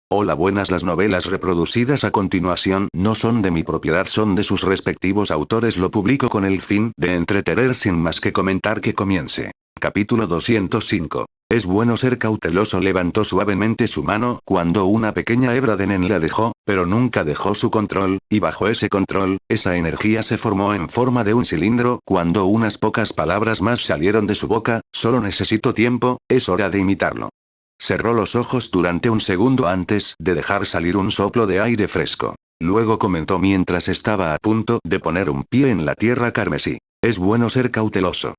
Hola, buenas. Las novelas reproducidas a continuación no son de mi propiedad, son de sus respectivos autores. Lo publico con el fin de entretener. Sin más que comentar, que comience. Capítulo 205. Es bueno ser cauteloso. Levantó suavemente su mano cuando una pequeña hebra de nen la dejó, pero nunca dejó su control, y bajo ese control, esa energía se formó en forma de un cilindro. Cuando unas pocas palabras más salieron de su boca: solo necesito tiempo, es hora de imitarlo. Cerró los ojos durante un segundo antes de dejar salir un soplo de aire fresco. Luego comentó mientras estaba a punto de poner un pie en la tierra carmesí: es bueno ser cauteloso.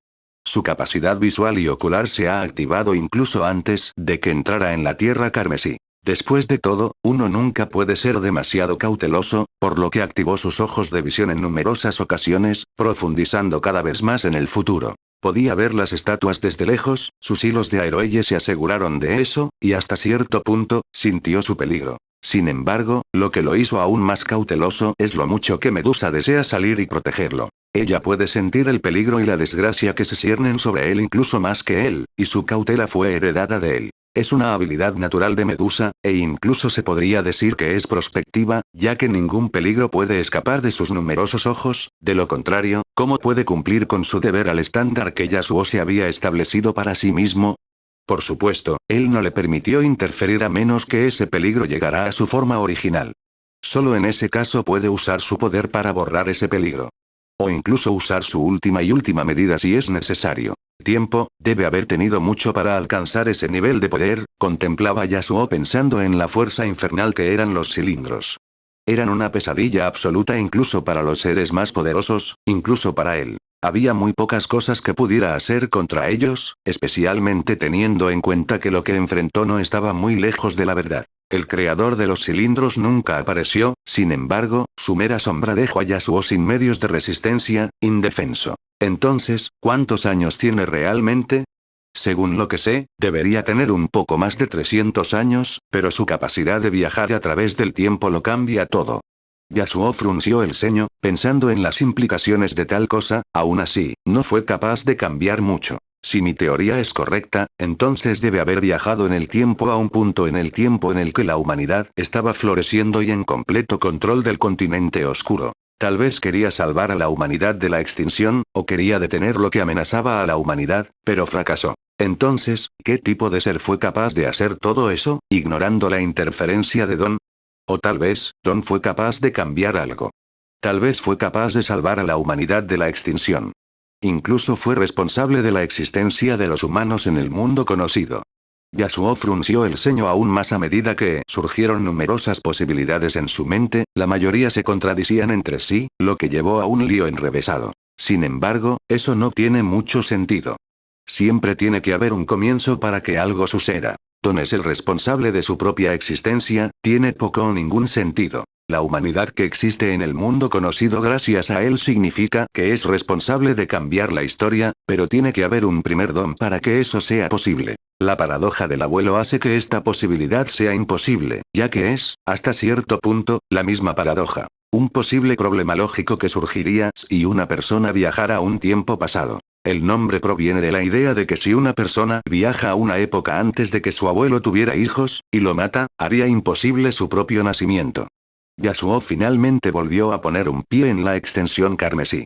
Su capacidad visual y ocular se ha activado incluso antes de que entrara en la tierra carmesí. Después de todo, uno nunca puede ser demasiado cauteloso, por lo que activó sus ojos de visión en numerosas ocasiones, profundizando cada vez más en el futuro. Podía ver las estatuas desde lejos, sus hilos de aeroelle se aseguraron de eso, y hasta cierto punto, sintió su peligro. Sin embargo, lo que lo hizo aún más cauteloso es lo mucho que Medusa desea salir y protegerlo. Ella puede sentir el peligro y la desgracia que se ciernen sobre él incluso más que él, y su cautela fue heredada de él. Es una habilidad natural de Medusa, e incluso se podría decir que es prospectiva, ya que ningún peligro puede escapar de sus numerosos ojos. De lo contrario, ¿cómo puede cumplir con su deber al estándar que Yasuo se había establecido para sí mismo? Por supuesto, él no le permitió interferir a menos que ese peligro llegara a su forma original. Solo en ese caso puede usar su poder para borrar ese peligro. O incluso usar su última medida si es necesario. Tiempo, debe haber tenido mucho para alcanzar ese nivel de poder, contemplaba Yasuo pensando en la fuerza infernal que eran los cilindros. Eran una pesadilla absoluta incluso para los seres más poderosos, incluso para él. Había muy pocas cosas que pudiera hacer contra ellos, especialmente teniendo en cuenta que lo que enfrentó no estaba muy lejos de la verdad. El creador de los cilindros nunca apareció, sin embargo, su mera sombra dejó a Yasuo sin medios de resistencia, indefenso. Entonces, ¿cuántos años tiene realmente? Según lo que sé, debería tener un poco más de 300 años, pero su capacidad de viajar a través del tiempo lo cambia todo. Yasuo frunció el ceño, pensando en las implicaciones de tal cosa. Aún así, no fue capaz de cambiar mucho. Si mi teoría es correcta, entonces debe haber viajado en el tiempo a un punto en el tiempo en el que la humanidad estaba floreciendo y en completo control del continente oscuro. Tal vez quería salvar a la humanidad de la extinción, o quería detener lo que amenazaba a la humanidad, pero fracasó. Entonces, ¿qué tipo de ser fue capaz de hacer todo eso, ignorando la interferencia de Don? O tal vez, Don fue capaz de cambiar algo. Tal vez fue capaz de salvar a la humanidad de la extinción. Incluso fue responsable de la existencia de los humanos en el mundo conocido. Yasuo frunció el ceño aún más a medida que surgieron numerosas posibilidades en su mente. La mayoría se contradecían entre sí, lo que llevó a un lío enrevesado. Sin embargo, eso no tiene mucho sentido. Siempre tiene que haber un comienzo para que algo suceda. Don es el responsable de su propia existencia, tiene poco o ningún sentido. La humanidad que existe en el mundo conocido gracias a él significa que es responsable de cambiar la historia, pero tiene que haber un primer Don para que eso sea posible. La paradoja del abuelo hace que esta posibilidad sea imposible, ya que es, hasta cierto punto, la misma paradoja. Un posible problema lógico que surgiría si una persona viajara a un tiempo pasado. El nombre proviene de la idea de que si una persona viaja a una época antes de que su abuelo tuviera hijos, y lo mata, haría imposible su propio nacimiento. Yasuo finalmente volvió a poner un pie en la extensión carmesí.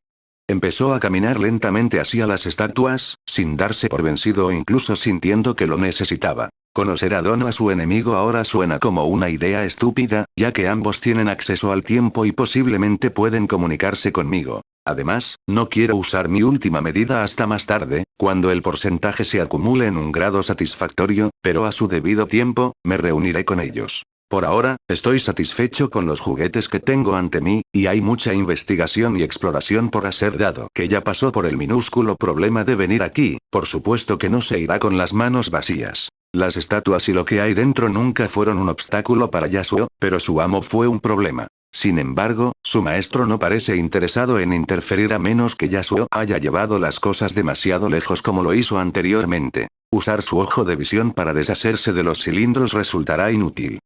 Empezó a caminar lentamente hacia las estatuas, sin darse por vencido o incluso sintiendo que lo necesitaba. Conocer a Don o a su enemigo ahora suena como una idea estúpida, ya que ambos tienen acceso al tiempo y posiblemente pueden comunicarse conmigo. Además, no quiero usar mi última medida hasta más tarde, cuando el porcentaje se acumule en un grado satisfactorio, pero a su debido tiempo, me reuniré con ellos. Por ahora, estoy satisfecho con los juguetes que tengo ante mí, y hay mucha investigación y exploración por hacer dado que ya pasó por el minúsculo problema de venir aquí. Por supuesto que no se irá con las manos vacías. Las estatuas y lo que hay dentro nunca fueron un obstáculo para Yasuo, pero su amo fue un problema. Sin embargo, su maestro no parece interesado en interferir a menos que Yasuo haya llevado las cosas demasiado lejos como lo hizo anteriormente. Usar su ojo de visión para deshacerse de los cilindros resultará inútil.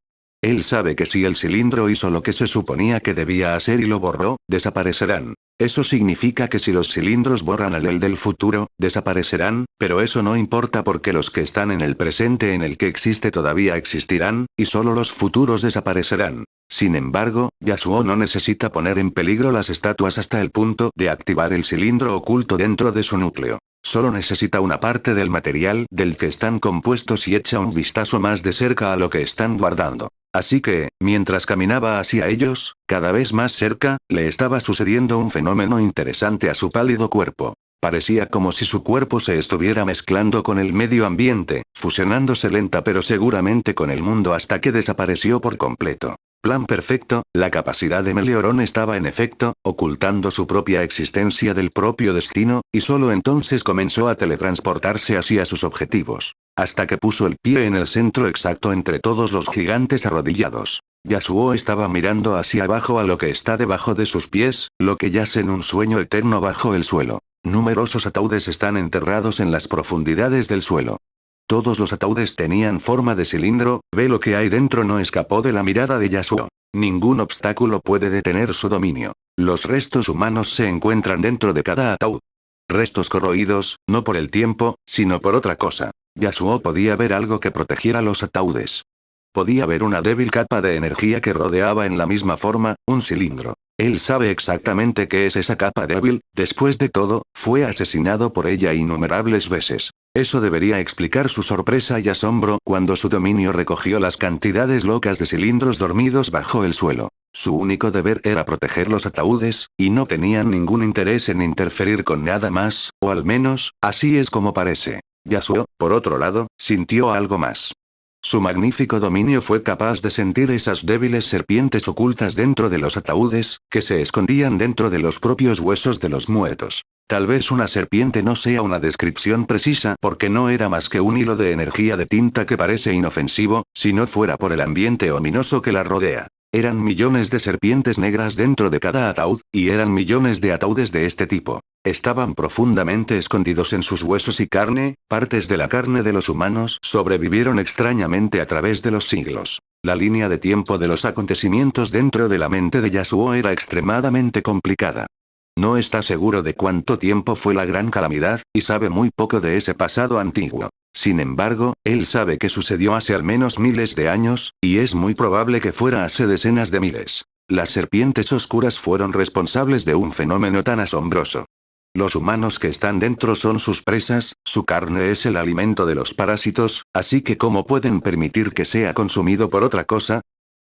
Él sabe que si el cilindro hizo lo que se suponía que debía hacer y lo borró, desaparecerán. Eso significa que si los cilindros borran al él del futuro, desaparecerán, pero eso no importa porque los que están en el presente en el que existe todavía existirán, y solo los futuros desaparecerán. Sin embargo, Yasuo no necesita poner en peligro las estatuas hasta el punto de activar el cilindro oculto dentro de su núcleo. Solo necesita una parte del material del que están compuestos y echa un vistazo más de cerca a lo que están guardando. Así que, mientras caminaba hacia ellos, cada vez más cerca, le estaba sucediendo un fenómeno interesante a su pálido cuerpo. Parecía como si su cuerpo se estuviera mezclando con el medio ambiente, fusionándose lenta pero seguramente con el mundo hasta que desapareció por completo. Plan perfecto, la capacidad de Meleorón estaba en efecto, ocultando su propia existencia del propio destino, y solo entonces comenzó a teletransportarse hacia sus objetivos. Hasta que puso el pie en el centro exacto entre todos los gigantes arrodillados. Yasuo estaba mirando hacia abajo a lo que está debajo de sus pies, lo que yace en un sueño eterno bajo el suelo. Numerosos ataúdes están enterrados en las profundidades del suelo. Todos los ataúdes tenían forma de cilindro, ve lo que hay dentro no escapó de la mirada de Yasuo. Ningún obstáculo puede detener su dominio. Los restos humanos se encuentran dentro de cada ataúd. Restos corroídos, no por el tiempo, sino por otra cosa. Yasuo podía ver algo que protegiera los ataúdes. Podía ver una débil capa de energía que rodeaba en la misma forma, un cilindro. Él sabe exactamente qué es esa capa débil, después de todo, fue asesinado por ella innumerables veces. Eso debería explicar su sorpresa y asombro cuando su dominio recogió las cantidades locas de cilindros dormidos bajo el suelo. Su único deber era proteger los ataúdes, y no tenían ningún interés en interferir con nada más, o al menos, así es como parece. Yasuo, por otro lado, sintió algo más. Su magnífico dominio fue capaz de sentir esas débiles serpientes ocultas dentro de los ataúdes, que se escondían dentro de los propios huesos de los muertos. Tal vez una serpiente no sea una descripción precisa porque no era más que un hilo de energía de tinta que parece inofensivo, si no fuera por el ambiente ominoso que la rodea. Eran millones de serpientes negras dentro de cada ataúd, y eran millones de ataúdes de este tipo. Estaban profundamente escondidos en sus huesos y carne, partes de la carne de los humanos sobrevivieron extrañamente a través de los siglos. La línea de tiempo de los acontecimientos dentro de la mente de Yasuo era extremadamente complicada. No está seguro de cuánto tiempo fue la gran calamidad, y sabe muy poco de ese pasado antiguo. Sin embargo, él sabe que sucedió hace al menos miles de años, y es muy probable que fuera hace decenas de miles. Las serpientes oscuras fueron responsables de un fenómeno tan asombroso. Los humanos que están dentro son sus presas, su carne es el alimento de los parásitos, así que ¿cómo pueden permitir que sea consumido por otra cosa?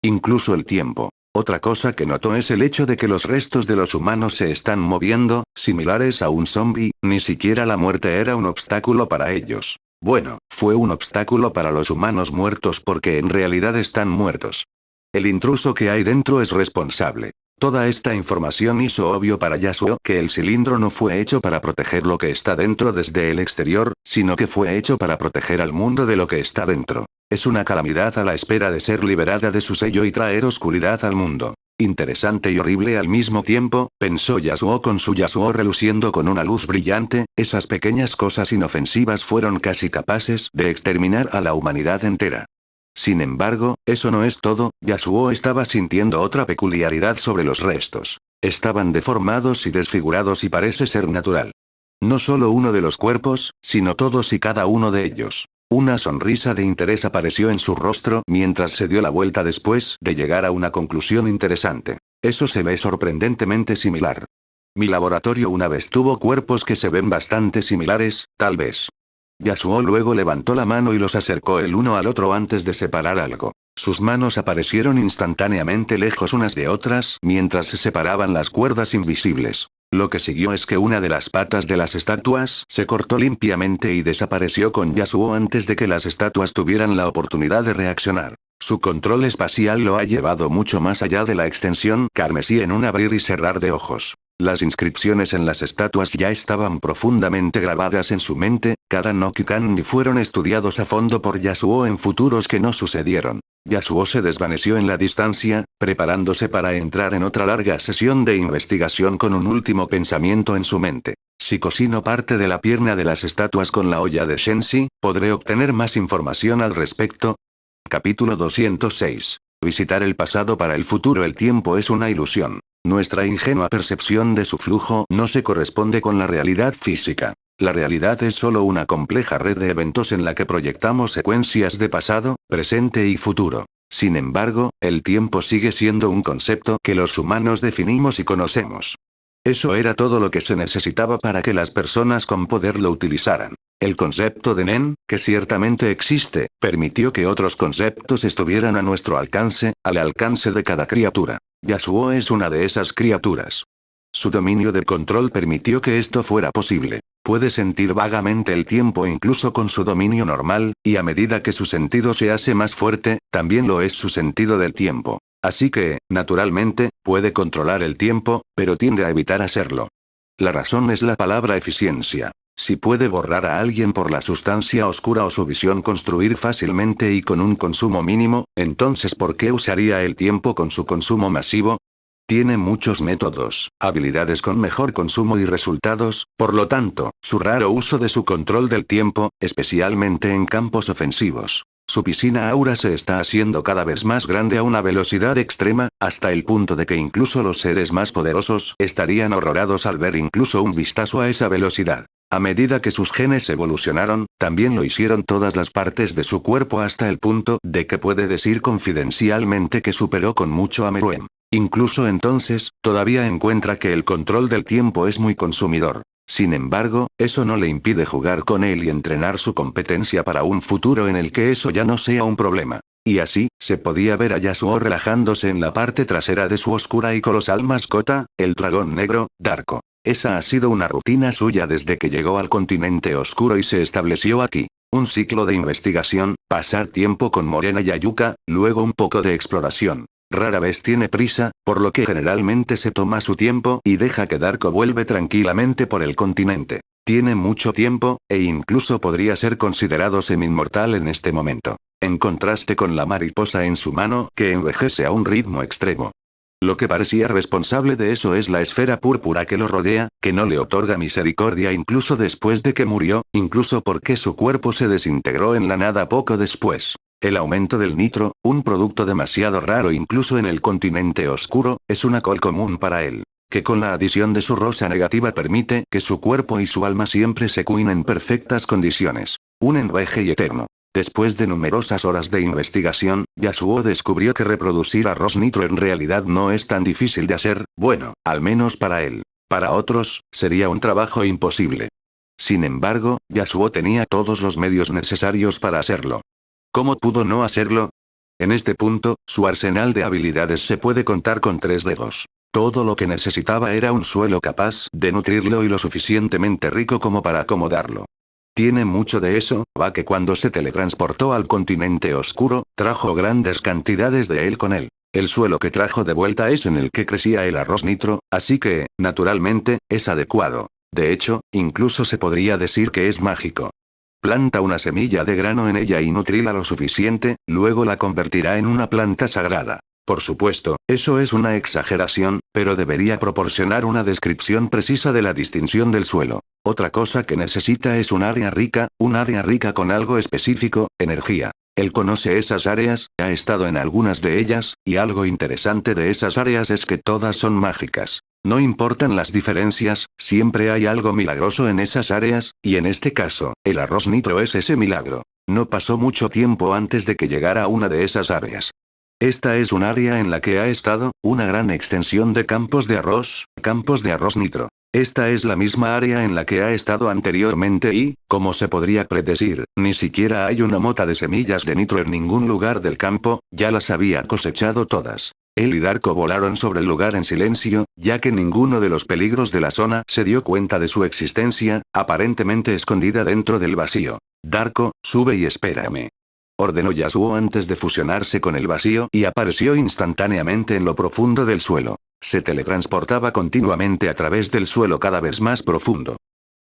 Incluso el tiempo. Otra cosa que notó es el hecho de que los restos de los humanos se están moviendo, similares a un zombie, ni siquiera la muerte era un obstáculo para ellos. Bueno, fue un obstáculo para los humanos muertos porque en realidad están muertos. El intruso que hay dentro es responsable. Toda esta información hizo obvio para Yasuo que el cilindro no fue hecho para proteger lo que está dentro desde el exterior, sino que fue hecho para proteger al mundo de lo que está dentro. Es una calamidad a la espera de ser liberada de su sello y traer oscuridad al mundo. Interesante y horrible al mismo tiempo, pensó Yasuo con su Yasuo reluciendo con una luz brillante, esas pequeñas cosas inofensivas fueron casi capaces de exterminar a la humanidad entera. Sin embargo, eso no es todo, Yasuo estaba sintiendo otra peculiaridad sobre los restos. Estaban deformados y desfigurados y parece ser natural. No solo uno de los cuerpos, sino todos y cada uno de ellos. Una sonrisa de interés apareció en su rostro mientras se dio la vuelta después de llegar a una conclusión interesante. Eso se ve sorprendentemente similar. Mi laboratorio una vez tuvo cuerpos que se ven bastante similares, tal vez. Yasuo luego levantó la mano y los acercó el uno al otro antes de separar algo. Sus manos aparecieron instantáneamente lejos unas de otras mientras se separaban las cuerdas invisibles. Lo que siguió es que una de las patas de las estatuas se cortó limpiamente y desapareció con Yasuo antes de que las estatuas tuvieran la oportunidad de reaccionar. Su control espacial lo ha llevado mucho más allá de la extensión carmesí en un abrir y cerrar de ojos. Las inscripciones en las estatuas ya estaban profundamente grabadas en su mente, cada Noki Kanji fueron estudiados a fondo por Yasuo en futuros que no sucedieron. Yasuo se desvaneció en la distancia, preparándose para entrar en otra larga sesión de investigación con un último pensamiento en su mente. Si cocino parte de la pierna de las estatuas con la olla de Shensi, ¿podré obtener más información al respecto? Capítulo 206. Visitar el pasado para el futuro. El tiempo es una ilusión. Nuestra ingenua percepción de su flujo no se corresponde con la realidad física. La realidad es solo una compleja red de eventos en la que proyectamos secuencias de pasado, presente y futuro. Sin embargo, el tiempo sigue siendo un concepto que los humanos definimos y conocemos. Eso era todo lo que se necesitaba para que las personas con poder lo utilizaran. El concepto de Nen, que ciertamente existe, permitió que otros conceptos estuvieran a nuestro alcance, al alcance de cada criatura. Yasuo es una de esas criaturas. Su dominio de control permitió que esto fuera posible. Puede sentir vagamente el tiempo incluso con su dominio normal, y a medida que su sentido se hace más fuerte, también lo es su sentido del tiempo. Así que, naturalmente, puede controlar el tiempo, pero tiende a evitar hacerlo. La razón es la palabra eficiencia. Si puede borrar a alguien por la sustancia oscura o su visión construir fácilmente y con un consumo mínimo, entonces ¿por qué usaría el tiempo con su consumo masivo? Tiene muchos métodos, habilidades con mejor consumo y resultados, por lo tanto, su raro uso de su control del tiempo, especialmente en campos ofensivos. Su piscina aura se está haciendo cada vez más grande a una velocidad extrema, hasta el punto de que incluso los seres más poderosos estarían horrorizados al ver incluso un vistazo a esa velocidad. A medida que sus genes evolucionaron, también lo hicieron todas las partes de su cuerpo hasta el punto de que puede decir confidencialmente que superó con mucho a Meruem. Incluso entonces, todavía encuentra que el control del tiempo es muy consumidor. Sin embargo, eso no le impide jugar con él y entrenar su competencia para un futuro en el que eso ya no sea un problema. Y así, se podía ver a Yasuo relajándose en la parte trasera de su oscura y colosal mascota, el dragón negro, Darko. Esa ha sido una rutina suya desde que llegó al continente oscuro y se estableció aquí. Un ciclo de investigación, pasar tiempo con Morena y Ayuka, luego un poco de exploración. Rara vez tiene prisa, por lo que generalmente se toma su tiempo y deja que Darko vuelve tranquilamente por el continente. Tiene mucho tiempo, e incluso podría ser considerado semi-inmortal en este momento. En contraste con la mariposa en su mano, que envejece a un ritmo extremo. Lo que parecía responsable de eso es la esfera púrpura que lo rodea, que no le otorga misericordia incluso después de que murió, incluso porque su cuerpo se desintegró en la nada poco después. El aumento del nitro, un producto demasiado raro incluso en el continente oscuro, es una col común para él. Que con la adición de su rosa negativa permite que su cuerpo y su alma siempre se cuinen en perfectas condiciones. Un enveje y eterno. Después de numerosas horas de investigación, Yasuo descubrió que reproducir arroz nitro en realidad no es tan difícil de hacer, bueno, al menos para él. Para otros, sería un trabajo imposible. Sin embargo, Yasuo tenía todos los medios necesarios para hacerlo. ¿Cómo pudo no hacerlo? En este punto, su arsenal de habilidades se puede contar con 3 dedos. Todo lo que necesitaba era un suelo capaz de nutrirlo y lo suficientemente rico como para acomodarlo. Tiene mucho de eso, va que cuando se teletransportó al continente oscuro, trajo grandes cantidades de él con él. El suelo que trajo de vuelta es en el que crecía el arroz nitro, así que, naturalmente, es adecuado. De hecho, incluso se podría decir que es mágico. Planta una semilla de grano en ella y nutrila lo suficiente, luego la convertirá en una planta sagrada. Por supuesto, eso es una exageración, pero debería proporcionar una descripción precisa de la distinción del suelo. Otra cosa que necesita es un área rica con algo específico, energía. Él conoce esas áreas, ha estado en algunas de ellas, y algo interesante de esas áreas es que todas son mágicas. No importan las diferencias, siempre hay algo milagroso en esas áreas, y en este caso, el arroz nitro es ese milagro. No pasó mucho tiempo antes de que llegara a una de esas áreas. Esta es un área en la que ha estado, una gran extensión de campos de arroz nitro. Esta es la misma área en la que ha estado anteriormente y, como se podría predecir, ni siquiera hay una mota de semillas de nitro en ningún lugar del campo, ya las había cosechado todas. Él y Darko volaron sobre el lugar en silencio, ya que ninguno de los peligros de la zona se dio cuenta de su existencia, aparentemente escondida dentro del vacío. Darko, sube y espérame. Ordenó Yasuo antes de fusionarse con el vacío y apareció instantáneamente en lo profundo del suelo. Se teletransportaba continuamente a través del suelo cada vez más profundo.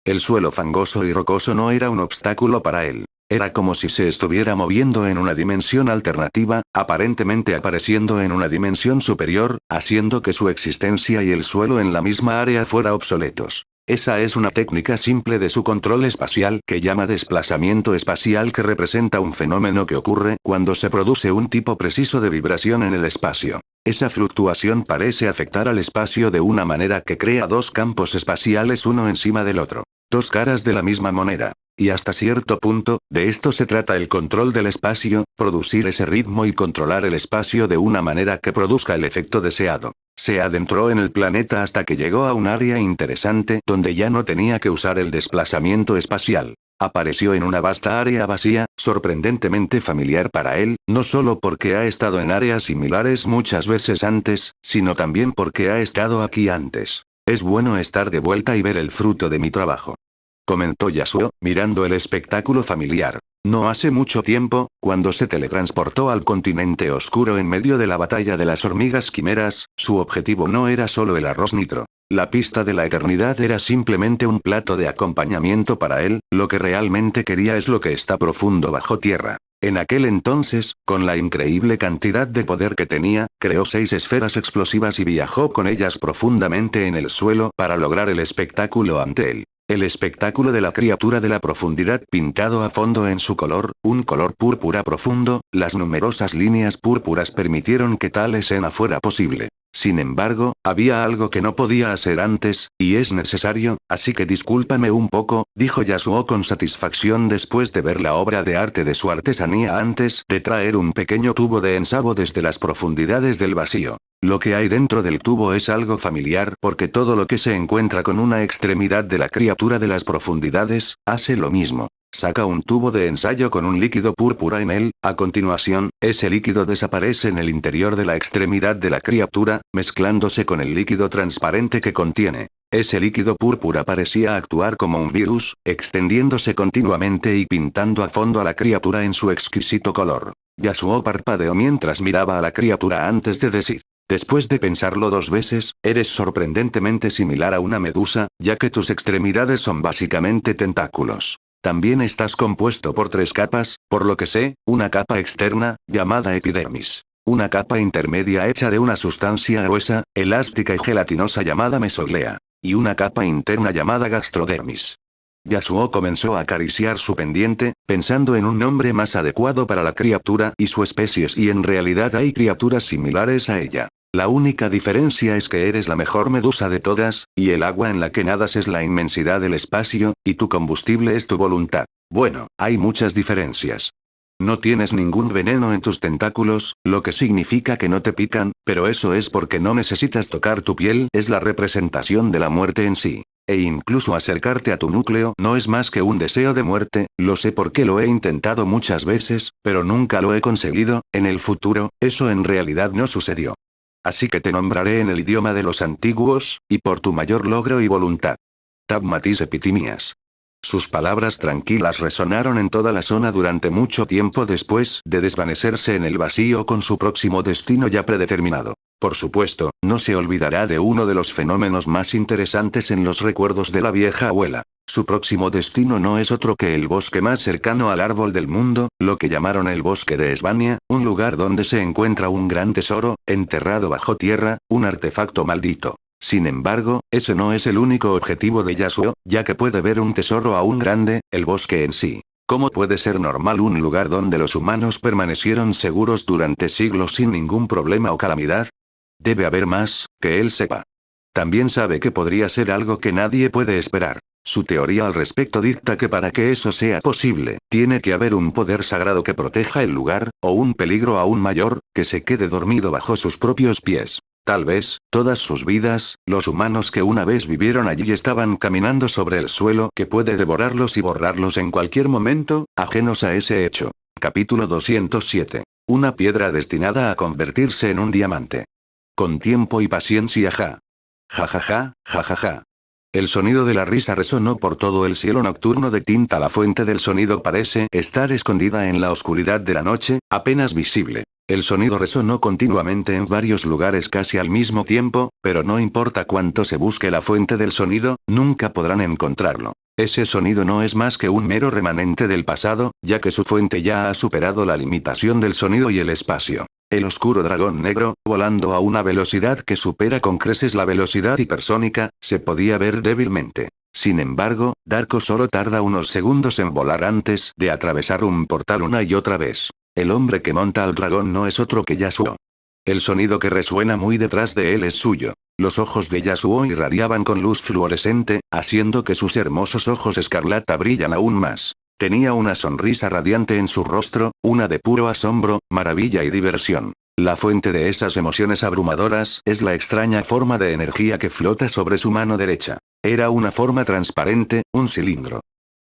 El suelo fangoso y rocoso no era un obstáculo para él. Era como si se estuviera moviendo en una dimensión alternativa, aparentemente apareciendo en una dimensión superior, haciendo que su existencia y el suelo en la misma área fuera obsoletos. Esa es una técnica simple de su control espacial que llama desplazamiento espacial, que representa un fenómeno que ocurre cuando se produce un tipo preciso de vibración en el espacio. Esa fluctuación parece afectar al espacio de una manera que crea dos campos espaciales uno encima del otro. Dos caras de la misma moneda. Y hasta cierto punto, de esto se trata el control del espacio, producir ese ritmo y controlar el espacio de una manera que produzca el efecto deseado. Se adentró en el planeta hasta que llegó a un área interesante donde ya no tenía que usar el desplazamiento espacial. Apareció en una vasta área vacía, sorprendentemente familiar para él, no solo porque ha estado en áreas similares muchas veces antes, sino también porque ha estado aquí antes. Es bueno estar de vuelta y ver el fruto de mi trabajo, comentó Yasuo, mirando el espectáculo familiar. No hace mucho tiempo, cuando se teletransportó al continente oscuro en medio de la batalla de las hormigas quimeras, su objetivo no era solo el arroz nitro. La pista de la eternidad era simplemente un plato de acompañamiento para él, lo que realmente quería es lo que está profundo bajo tierra. En aquel entonces, con la increíble cantidad de poder que tenía, creó 6 esferas explosivas y viajó con ellas profundamente en el suelo para lograr el espectáculo ante él. El espectáculo de la criatura de la profundidad pintado a fondo en su color, un color púrpura profundo, las numerosas líneas púrpuras permitieron que tal escena fuera posible. Sin embargo, había algo que no podía hacer antes, y es necesario, así que discúlpame un poco, dijo Yasuo con satisfacción después de ver la obra de arte de su artesanía antes de traer un pequeño tubo de ensabo desde las profundidades del vacío. Lo que hay dentro del tubo es algo familiar porque todo lo que se encuentra con una extremidad de la criatura de las profundidades, hace lo mismo. Saca un tubo de ensayo con un líquido púrpura en él, a continuación, ese líquido desaparece en el interior de la extremidad de la criatura, mezclándose con el líquido transparente que contiene. Ese líquido púrpura parecía actuar como un virus, extendiéndose continuamente y pintando a fondo a la criatura en su exquisito color. Yasuo parpadeó mientras miraba a la criatura antes de decir: después de pensarlo 2 veces, eres sorprendentemente similar a una medusa, ya que tus extremidades son básicamente tentáculos. También estás compuesto por 3 capas, por lo que sé, una capa externa, llamada epidermis. Una capa intermedia hecha de una sustancia gruesa, elástica y gelatinosa llamada mesoglea. Y una capa interna llamada gastrodermis. Yasuo comenzó a acariciar su pendiente, pensando en un nombre más adecuado para la criatura y su especie, y en realidad hay criaturas similares a ella. La única diferencia es que eres la mejor medusa de todas, y el agua en la que nadas es la inmensidad del espacio, y tu combustible es tu voluntad. Bueno, hay muchas diferencias. No tienes ningún veneno en tus tentáculos, lo que significa que no te pican, pero eso es porque no necesitas tocar tu piel, es la representación de la muerte en sí. E incluso acercarte a tu núcleo no es más que un deseo de muerte, lo sé porque lo he intentado muchas veces, pero nunca lo he conseguido. En el futuro, eso en realidad no sucedió. Así que te nombraré en el idioma de los antiguos, y por tu mayor logro y voluntad. Tabmatis epitimias. Sus palabras tranquilas resonaron en toda la zona durante mucho tiempo después de desvanecerse en el vacío con su próximo destino ya predeterminado. Por supuesto, no se olvidará de uno de los fenómenos más interesantes en los recuerdos de la vieja abuela. Su próximo destino no es otro que el bosque más cercano al árbol del mundo, lo que llamaron el bosque de Esbania, un lugar donde se encuentra un gran tesoro, enterrado bajo tierra, un artefacto maldito. Sin embargo, ese no es el único objetivo de Yasuo, ya que puede ver un tesoro aún grande, el bosque en sí. ¿Cómo puede ser normal un lugar donde los humanos permanecieron seguros durante siglos sin ningún problema o calamidad? Debe haber más, que él sepa. También sabe que podría ser algo que nadie puede esperar. Su teoría al respecto dicta que para que eso sea posible, tiene que haber un poder sagrado que proteja el lugar, o un peligro aún mayor, que se quede dormido bajo sus propios pies. Tal vez, todas sus vidas, los humanos que una vez vivieron allí estaban caminando sobre el suelo que puede devorarlos y borrarlos en cualquier momento, ajenos a ese hecho. Capítulo 207. Una piedra destinada a convertirse en un diamante. Con tiempo y paciencia ja. Ja ja ja, ja ja ja. El sonido de la risa resonó por todo el cielo nocturno de tinta. La fuente del sonido parece estar escondida en la oscuridad de la noche, apenas visible. El sonido resonó continuamente en varios lugares casi al mismo tiempo, pero no importa cuánto se busque la fuente del sonido, nunca podrán encontrarlo. Ese sonido no es más que un mero remanente del pasado, ya que su fuente ya ha superado la limitación del sonido y el espacio. El oscuro dragón negro, volando a una velocidad que supera con creces la velocidad hipersónica, se podía ver débilmente. Sin embargo, Darko solo tarda unos segundos en volar antes de atravesar un portal una y otra vez. El hombre que monta al dragón no es otro que Yasuo. El sonido que resuena muy detrás de él es suyo. Los ojos de Yasuo irradiaban con luz fluorescente, haciendo que sus hermosos ojos escarlata brillan aún más. Tenía una sonrisa radiante en su rostro, una de puro asombro, maravilla y diversión. La fuente de esas emociones abrumadoras es la extraña forma de energía que flota sobre su mano derecha. Era una forma transparente, un cilindro.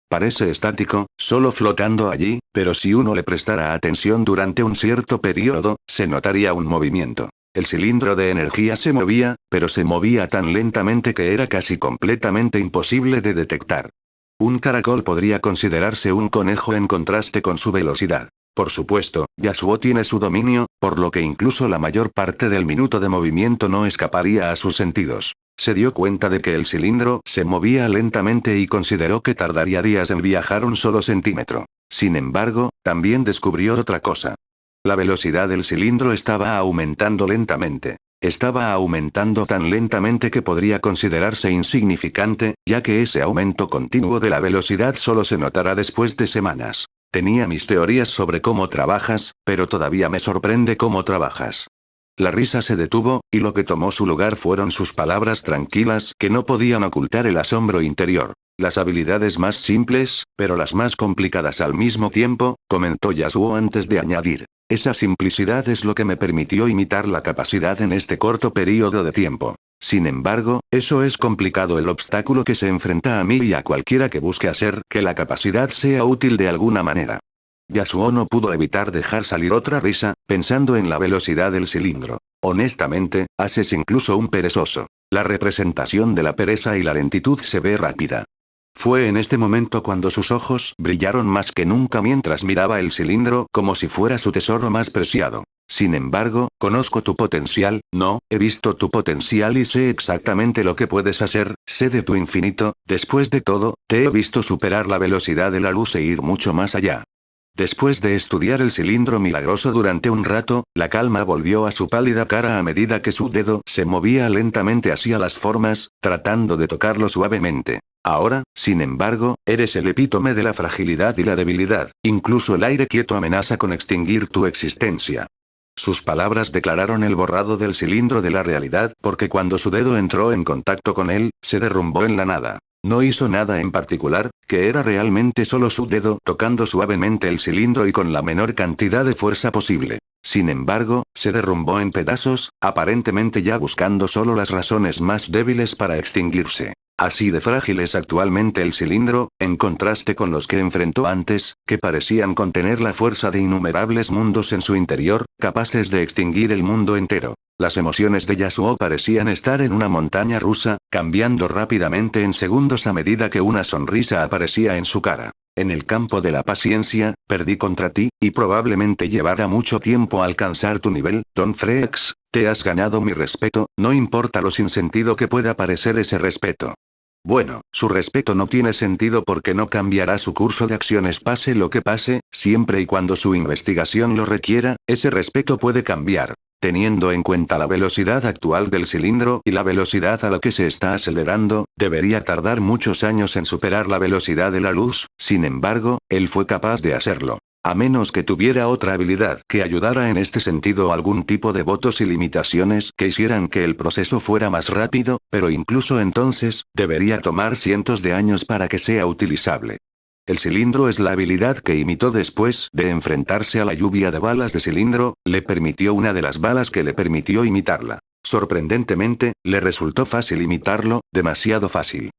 Parece estático, solo flotando allí, pero si uno le prestara atención durante un cierto periodo, se notaría un movimiento. El cilindro de energía se movía, pero se movía tan lentamente que era casi completamente imposible de detectar. Un caracol podría considerarse un conejo en contraste con su velocidad. Por supuesto, Yasuo tiene su dominio, por lo que incluso la mayor parte del minuto de movimiento no escaparía a sus sentidos. Se dio cuenta de que el cilindro se movía lentamente y consideró que tardaría días en viajar un solo centímetro. Sin embargo, también descubrió otra cosa. La velocidad del cilindro estaba aumentando lentamente. Estaba aumentando tan lentamente que podría considerarse insignificante, ya que ese aumento continuo de la velocidad solo se notará después de semanas. Tenía mis teorías sobre cómo trabajas, pero todavía me sorprende cómo trabajas. La risa se detuvo, y lo que tomó su lugar fueron sus palabras tranquilas que no podían ocultar el asombro interior. Las habilidades más simples, pero las más complicadas al mismo tiempo, comentó Yasuo antes de añadir. Esa simplicidad es lo que me permitió imitar la capacidad en este corto periodo de tiempo. Sin embargo, eso es complicado el obstáculo que se enfrenta a mí y a cualquiera que busque hacer que la capacidad sea útil de alguna manera. Yasuo no pudo evitar dejar salir otra risa, pensando en la velocidad del cilindro. Honestamente, haces incluso un perezoso. La representación de la pereza y la lentitud se ve rápida. Fue en este momento cuando sus ojos brillaron más que nunca mientras miraba el cilindro como si fuera su tesoro más preciado. Sin embargo, conozco tu potencial, no, he visto tu potencial y sé exactamente lo que puedes hacer, sé de tu infinito, después de todo, te he visto superar la velocidad de la luz e ir mucho más allá. Después de estudiar el cilindro milagroso durante un rato, la calma volvió a su pálida cara a medida que su dedo se movía lentamente hacia las formas, tratando de tocarlo suavemente. Ahora, sin embargo, eres el epítome de la fragilidad y la debilidad, incluso el aire quieto amenaza con extinguir tu existencia. Sus palabras declararon el borrado del cilindro de la realidad, porque cuando su dedo entró en contacto con él, se derrumbó en la nada. No hizo nada en particular, que era realmente solo su dedo tocando suavemente el cilindro y con la menor cantidad de fuerza posible. Sin embargo, se derrumbó en pedazos, aparentemente ya buscando solo las razones más débiles para extinguirse. Así de frágil es actualmente el cilindro, en contraste con los que enfrentó antes, que parecían contener la fuerza de innumerables mundos en su interior, capaces de extinguir el mundo entero. Las emociones de Yasuo parecían estar en una montaña rusa, cambiando rápidamente en segundos a medida que una sonrisa aparecía en su cara. En el campo de la paciencia, perdí contra ti, y probablemente llevará mucho tiempo alcanzar tu nivel, Don Frex, te has ganado mi respeto, no importa lo sin sentido que pueda parecer ese respeto. Bueno, su respeto no tiene sentido porque no cambiará su curso de acciones pase lo que pase, siempre y cuando su investigación lo requiera, ese respeto puede cambiar. Teniendo en cuenta la velocidad actual del cilindro y la velocidad a la que se está acelerando, debería tardar muchos años en superar la velocidad de la luz, sin embargo, él fue capaz de hacerlo. A menos que tuviera otra habilidad que ayudara en este sentido o algún tipo de votos y limitaciones que hicieran que el proceso fuera más rápido, pero incluso entonces, debería tomar cientos de años para que sea utilizable. El cilindro es la habilidad que imitó después de enfrentarse a la lluvia de balas de cilindro, le permitió una de las balas que le permitió imitarla. Sorprendentemente, le resultó fácil imitarlo, demasiado fácil.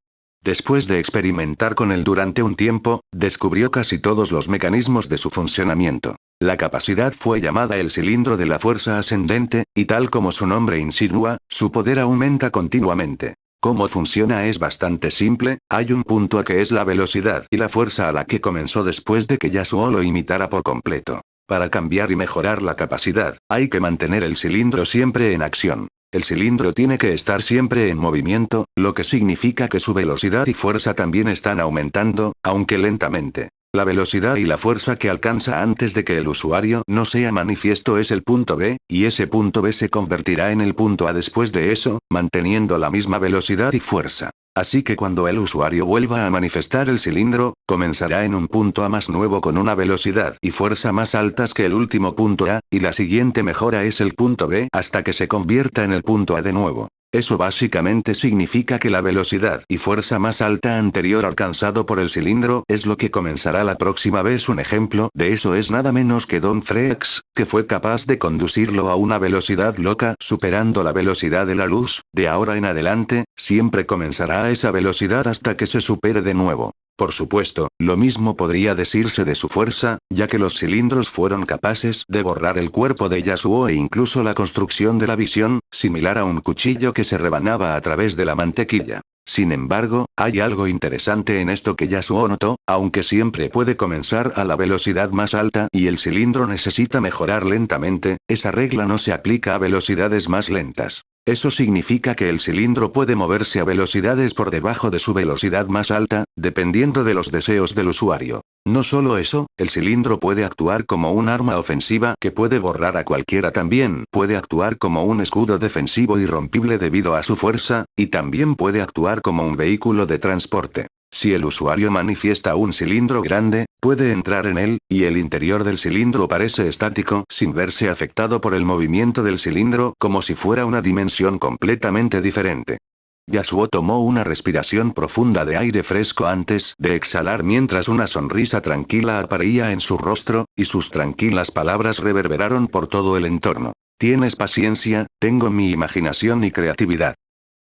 Después de experimentar con él durante un tiempo, descubrió casi todos los mecanismos de su funcionamiento. La capacidad fue llamada el cilindro de la fuerza ascendente, y tal como su nombre insinúa, su poder aumenta continuamente. Cómo funciona es bastante simple, hay un punto a que es la velocidad y la fuerza a la que comenzó después de que Yasuo lo imitara por completo. Para cambiar y mejorar la capacidad, hay que mantener el cilindro siempre en acción. El cilindro tiene que estar siempre en movimiento, lo que significa que su velocidad y fuerza también están aumentando, aunque lentamente. La velocidad y la fuerza que alcanza antes de que el usuario no sea manifiesto es el punto B, y ese punto B se convertirá en el punto A después de eso, manteniendo la misma velocidad y fuerza. Así que cuando el usuario vuelva a manifestar el cilindro, comenzará en un punto A más nuevo con una velocidad y fuerza más altas que el último punto A, y la siguiente mejora es el punto B hasta que se convierta en el punto A de nuevo. Eso básicamente significa que la velocidad y fuerza más alta anterior alcanzado por el cilindro es lo que comenzará la próxima vez. Un ejemplo de eso es nada menos que Don Frex, que fue capaz de conducirlo a una velocidad loca superando la velocidad de la luz. De ahora en adelante, siempre comenzará a esa velocidad hasta que se supere de nuevo. Por supuesto, lo mismo podría decirse de su fuerza, ya que los cilindros fueron capaces de borrar el cuerpo de Yasuo e incluso la construcción de la visión, similar a un cuchillo que se rebanaba a través de la mantequilla. Sin embargo, hay algo interesante en esto que Yasuo notó, aunque siempre puede comenzar a la velocidad más alta y el cilindro necesita mejorar lentamente, esa regla no se aplica a velocidades más lentas. Eso significa que el cilindro puede moverse a velocidades por debajo de su velocidad más alta, dependiendo de los deseos del usuario. No solo eso, el cilindro puede actuar como un arma ofensiva que puede borrar a cualquiera. También puede actuar como un escudo defensivo irrompible debido a su fuerza, y también puede actuar como un vehículo de transporte. Si el usuario manifiesta un cilindro grande, puede entrar en él, y el interior del cilindro parece estático sin verse afectado por el movimiento del cilindro como si fuera una dimensión completamente diferente. Yasuo tomó una respiración profunda de aire fresco antes de exhalar mientras una sonrisa tranquila aparecía en su rostro, y sus tranquilas palabras reverberaron por todo el entorno. Tienes paciencia, tengo mi imaginación y creatividad.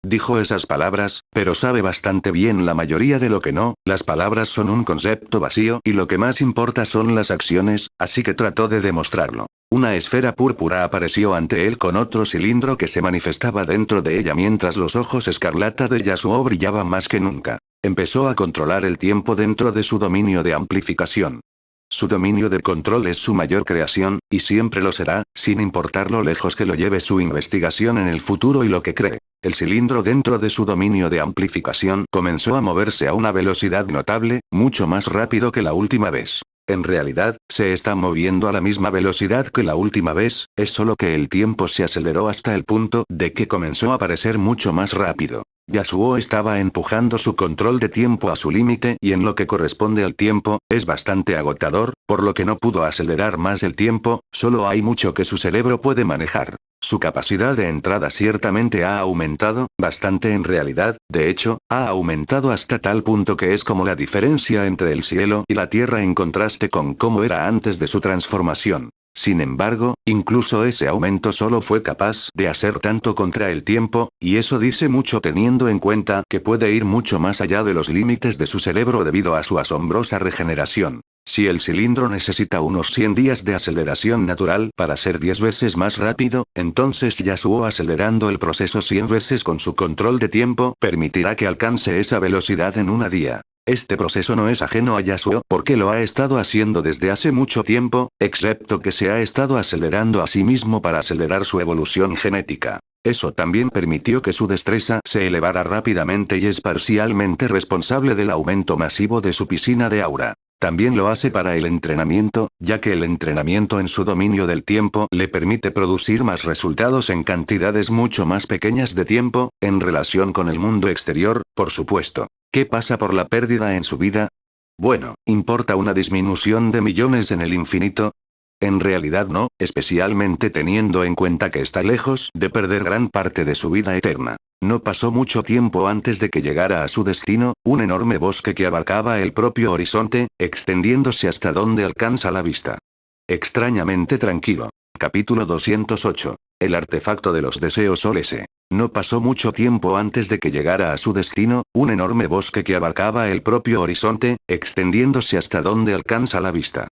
Dijo esas palabras, pero sabe bastante bien la mayoría de lo que no, las palabras son un concepto vacío y lo que más importa son las acciones, así que trató de demostrarlo. Una esfera púrpura apareció ante él con otro cilindro que se manifestaba dentro de ella mientras los ojos escarlata de Yasuo brillaban más que nunca. Empezó a controlar el tiempo dentro de su dominio de amplificación. Su dominio de control es su mayor creación, y siempre lo será, sin importar lo lejos que lo lleve su investigación en el futuro y lo que cree. El cilindro dentro de su dominio de amplificación comenzó a moverse a una velocidad notable, mucho más rápido que la última vez. En realidad, se está moviendo a la misma velocidad que la última vez, es solo que el tiempo se aceleró hasta el punto de que comenzó a parecer mucho más rápido. Yasuo estaba empujando su control de tiempo a su límite y en lo que corresponde al tiempo, es bastante agotador, por lo que no pudo acelerar más el tiempo, solo hay mucho que su cerebro puede manejar. Su capacidad de entrada ciertamente ha aumentado, bastante en realidad, de hecho, ha aumentado hasta tal punto que es como la diferencia entre el cielo y la tierra en contraste con cómo era antes de su transformación. Sin embargo, incluso ese aumento solo fue capaz de hacer tanto contra el tiempo, y eso dice mucho teniendo en cuenta que puede ir mucho más allá de los límites de su cerebro debido a su asombrosa regeneración. Si el cilindro necesita unos 100 días de aceleración natural para ser 10 veces más rápido, entonces Yasuo acelerando el proceso 100 veces con su control de tiempo permitirá que alcance esa velocidad en un día. Este proceso no es ajeno a Yasuo porque lo ha estado haciendo desde hace mucho tiempo, excepto que se ha estado acelerando a sí mismo para acelerar su evolución genética. Eso también permitió que su destreza se elevara rápidamente y es parcialmente responsable del aumento masivo de su piscina de aura. También lo hace para el entrenamiento, ya que el entrenamiento en su dominio del tiempo le permite producir más resultados en cantidades mucho más pequeñas de tiempo, en relación con el mundo exterior, por supuesto. ¿Qué pasa por la pérdida en su vida? Bueno, ¿importa una disminución de millones en el infinito? En realidad no, especialmente teniendo en cuenta que está lejos de perder gran parte de su vida eterna. No pasó mucho tiempo antes de que llegara a su destino, un enorme bosque que abarcaba el propio horizonte, extendiéndose hasta donde alcanza la vista. Extrañamente tranquilo. Capítulo 208. El artefacto de los deseos OLS. No pasó mucho tiempo antes de que llegara a su destino, un enorme bosque que abarcaba el propio horizonte, extendiéndose hasta donde alcanza la vista.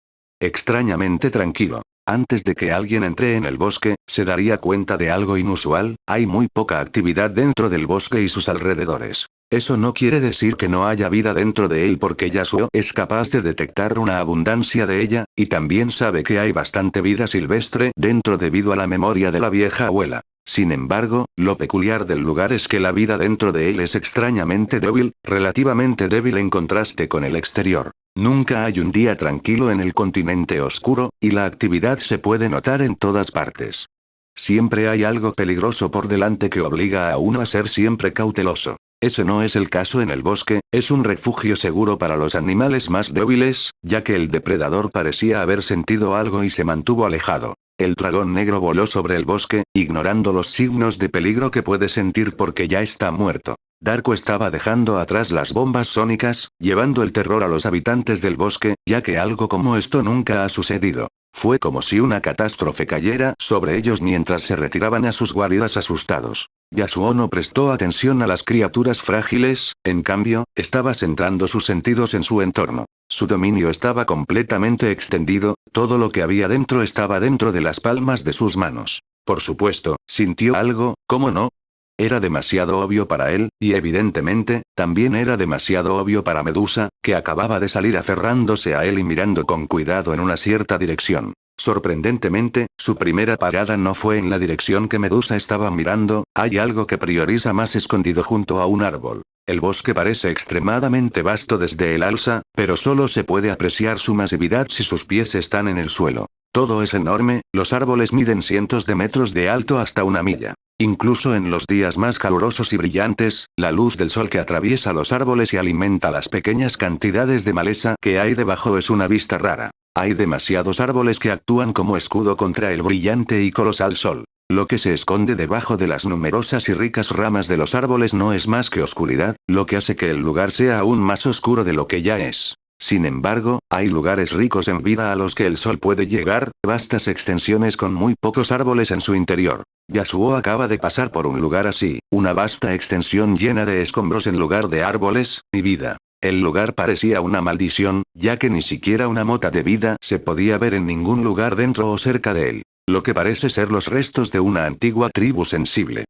Extrañamente tranquilo. Antes de que alguien entre en el bosque, se daría cuenta de algo inusual, hay muy poca actividad dentro del bosque y sus alrededores. Eso no quiere decir que no haya vida dentro de él porque Yasuo es capaz de detectar una abundancia de ella, y también sabe que hay bastante vida silvestre dentro debido a la memoria de la vieja abuela. Sin embargo, lo peculiar del lugar es que la vida dentro de él es extrañamente débil, relativamente débil en contraste con el exterior. Nunca hay un día tranquilo en el continente oscuro, y la actividad se puede notar en todas partes. Siempre hay algo peligroso por delante que obliga a uno a ser siempre cauteloso. Ese no es el caso en el bosque, es un refugio seguro para los animales más débiles, ya que el depredador parecía haber sentido algo y se mantuvo alejado. El dragón negro voló sobre el bosque, ignorando los signos de peligro que puede sentir porque ya está muerto. Darko estaba dejando atrás las bombas sónicas, llevando el terror a los habitantes del bosque, ya que algo como esto nunca ha sucedido. Fue como si una catástrofe cayera sobre ellos mientras se retiraban a sus guaridas asustados. Yasuo no prestó atención a las criaturas frágiles, en cambio, estaba centrando sus sentidos en su entorno. Su dominio estaba completamente extendido, todo lo que había dentro estaba dentro de las palmas de sus manos. Por supuesto, sintió algo, ¿cómo no? Era demasiado obvio para él, y evidentemente, también era demasiado obvio para Medusa, que acababa de salir aferrándose a él y mirando con cuidado en una cierta dirección. Sorprendentemente, su primera parada no fue en la dirección que Medusa estaba mirando, hay algo que prioriza más escondido junto a un árbol. El bosque parece extremadamente vasto desde el alza, pero solo se puede apreciar su masividad si sus pies están en el suelo. Todo es enorme, los árboles miden cientos de metros de alto hasta una milla. Incluso en los días más calurosos y brillantes, la luz del sol que atraviesa los árboles y alimenta las pequeñas cantidades de maleza que hay debajo es una vista rara. Hay demasiados árboles que actúan como escudo contra el brillante y colosal sol. Lo que se esconde debajo de las numerosas y ricas ramas de los árboles no es más que oscuridad, lo que hace que el lugar sea aún más oscuro de lo que ya es. Sin embargo, hay lugares ricos en vida a los que el sol puede llegar, vastas extensiones con muy pocos árboles en su interior. Yasuo acaba de pasar por un lugar así, una vasta extensión llena de escombros en lugar de árboles, y vida. El lugar parecía una maldición, ya que ni siquiera una mota de vida se podía ver en ningún lugar dentro o cerca de él. Lo que parece ser los restos de una antigua tribu sensible.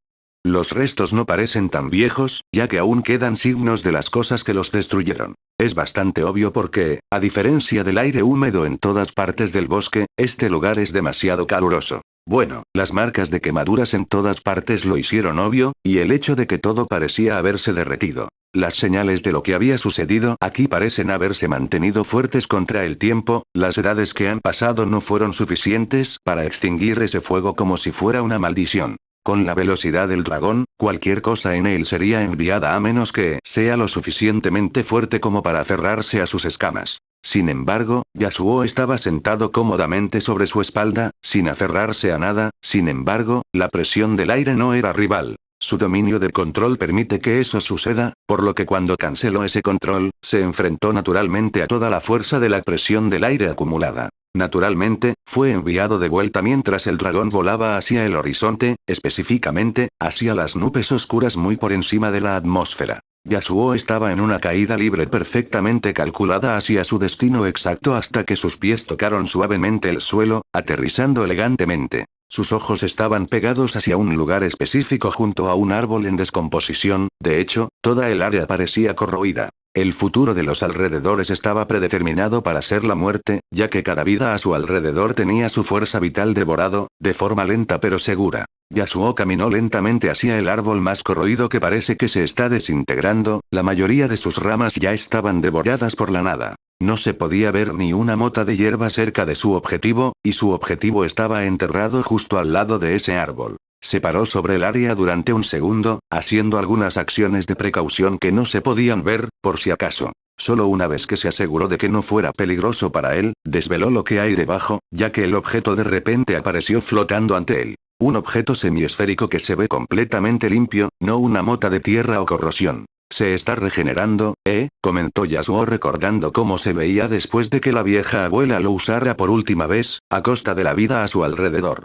Los restos no parecen tan viejos, ya que aún quedan signos de las cosas que los destruyeron. Es bastante obvio porque, a diferencia del aire húmedo en todas partes del bosque, este lugar es demasiado caluroso. Bueno, las marcas de quemaduras en todas partes lo hicieron obvio, y el hecho de que todo parecía haberse derretido. Las señales de lo que había sucedido aquí parecen haberse mantenido fuertes contra el tiempo, las edades que han pasado no fueron suficientes para extinguir ese fuego como si fuera una maldición. Con la velocidad del dragón, cualquier cosa en él sería enviada a menos que sea lo suficientemente fuerte como para aferrarse a sus escamas. Sin embargo, Yasuo estaba sentado cómodamente sobre su espalda, sin aferrarse a nada, sin embargo, la presión del aire no era rival. Su dominio del control permite que eso suceda, por lo que cuando canceló ese control, se enfrentó naturalmente a toda la fuerza de la presión del aire acumulada. Naturalmente, fue enviado de vuelta mientras el dragón volaba hacia el horizonte, específicamente, hacia las nubes oscuras muy por encima de la atmósfera. Yasuo estaba en una caída libre perfectamente calculada hacia su destino exacto hasta que sus pies tocaron suavemente el suelo, aterrizando elegantemente. Sus ojos estaban pegados hacia un lugar específico junto a un árbol en descomposición, de hecho, toda el área parecía corroída. El futuro de los alrededores estaba predeterminado para ser la muerte, ya que cada vida a su alrededor tenía su fuerza vital devorado, de forma lenta pero segura. Yasuo caminó lentamente hacia el árbol más corroído que parece que se está desintegrando, la mayoría de sus ramas ya estaban devoradas por la nada. No se podía ver ni una mota de hierba cerca de su objetivo, y su objetivo estaba enterrado justo al lado de ese árbol. Se paró sobre el área durante un segundo, haciendo algunas acciones de precaución que no se podían ver, por si acaso. Solo una vez que se aseguró de que no fuera peligroso para él, desveló lo que hay debajo, ya que el objeto de repente apareció flotando ante él. Un objeto semiesférico que se ve completamente limpio, no una mota de tierra o corrosión. Se está regenerando, comentó Yasuo recordando cómo se veía después de que la vieja abuela lo usara por última vez, a costa de la vida a su alrededor.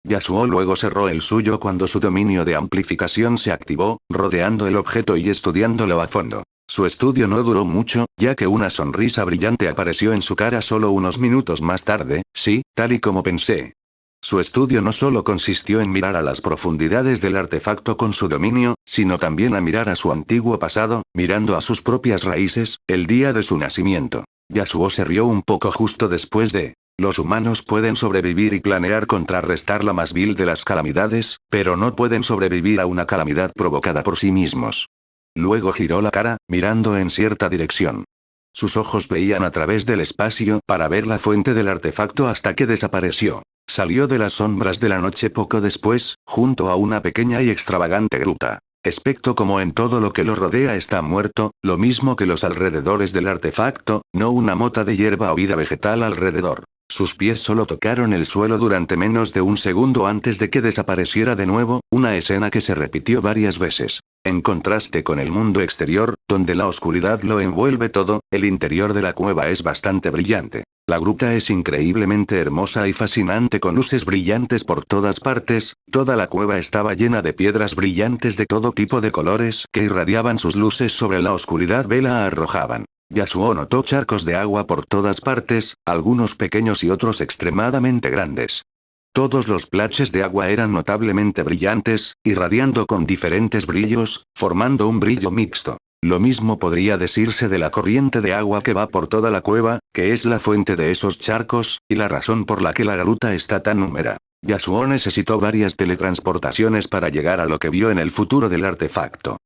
Yasuo luego cerró el suyo cuando su dominio de amplificación se activó, rodeando el objeto y estudiándolo a fondo. Su estudio no duró mucho, ya que una sonrisa brillante apareció en su cara solo unos minutos más tarde, sí, tal y como pensé. Su estudio no solo consistió en mirar a las profundidades del artefacto con su dominio, sino también a mirar a su antiguo pasado, mirando a sus propias raíces, el día de su nacimiento. Yasuo se rió un poco justo después de: los humanos pueden sobrevivir y planear contrarrestar la más vil de las calamidades, pero no pueden sobrevivir a una calamidad provocada por sí mismos. Luego giró la cara, mirando en cierta dirección. Sus ojos veían a través del espacio para ver la fuente del artefacto hasta que desapareció. Salió de las sombras de la noche poco después, junto a una pequeña y extravagante gruta. aspecto como en todo lo que lo rodea está muerto, lo mismo que los alrededores del artefacto, no una mota de hierba o vida vegetal alrededor. Sus pies solo tocaron el suelo durante menos de un segundo antes de que desapareciera de nuevo, una escena que se repitió varias veces. En contraste con el mundo exterior, donde la oscuridad lo envuelve todo, el interior de la cueva es bastante brillante. La gruta es increíblemente hermosa y fascinante con luces brillantes por todas partes, toda la cueva estaba llena de piedras brillantes de todo tipo de colores que irradiaban sus luces sobre la oscuridad vela arrojaban. Yasuo notó charcos de agua por todas partes, algunos pequeños y otros extremadamente grandes. Todos los plaches de agua eran notablemente brillantes, irradiando con diferentes brillos, formando un brillo mixto. Lo mismo podría decirse de la corriente de agua que va por toda la cueva, que es la fuente de esos charcos, y la razón por la que la gruta está tan húmeda. Yasuo necesitó varias teletransportaciones para llegar a lo que vio en el futuro del artefacto.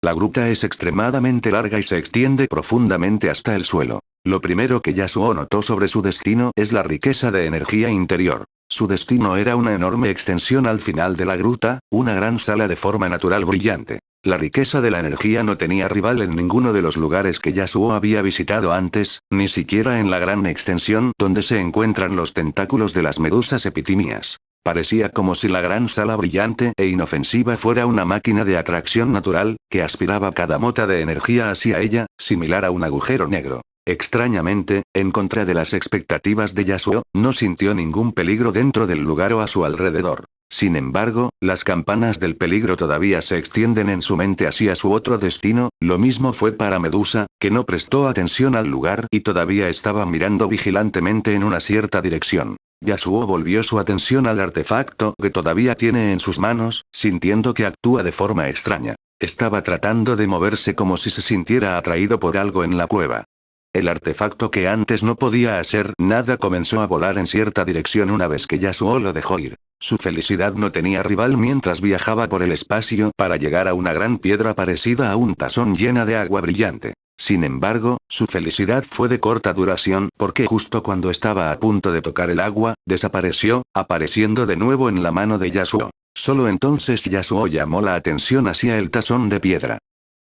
La gruta es extremadamente larga y se extiende profundamente hasta el suelo. Lo primero que Yasuo notó sobre su destino es la riqueza de energía interior. Su destino era una enorme extensión al final de la gruta, una gran sala de forma natural brillante. La riqueza de la energía no tenía rival en ninguno de los lugares que Yasuo había visitado antes, ni siquiera en la gran extensión donde se encuentran los tentáculos de las medusas epitimias. Parecía como si la gran sala brillante e inofensiva fuera una máquina de atracción natural, que aspiraba cada mota de energía hacia ella, similar a un agujero negro. Extrañamente, en contra de las expectativas de Yasuo, no sintió ningún peligro dentro del lugar o a su alrededor. Sin embargo, las campanas del peligro todavía se extienden en su mente hacia su otro destino, lo mismo fue para Medusa, que no prestó atención al lugar y todavía estaba mirando vigilantemente en una cierta dirección. Yasuo volvió su atención al artefacto que todavía tiene en sus manos, sintiendo que actúa de forma extraña. Estaba tratando de moverse como si se sintiera atraído por algo en la cueva. El artefacto que antes no podía hacer nada comenzó a volar en cierta dirección una vez que Yasuo lo dejó ir. Su felicidad no tenía rival mientras viajaba por el espacio para llegar a una gran piedra parecida a un tazón llena de agua brillante. Sin embargo, su felicidad fue de corta duración porque justo cuando estaba a punto de tocar el agua, desapareció, apareciendo de nuevo en la mano de Yasuo. Solo entonces Yasuo llamó la atención hacia el tazón de piedra.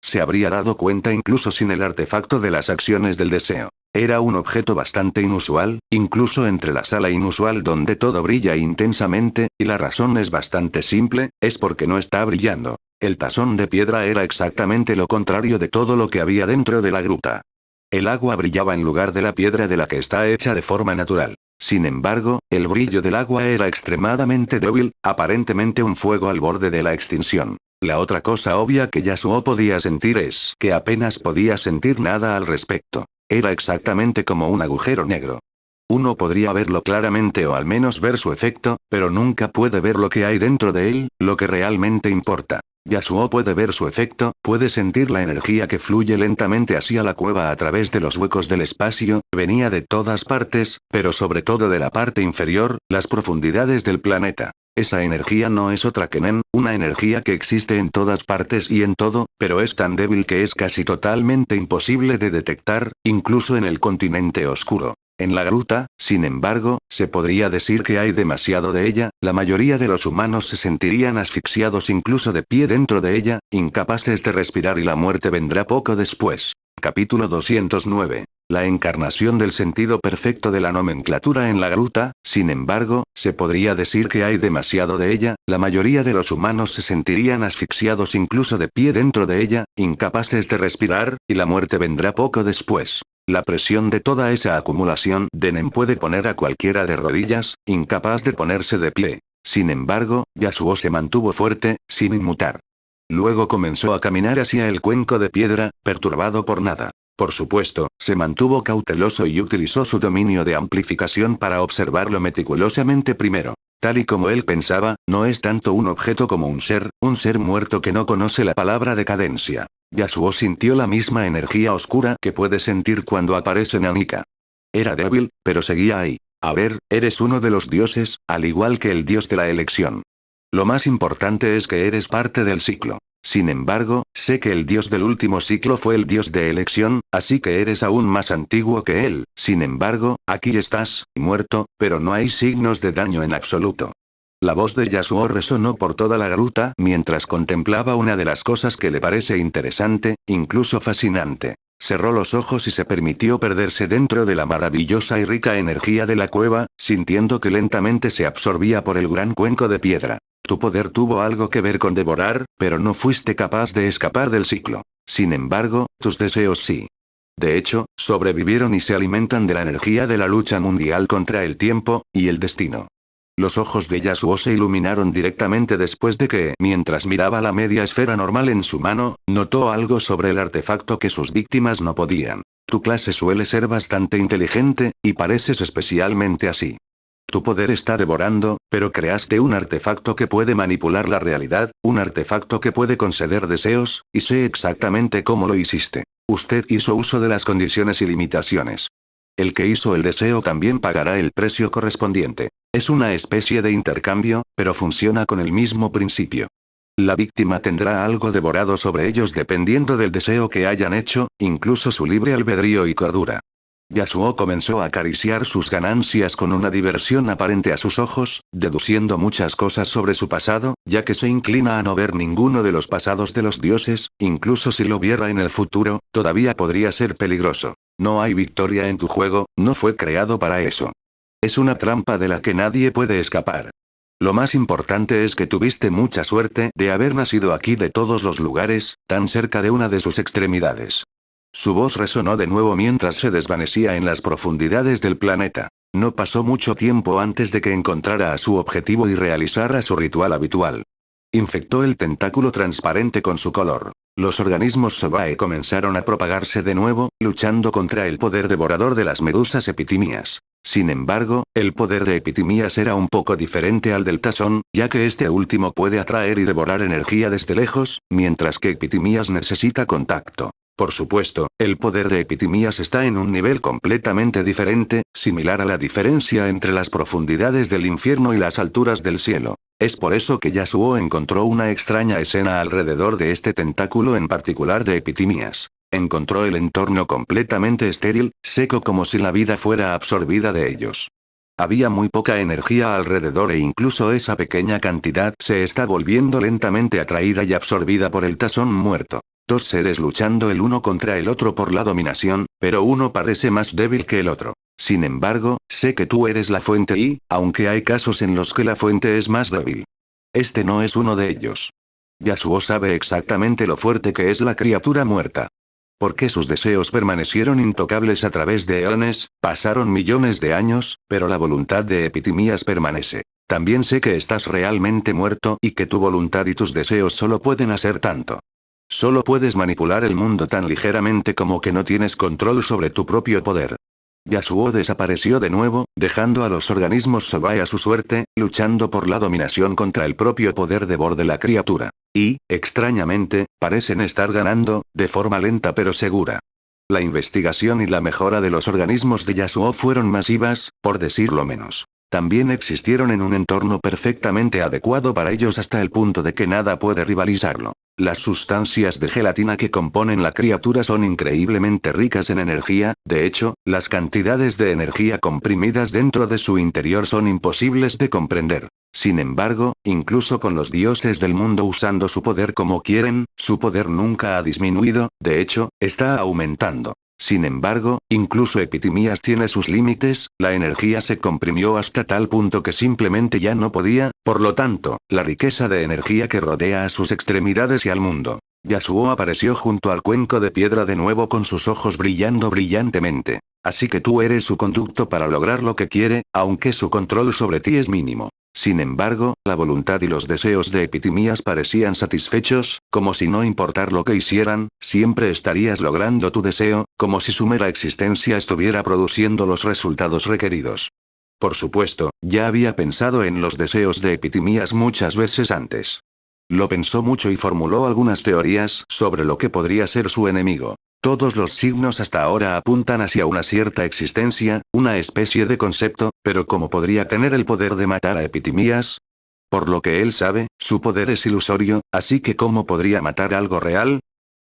Se habría dado cuenta incluso sin el artefacto de las acciones del deseo. Era un objeto bastante inusual, incluso entre la sala inusual donde todo brilla intensamente, y la razón es bastante simple, es porque no está brillando. El tazón de piedra era exactamente lo contrario de todo lo que había dentro de la gruta. El agua brillaba en lugar de la piedra de la que está hecha de forma natural. Sin embargo, el brillo del agua era extremadamente débil, aparentemente un fuego al borde de la extinción. La otra cosa obvia que Yasuo podía sentir es que apenas podía sentir nada al respecto. Era exactamente como un agujero negro. Uno podría verlo claramente o al menos ver su efecto, pero nunca puede ver lo que hay dentro de él, lo que realmente importa. Yasuo puede ver su efecto, puede sentir la energía que fluye lentamente hacia la cueva a través de los huecos del espacio, venía de todas partes, pero sobre todo de la parte inferior, las profundidades del planeta. Esa energía no es otra que Nen, una energía que existe en todas partes y en todo, pero es tan débil que es casi totalmente imposible de detectar, incluso en el continente oscuro. En la gruta, sin embargo, se podría decir que hay demasiado de ella, la mayoría de los humanos se sentirían asfixiados incluso de pie dentro de ella, incapaces de respirar y la muerte vendrá poco después. Capítulo 209. La encarnación del sentido perfecto de la nomenclatura en la gruta, sin embargo, se podría decir que hay demasiado de ella, la mayoría de los humanos se sentirían asfixiados incluso de pie dentro de ella, incapaces de respirar, y la muerte vendrá poco después. La presión de toda esa acumulación de Nen puede poner a cualquiera de rodillas, incapaz de ponerse de pie. Sin embargo, Yasuo se mantuvo fuerte, sin inmutar. Luego comenzó a caminar hacia el cuenco de piedra, perturbado por nada. Por supuesto, se mantuvo cauteloso y utilizó su dominio de amplificación para observarlo meticulosamente primero. Tal y como él pensaba, no es tanto un objeto como un ser muerto que no conoce la palabra decadencia. Yasuo sintió la misma energía oscura que puede sentir cuando aparece Nanika. Era débil, pero seguía ahí. A ver, eres uno de los dioses, al igual que el dios de la elección. Lo más importante es que eres parte del ciclo. Sin embargo, sé que el dios del último ciclo fue el dios de elección, así que eres aún más antiguo que él. Sin embargo, aquí estás, muerto, pero no hay signos de daño en absoluto. La voz de Yasuo resonó por toda la gruta mientras contemplaba una de las cosas que le parece interesante, incluso fascinante. Cerró los ojos y se permitió perderse dentro de la maravillosa y rica energía de la cueva, sintiendo que lentamente se absorbía por el gran cuenco de piedra. Tu poder tuvo algo que ver con devorar, pero no fuiste capaz de escapar del ciclo. Sin embargo, tus deseos sí. De hecho, sobrevivieron y se alimentan de la energía de la lucha mundial contra el tiempo y el destino. Los ojos de Yasuo se iluminaron directamente después de que, mientras miraba la media esfera normal en su mano, notó algo sobre el artefacto que sus víctimas no podían. Tu clase suele ser bastante inteligente, y pareces especialmente así. Tu poder está devorando, pero creaste un artefacto que puede manipular la realidad, un artefacto que puede conceder deseos, y sé exactamente cómo lo hiciste. Usted hizo uso de las condiciones y limitaciones. El que hizo el deseo también pagará el precio correspondiente. Es una especie de intercambio, pero funciona con el mismo principio. La víctima tendrá algo devorado sobre ellos dependiendo del deseo que hayan hecho, incluso su libre albedrío y cordura. Yasuo comenzó a acariciar sus ganancias con una diversión aparente a sus ojos, deduciendo muchas cosas sobre su pasado, ya que se inclina a no ver ninguno de los pasados de los dioses, incluso si lo viera en el futuro, todavía podría ser peligroso. No hay victoria en tu juego, no fue creado para eso. Es una trampa de la que nadie puede escapar. Lo más importante es que tuviste mucha suerte de haber nacido aquí de todos los lugares, tan cerca de una de sus extremidades. Su voz resonó de nuevo mientras se desvanecía en las profundidades del planeta. No pasó mucho tiempo antes de que encontrara a su objetivo y realizara su ritual habitual. Infectó el tentáculo transparente con su color. Los organismos Sobae comenzaron a propagarse de nuevo, luchando contra el poder devorador de las medusas epitimías. Sin embargo, el poder de epitimías era un poco diferente al del tazón, ya que este último puede atraer y devorar energía desde lejos, mientras que epitimías necesita contacto. Por supuesto, el poder de epitimías está en un nivel completamente diferente, similar a la diferencia entre las profundidades del infierno y las alturas del cielo. Es por eso que Yasuo encontró una extraña escena alrededor de este tentáculo en particular de epitimías. Encontró el entorno completamente estéril, seco como si la vida fuera absorbida de ellos. Había muy poca energía alrededor e incluso esa pequeña cantidad se está volviendo lentamente atraída y absorbida por el tazón muerto. Dos seres luchando el uno contra el otro por la dominación, pero uno parece más débil que el otro. Sin embargo, sé que tú eres la fuente y, aunque hay casos en los que la fuente es más débil. Este no es uno de ellos. Yasuo sabe exactamente lo fuerte que es la criatura muerta. Porque sus deseos permanecieron intocables a través de eones, pasaron millones de años, pero la voluntad de epitimías permanece. También sé que estás realmente muerto y que tu voluntad y tus deseos solo pueden hacer tanto. Solo puedes manipular el mundo tan ligeramente como que no tienes control sobre tu propio poder. Yasuo desapareció de nuevo, dejando a los organismos Sobae a su suerte, luchando por la dominación contra el propio poder de la criatura. Y, extrañamente, parecen estar ganando, de forma lenta pero segura. La investigación y la mejora de los organismos de Yasuo fueron masivas, por decirlo menos. También existieron en un entorno perfectamente adecuado para ellos hasta el punto de que nada puede rivalizarlo. Las sustancias de gelatina que componen la criatura son increíblemente ricas en energía, de hecho, las cantidades de energía comprimidas dentro de su interior son imposibles de comprender. Sin embargo, incluso con los dioses del mundo usando su poder como quieren, su poder nunca ha disminuido, de hecho, está aumentando. Sin embargo, incluso Epitimías tiene sus límites, la energía se comprimió hasta tal punto que simplemente ya no podía, por lo tanto, la riqueza de energía que rodea a sus extremidades y al mundo. Yasuo apareció junto al cuenco de piedra de nuevo con sus ojos brillando brillantemente. Así que tú eres su conducto para lograr lo que quiere, aunque su control sobre ti es mínimo. Sin embargo, la voluntad y los deseos de Epitimías parecían satisfechos, como si no importar lo que hicieran, siempre estarías logrando tu deseo, como si su mera existencia estuviera produciendo los resultados requeridos. Por supuesto, ya había pensado en los deseos de Epitimías muchas veces antes. Lo pensó mucho y formuló algunas teorías sobre lo que podría ser su enemigo. Todos los signos hasta ahora apuntan hacia una cierta existencia, una especie de concepto, pero ¿cómo podría tener el poder de matar a Epitimías? Por lo que él sabe, su poder es ilusorio, así que ¿cómo podría matar algo real?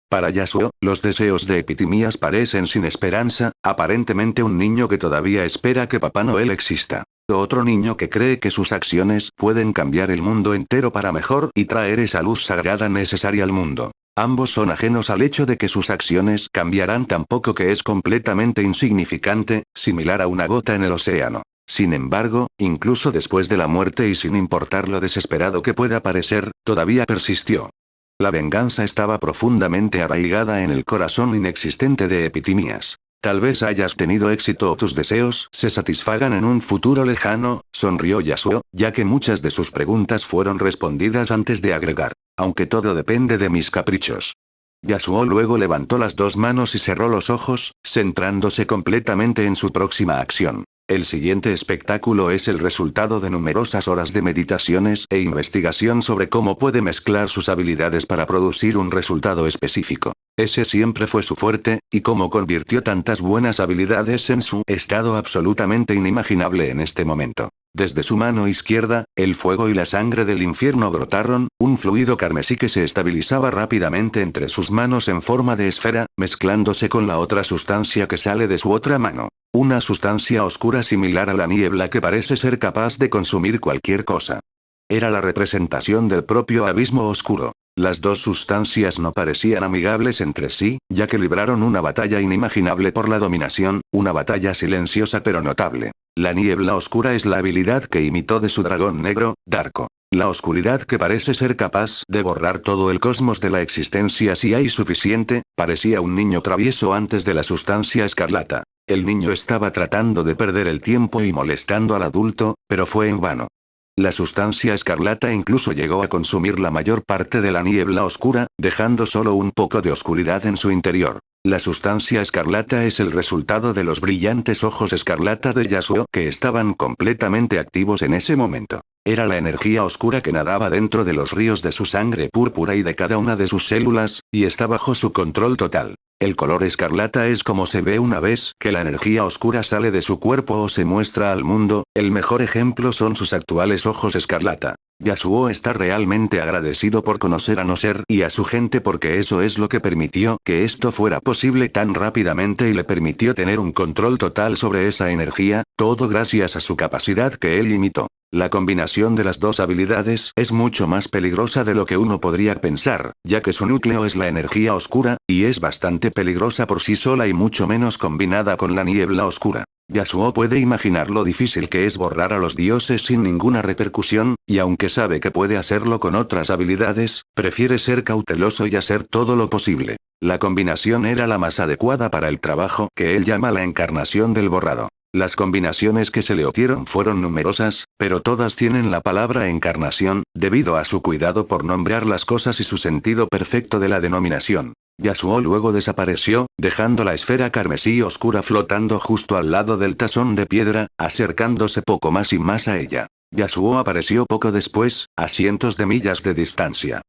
Para Yasuo, los deseos de Epitimías parecen sin esperanza, aparentemente un niño que todavía espera que Papá Noel exista. Otro niño que cree que sus acciones pueden cambiar el mundo entero para mejor y traer esa luz sagrada necesaria al mundo. Ambos son ajenos al hecho de que sus acciones cambiarán tan poco que es completamente insignificante, similar a una gota en el océano. Sin embargo, incluso después de la muerte y sin importar lo desesperado que pueda parecer, todavía persistió. La venganza estaba profundamente arraigada en el corazón inexistente de Epitimías. Tal vez hayas tenido éxito o tus deseos se satisfagan en un futuro lejano, sonrió Yasuo, ya que muchas de sus preguntas fueron respondidas antes de agregar. Aunque todo depende de mis caprichos. Yasuo luego levantó las dos manos y cerró los ojos, centrándose completamente en su próxima acción. El siguiente espectáculo es el resultado de numerosas horas de meditaciones e investigación sobre cómo puede mezclar sus habilidades para producir un resultado específico. Ese siempre fue su fuerte, y cómo convirtió tantas buenas habilidades en su estado absolutamente inimaginable en este momento. Desde su mano izquierda, el fuego y la sangre del infierno brotaron, un fluido carmesí que se estabilizaba rápidamente entre sus manos en forma de esfera, mezclándose con la otra sustancia que sale de su otra mano. Una sustancia oscura similar a la niebla que parece ser capaz de consumir cualquier cosa. Era la representación del propio abismo oscuro. Las dos sustancias no parecían amigables entre sí, ya que libraron una batalla inimaginable por la dominación, una batalla silenciosa pero notable. La niebla oscura es la habilidad que imitó de su dragón negro, Darko. La oscuridad que parece ser capaz de borrar todo el cosmos de la existencia si hay suficiente, parecía un niño travieso antes de la sustancia escarlata. El niño estaba tratando de perder el tiempo y molestando al adulto, pero fue en vano. La sustancia escarlata incluso llegó a consumir la mayor parte de la niebla oscura, dejando solo un poco de oscuridad en su interior. La sustancia escarlata es el resultado de los brillantes ojos escarlata de Yasuo que estaban completamente activos en ese momento. Era la energía oscura que nadaba dentro de los ríos de su sangre púrpura y de cada una de sus células, y está bajo su control total. El color escarlata es como se ve una vez que la energía oscura sale de su cuerpo o se muestra al mundo, el mejor ejemplo son sus actuales ojos escarlata. Yasuo está realmente agradecido por conocer a Noser y a su gente porque eso es lo que permitió que esto fuera posible tan rápidamente y le permitió tener un control total sobre esa energía, todo gracias a su capacidad que él imitó. La combinación de las dos habilidades es mucho más peligrosa de lo que uno podría pensar, ya que su núcleo es la energía oscura, y es bastante peligrosa por sí sola y mucho menos combinada con la niebla oscura. Yasuo puede imaginar lo difícil que es borrar a los dioses sin ninguna repercusión, y aunque sabe que puede hacerlo con otras habilidades, prefiere ser cauteloso y hacer todo lo posible. La combinación era la más adecuada para el trabajo que él llama la encarnación del borrado. Las combinaciones que se le optieron fueron numerosas, pero todas tienen la palabra encarnación, debido a su cuidado por nombrar las cosas y su sentido perfecto de la denominación. Yasuo luego desapareció, dejando la esfera carmesí oscura flotando justo al lado del tazón de piedra, acercándose poco más y más a ella. Yasuo apareció poco después, a cientos de millas de distancia.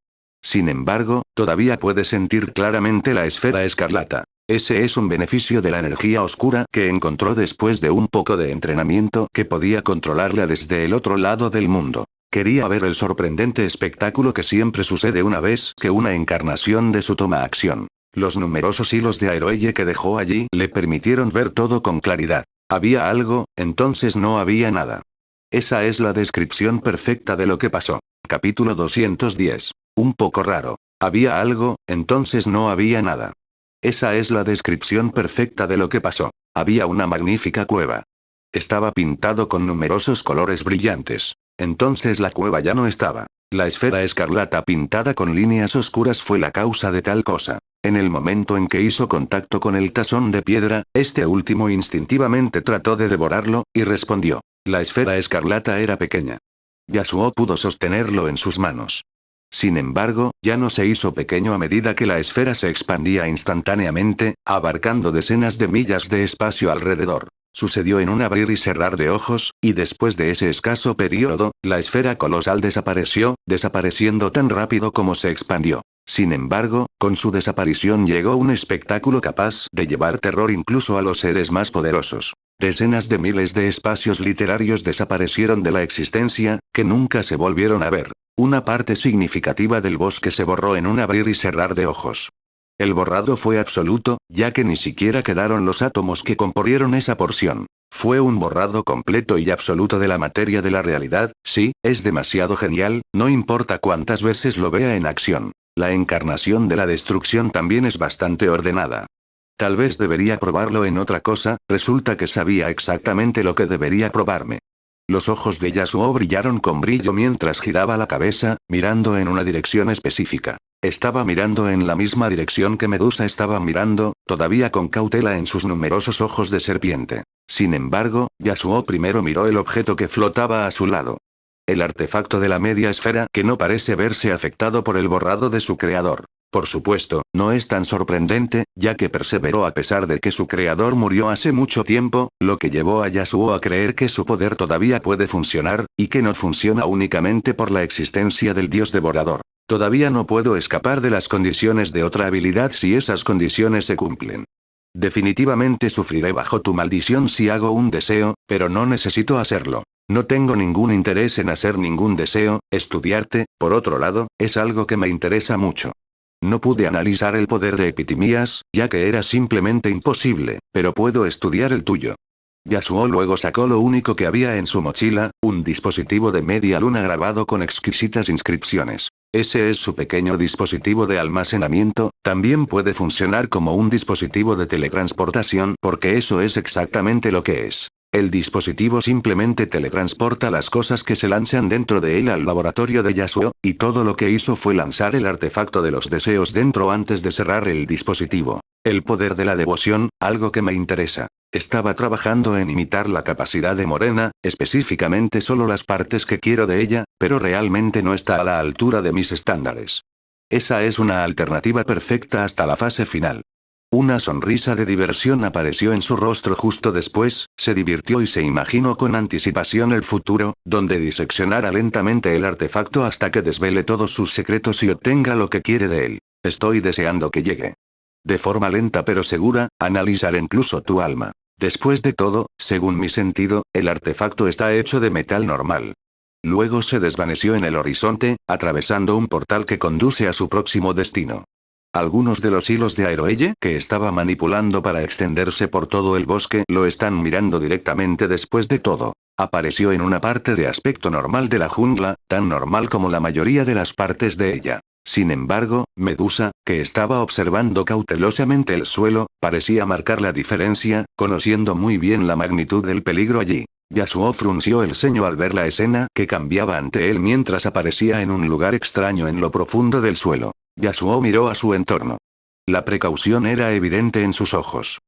Sin embargo, todavía puede sentir claramente la esfera escarlata. Ese es un beneficio de la energía oscura que encontró después de un poco de entrenamiento que podía controlarla desde el otro lado del mundo. Quería ver el sorprendente espectáculo que siempre sucede una vez que una encarnación de su toma acción. Los numerosos hilos de aeroelle que dejó allí le permitieron ver todo con claridad. Había algo, entonces no había nada. Esa es la descripción perfecta de lo que pasó. Capítulo 210. Un poco raro. Había algo, entonces no había nada. Esa es la descripción perfecta de lo que pasó. Había una magnífica cueva. Estaba pintado con numerosos colores brillantes. Entonces la cueva ya no estaba. La esfera escarlata pintada con líneas oscuras fue la causa de tal cosa. En el momento en que hizo contacto con el tazón de piedra, este último instintivamente trató de devorarlo, y respondió. La esfera escarlata era pequeña. Yasuo pudo sostenerlo en sus manos. Sin embargo, ya no se hizo pequeño a medida que la esfera se expandía instantáneamente, abarcando decenas de millas de espacio alrededor. Sucedió en un abrir y cerrar de ojos, y después de ese escaso periodo, la esfera colosal desapareció, desapareciendo tan rápido como se expandió. Sin embargo, con su desaparición llegó un espectáculo capaz de llevar terror incluso a los seres más poderosos. Decenas de miles de espacios literarios desaparecieron de la existencia, que nunca se volvieron a ver. Una parte significativa del bosque se borró en un abrir y cerrar de ojos. El borrado fue absoluto, ya que ni siquiera quedaron los átomos que componieron esa porción. Fue un borrado completo y absoluto de la materia de la realidad. Sí, es demasiado genial, no importa cuántas veces lo vea en acción. La encarnación de la destrucción también es bastante ordenada. Tal vez debería probarlo en otra cosa, resulta que sabía exactamente lo que debería probarme. Los ojos de Yasuo brillaron con brillo mientras giraba la cabeza, mirando en una dirección específica. Estaba mirando en la misma dirección que Medusa estaba mirando, todavía con cautela en sus numerosos ojos de serpiente. Sin embargo, Yasuo primero miró el objeto que flotaba a su lado. El artefacto de la media esfera que no parece verse afectado por el borrado de su creador. Por supuesto, no es tan sorprendente, ya que perseveró a pesar de que su creador murió hace mucho tiempo, lo que llevó a Yasuo a creer que su poder todavía puede funcionar, y que no funciona únicamente por la existencia del dios devorador. Todavía no puedo escapar de las condiciones de otra habilidad si esas condiciones se cumplen. Definitivamente sufriré bajo tu maldición si hago un deseo, pero no necesito hacerlo. No tengo ningún interés en hacer ningún deseo, estudiarte, por otro lado, es algo que me interesa mucho. No pude analizar el poder de Epitimías, ya que era simplemente imposible, pero puedo estudiar el tuyo. Yasuo luego sacó lo único que había en su mochila, un dispositivo de media luna grabado con exquisitas inscripciones. Ese es su pequeño dispositivo de almacenamiento, también puede funcionar como un dispositivo de teletransportación porque eso es exactamente lo que es. El dispositivo simplemente teletransporta las cosas que se lanzan dentro de él al laboratorio de Yasuo, y todo lo que hizo fue lanzar el artefacto de los deseos dentro antes de cerrar el dispositivo. El poder de la devoción, algo que me interesa. Estaba trabajando en imitar la capacidad de Morena, específicamente solo las partes que quiero de ella, pero realmente no está a la altura de mis estándares. Esa es una alternativa perfecta hasta la fase final. Una sonrisa de diversión apareció en su rostro justo después, se divirtió y se imaginó con anticipación el futuro, donde diseccionará lentamente el artefacto hasta que desvele todos sus secretos y obtenga lo que quiere de él. Estoy deseando que llegue. De forma lenta pero segura, analizaré incluso tu alma. Después de todo, según mi sentido, el artefacto está hecho de metal normal. Luego se desvaneció en el horizonte, atravesando un portal que conduce a su próximo destino. Algunos de los hilos de Aeroelle que estaba manipulando para extenderse por todo el bosque lo están mirando directamente después de todo. Apareció en una parte de aspecto normal de la jungla, tan normal como la mayoría de las partes de ella. Sin embargo, Medusa, que estaba observando cautelosamente el suelo, parecía marcar la diferencia, conociendo muy bien la magnitud del peligro allí. Yasuo frunció el ceño al ver la escena que cambiaba ante él mientras aparecía en un lugar extraño en lo profundo del suelo. Yasuo miró a su entorno. La precaución era evidente en sus ojos.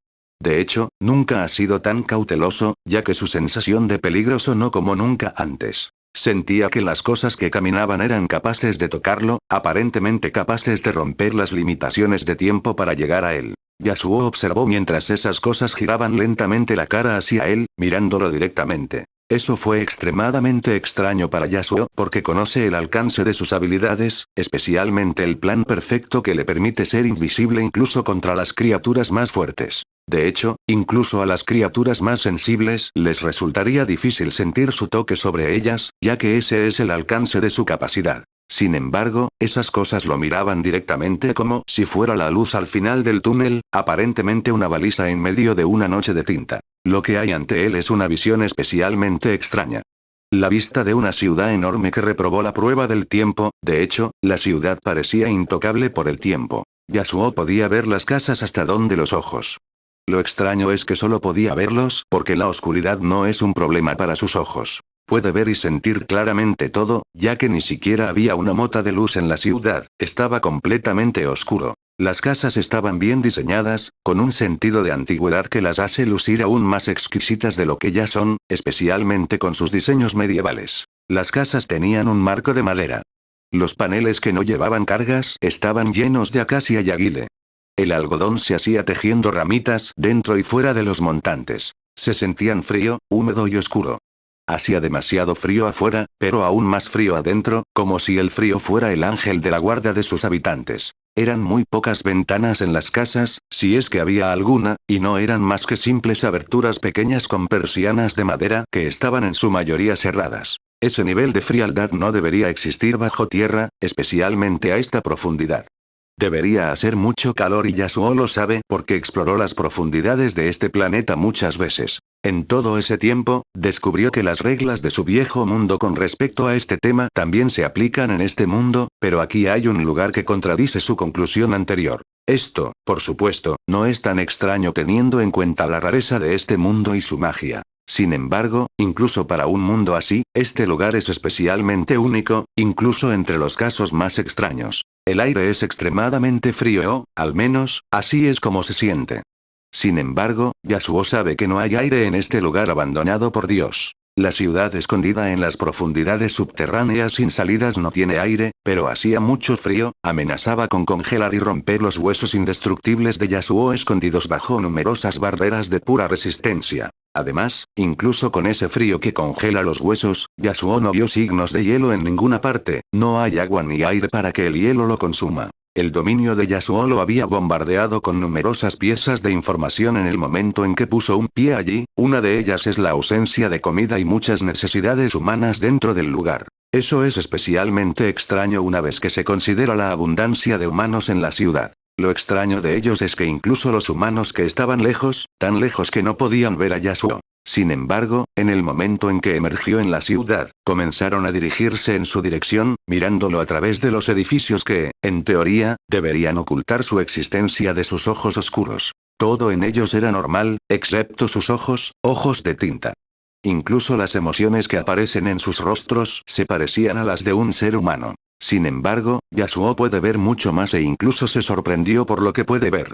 De hecho, nunca ha sido tan cauteloso, ya que su sensación de peligro sonó como nunca antes. Sentía que las cosas que caminaban eran capaces de tocarlo, aparentemente capaces de romper las limitaciones de tiempo para llegar a él. Yasuo observó mientras esas cosas giraban lentamente la cara hacia él, mirándolo directamente. Eso fue extremadamente extraño para Yasuo porque conoce el alcance de sus habilidades, especialmente el plan perfecto que le permite ser invisible incluso contra las criaturas más fuertes. De hecho, incluso a las criaturas más sensibles les resultaría difícil sentir su toque sobre ellas, ya que ese es el alcance de su capacidad. Sin embargo, esas cosas lo miraban directamente como si fuera la luz al final del túnel, aparentemente una baliza en medio de una noche de tinta. Lo que hay ante él es una visión especialmente extraña. La vista de una ciudad enorme que reprobó la prueba del tiempo, de hecho, la ciudad parecía intocable por el tiempo. Yasuo podía ver las casas hasta donde los ojos. Lo extraño es que solo podía verlos porque la oscuridad no es un problema para sus ojos. Puede ver y sentir claramente todo, ya que ni siquiera había una mota de luz en la ciudad, estaba completamente oscuro. Las casas estaban bien diseñadas, con un sentido de antigüedad que las hace lucir aún más exquisitas de lo que ya son, especialmente con sus diseños medievales. Las casas tenían un marco de madera. Los paneles que no llevaban cargas estaban llenos de acacia y aguile. El algodón se hacía tejiendo ramitas dentro y fuera de los montantes. Se sentían frío, húmedo y oscuro. Hacía demasiado frío afuera, pero aún más frío adentro, como si el frío fuera el ángel de la guarda de sus habitantes. Eran muy pocas ventanas en las casas, si es que había alguna, y no eran más que simples aberturas pequeñas con persianas de madera que estaban en su mayoría cerradas. Ese nivel de frialdad no debería existir bajo tierra, especialmente a esta profundidad. Debería hacer mucho calor y Yasuo lo sabe porque exploró las profundidades de este planeta muchas veces. En todo ese tiempo, descubrió que las reglas de su viejo mundo con respecto a este tema también se aplican en este mundo, pero aquí hay un lugar que contradice su conclusión anterior. Esto, por supuesto, no es tan extraño teniendo en cuenta la rareza de este mundo y su magia. Sin embargo, incluso para un mundo así, este lugar es especialmente único, incluso entre los casos más extraños. El aire es extremadamente frío o, al menos, así es como se siente. Sin embargo, Yasuo sabe que no hay aire en este lugar abandonado por Dios. La ciudad escondida en las profundidades subterráneas sin salidas no tiene aire, pero hacía mucho frío, amenazaba con congelar y romper los huesos indestructibles de Yasuo escondidos bajo numerosas barreras de pura resistencia. Además, incluso con ese frío que congela los huesos, Yasuo no vio signos de hielo en ninguna parte, no hay agua ni aire para que el hielo lo consuma. El dominio de Yasuo lo había bombardeado con numerosas piezas de información en el momento en que puso un pie allí, una de ellas es la ausencia de comida y muchas necesidades humanas dentro del lugar. Eso es especialmente extraño una vez que se considera la abundancia de humanos en la ciudad. Lo extraño de ellos es que incluso los humanos que estaban lejos, tan lejos que no podían ver a Yasuo. Sin embargo, en el momento en que emergió en la ciudad, comenzaron a dirigirse en su dirección, mirándolo a través de los edificios que, en teoría, deberían ocultar su existencia de sus ojos oscuros. Todo en ellos era normal, excepto sus ojos, ojos de tinta. Incluso las emociones que aparecen en sus rostros se parecían a las de un ser humano. Sin embargo, Yasuo puede ver mucho más e incluso se sorprendió por lo que puede ver.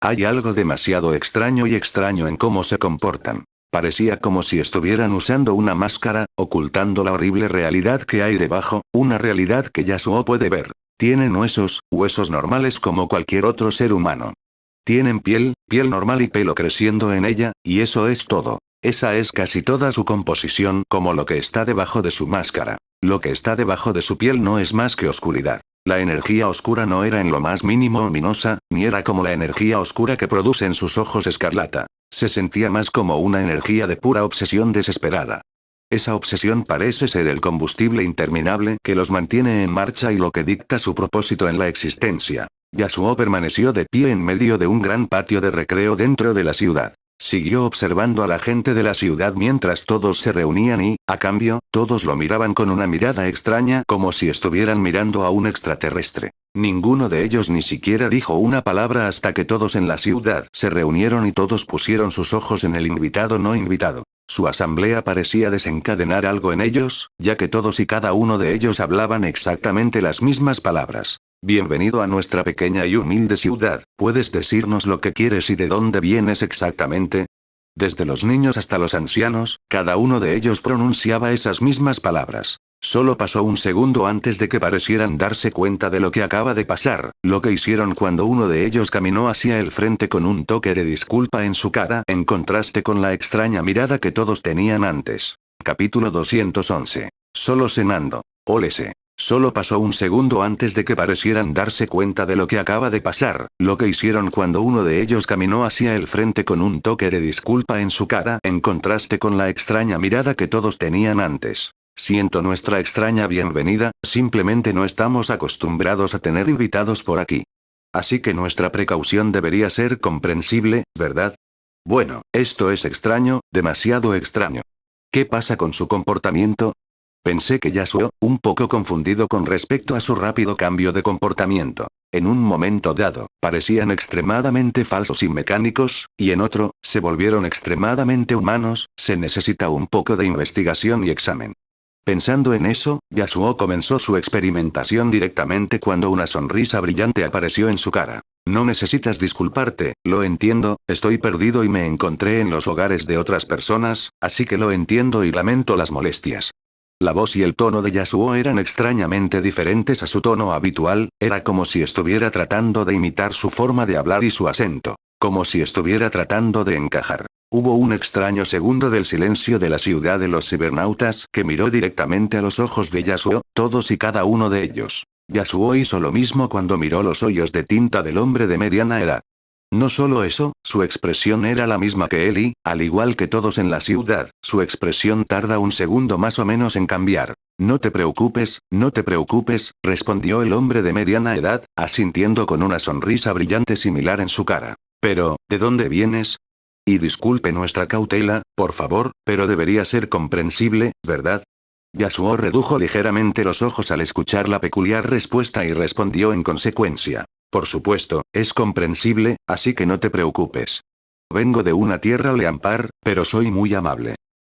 Hay algo demasiado extraño y extraño en cómo se comportan. Parecía como si estuvieran usando una máscara, ocultando la horrible realidad que hay debajo, una realidad que Yasuo puede ver. Tienen huesos, huesos normales como cualquier otro ser humano. Tienen piel, piel normal y pelo creciendo en ella, y eso es todo. Esa es casi toda su composición como lo que está debajo de su máscara. Lo que está debajo de su piel no es más que oscuridad. La energía oscura no era en lo más mínimo ominosa, ni era como la energía oscura que producen sus ojos escarlata. Se sentía más como una energía de pura obsesión desesperada. Esa obsesión parece ser el combustible interminable que los mantiene en marcha y lo que dicta su propósito en la existencia. Yasuo permaneció de pie en medio de un gran patio de recreo dentro de la ciudad. Siguió observando a la gente de la ciudad mientras todos se reunían y, a cambio, todos lo miraban con una mirada extraña como si estuvieran mirando a un extraterrestre. Ninguno de ellos ni siquiera dijo una palabra hasta que todos en la ciudad se reunieron y todos pusieron sus ojos en el invitado no invitado. Su asamblea parecía desencadenar algo en ellos, ya que todos y cada uno de ellos hablaban exactamente las mismas palabras. Bienvenido a nuestra pequeña y humilde ciudad, ¿puedes decirnos lo que quieres y de dónde vienes exactamente? Desde los niños hasta los ancianos, cada uno de ellos pronunciaba esas mismas palabras. Solo pasó un segundo antes de que parecieran darse cuenta de lo que acaba de pasar, lo que hicieron cuando uno de ellos caminó hacia el frente con un toque de disculpa en su cara, en contraste con la extraña mirada que todos tenían antes. Capítulo 211. Solo cenando. Ólese. Solo pasó un segundo antes de que parecieran darse cuenta de lo que acaba de pasar, lo que hicieron cuando uno de ellos caminó hacia el frente con un toque de disculpa en su cara, en contraste con la extraña mirada que todos tenían antes. Siento nuestra extraña bienvenida, simplemente no estamos acostumbrados a tener invitados por aquí. Así que nuestra precaución debería ser comprensible, ¿verdad? Bueno, esto es extraño, demasiado extraño. ¿Qué pasa con su comportamiento? Pensé que Yasuo, un poco confundido con respecto a su rápido cambio de comportamiento. En un momento dado, parecían extremadamente falsos y mecánicos, y en otro, se volvieron extremadamente humanos, se necesita un poco de investigación y examen. Pensando en eso, Yasuo comenzó su experimentación directamente cuando una sonrisa brillante apareció en su cara. No necesitas disculparte, lo entiendo, estoy perdido y me encontré en los hogares de otras personas, así que lo entiendo y lamento las molestias. La voz y el tono de Yasuo eran extrañamente diferentes a su tono habitual, era como si estuviera tratando de imitar su forma de hablar y su acento, como si estuviera tratando de encajar. Hubo un extraño segundo del silencio de la ciudad de los cibernautas que miró directamente a los ojos de Yasuo, todos y cada uno de ellos. Yasuo hizo lo mismo cuando miró los hoyos de tinta del hombre de mediana edad. No solo eso, su expresión era la misma que él y, al igual que todos en la ciudad, su expresión tarda un segundo más o menos en cambiar. No te preocupes, respondió el hombre de mediana edad, asintiendo con una sonrisa brillante similar en su cara. Pero, ¿de dónde vienes? Y disculpe nuestra cautela, por favor, pero debería ser comprensible, ¿verdad? Yasuo redujo ligeramente los ojos al escuchar la peculiar respuesta y respondió en consecuencia. Por supuesto, es comprensible, así que no te preocupes. Vengo de una tierra Leampar, pero soy muy amable.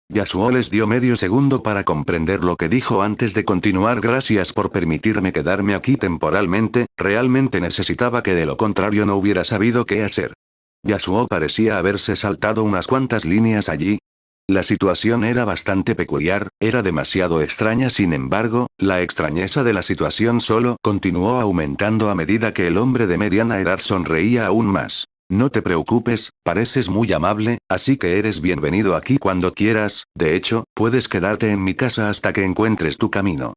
Yasuo les dio medio segundo para comprender lo que dijo antes de continuar. Gracias por permitirme quedarme aquí temporalmente, realmente necesitaba que de lo contrario no hubiera sabido qué hacer. Yasuo parecía haberse saltado unas cuantas líneas allí. La situación era bastante peculiar, era demasiado extraña. Sin embargo, la extrañeza de la situación solo continuó aumentando a medida que el hombre de mediana edad sonreía aún más. No te preocupes, pareces muy amable, así que eres bienvenido aquí cuando quieras, de hecho, puedes quedarte en mi casa hasta que encuentres tu camino.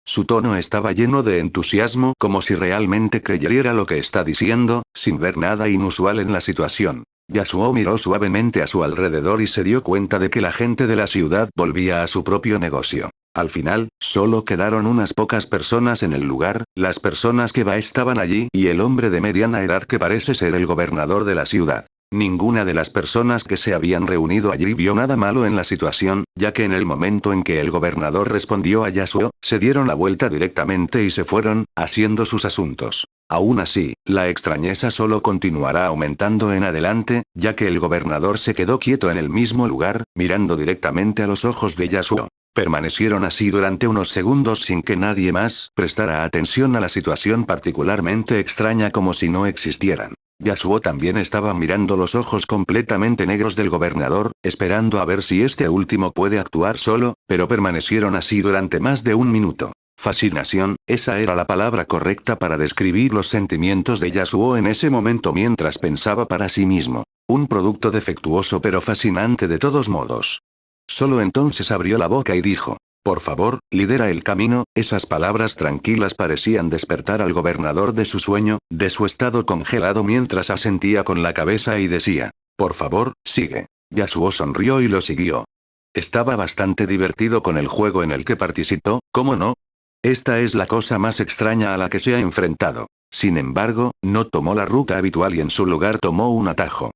Su tono estaba lleno de entusiasmo, como si realmente creyera lo que está diciendo, sin ver nada inusual en la situación. Yasuo miró suavemente a su alrededor y se dio cuenta de que la gente de la ciudad volvía a su propio negocio. Al final, solo quedaron unas pocas personas en el lugar, las personas que estaban allí y el hombre de mediana edad que parece ser el gobernador de la ciudad. Ninguna de las personas que se habían reunido allí vio nada malo en la situación, ya que en el momento en que el gobernador respondió a Yasuo, se dieron la vuelta directamente y se fueron, haciendo sus asuntos. Aún así, la extrañeza solo continuará aumentando en adelante, ya que el gobernador se quedó quieto en el mismo lugar, mirando directamente a los ojos de Yasuo. Permanecieron así durante unos segundos sin que nadie más prestara atención a la situación particularmente extraña, como si no existieran. Yasuo también estaba mirando los ojos completamente negros del gobernador, esperando a ver si este último puede actuar solo, pero permanecieron así durante más de un minuto. Fascinación, esa era la palabra correcta para describir los sentimientos de Yasuo en ese momento mientras pensaba para sí mismo. Un producto defectuoso pero fascinante de todos modos. Solo entonces abrió la boca y dijo: por favor, lidera el camino. Esas palabras tranquilas parecían despertar al gobernador de su sueño, de su estado congelado mientras asentía con la cabeza y decía: por favor, sigue. Yasuo sonrió y lo siguió. Estaba bastante divertido con el juego en el que participó, ¿cómo no? Esta es la cosa más extraña a la que se ha enfrentado. Sin embargo, no tomó la ruta habitual y en su lugar tomó un atajo.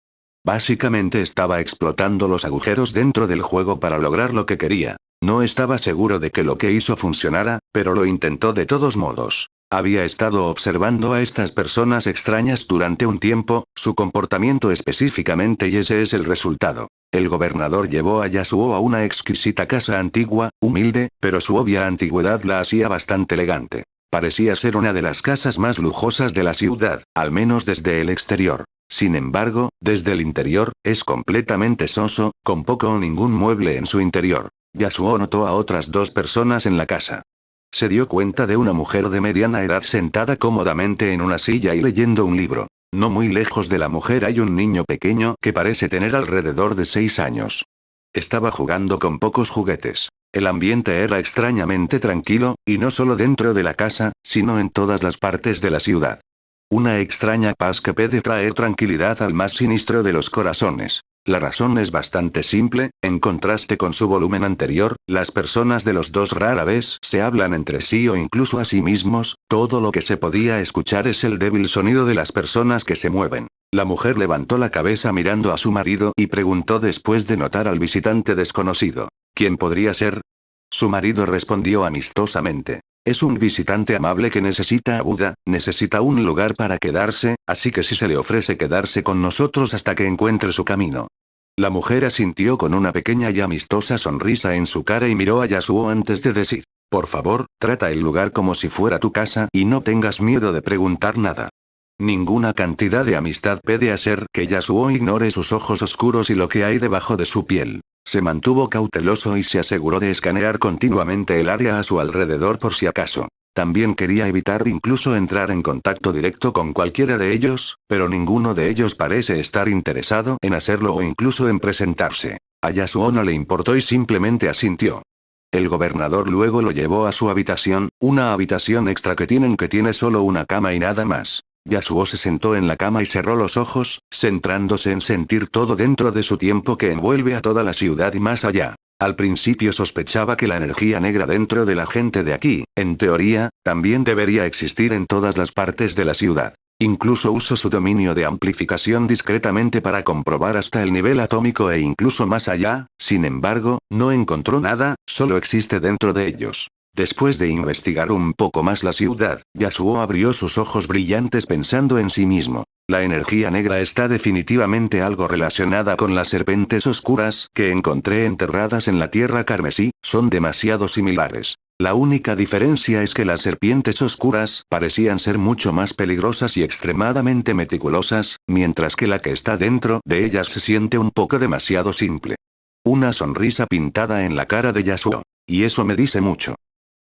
Básicamente estaba explotando los agujeros dentro del juego para lograr lo que quería. No estaba seguro de que lo que hizo funcionara, pero lo intentó de todos modos. Había estado observando a estas personas extrañas durante un tiempo, su comportamiento específicamente, y ese es el resultado. El gobernador llevó a Yasuo a una exquisita casa antigua, humilde, pero su obvia antigüedad la hacía bastante elegante. Parecía ser una de las casas más lujosas de la ciudad, al menos desde el exterior. Sin embargo, desde el interior, es completamente soso, con poco o ningún mueble en su interior. Yasuo notó a otras dos personas en la casa. Se dio cuenta de una mujer de mediana edad sentada cómodamente en una silla y leyendo un libro. No muy lejos de la mujer hay un niño pequeño que parece tener alrededor de 6 años. Estaba jugando con pocos juguetes. El ambiente era extrañamente tranquilo, y no solo dentro de la casa, sino en todas las partes de la ciudad. Una extraña paz que puede traer tranquilidad al más siniestro de los corazones. La razón es bastante simple, en contraste con su volumen anterior, las personas de los dos rara vez se hablan entre sí o incluso a sí mismos, todo lo que se podía escuchar es el débil sonido de las personas que se mueven. La mujer levantó la cabeza mirando a su marido y preguntó después de notar al visitante desconocido: ¿quién podría ser? Su marido respondió amistosamente: es un visitante amable que necesita ayuda, necesita un lugar para quedarse, así que si se le ofrece quedarse con nosotros hasta que encuentre su camino. La mujer asintió con una pequeña y amistosa sonrisa en su cara y miró a Yasuo antes de decir: por favor, trata el lugar como si fuera tu casa y no tengas miedo de preguntar nada. Ninguna cantidad de amistad puede hacer que Yasuo ignore sus ojos oscuros y lo que hay debajo de su piel. Se mantuvo cauteloso y se aseguró de escanear continuamente el área a su alrededor por si acaso. También quería evitar incluso entrar en contacto directo con cualquiera de ellos, pero ninguno de ellos parece estar interesado en hacerlo o incluso en presentarse. A Yasuo no le importó y simplemente asintió. El gobernador luego lo llevó a su habitación, una habitación extra que tiene solo una cama y nada más. Yasuo se sentó en la cama y cerró los ojos, centrándose en sentir todo dentro de su tiempo que envuelve a toda la ciudad y más allá. Al principio sospechaba que la energía negra dentro de la gente de aquí, en teoría, también debería existir en todas las partes de la ciudad. Incluso usó su dominio de amplificación discretamente para comprobar hasta el nivel atómico e incluso más allá, sin embargo, no encontró nada, solo existe dentro de ellos. Después de investigar un poco más la ciudad, Yasuo abrió sus ojos brillantes pensando en sí mismo. La energía negra está definitivamente algo relacionada con las serpientes oscuras que encontré enterradas en la tierra carmesí, son demasiado similares. La única diferencia es que las serpientes oscuras parecían ser mucho más peligrosas y extremadamente meticulosas, mientras que la que está dentro de ellas se siente un poco demasiado simple. Una sonrisa pintada en la cara de Yasuo. Y eso me dice mucho.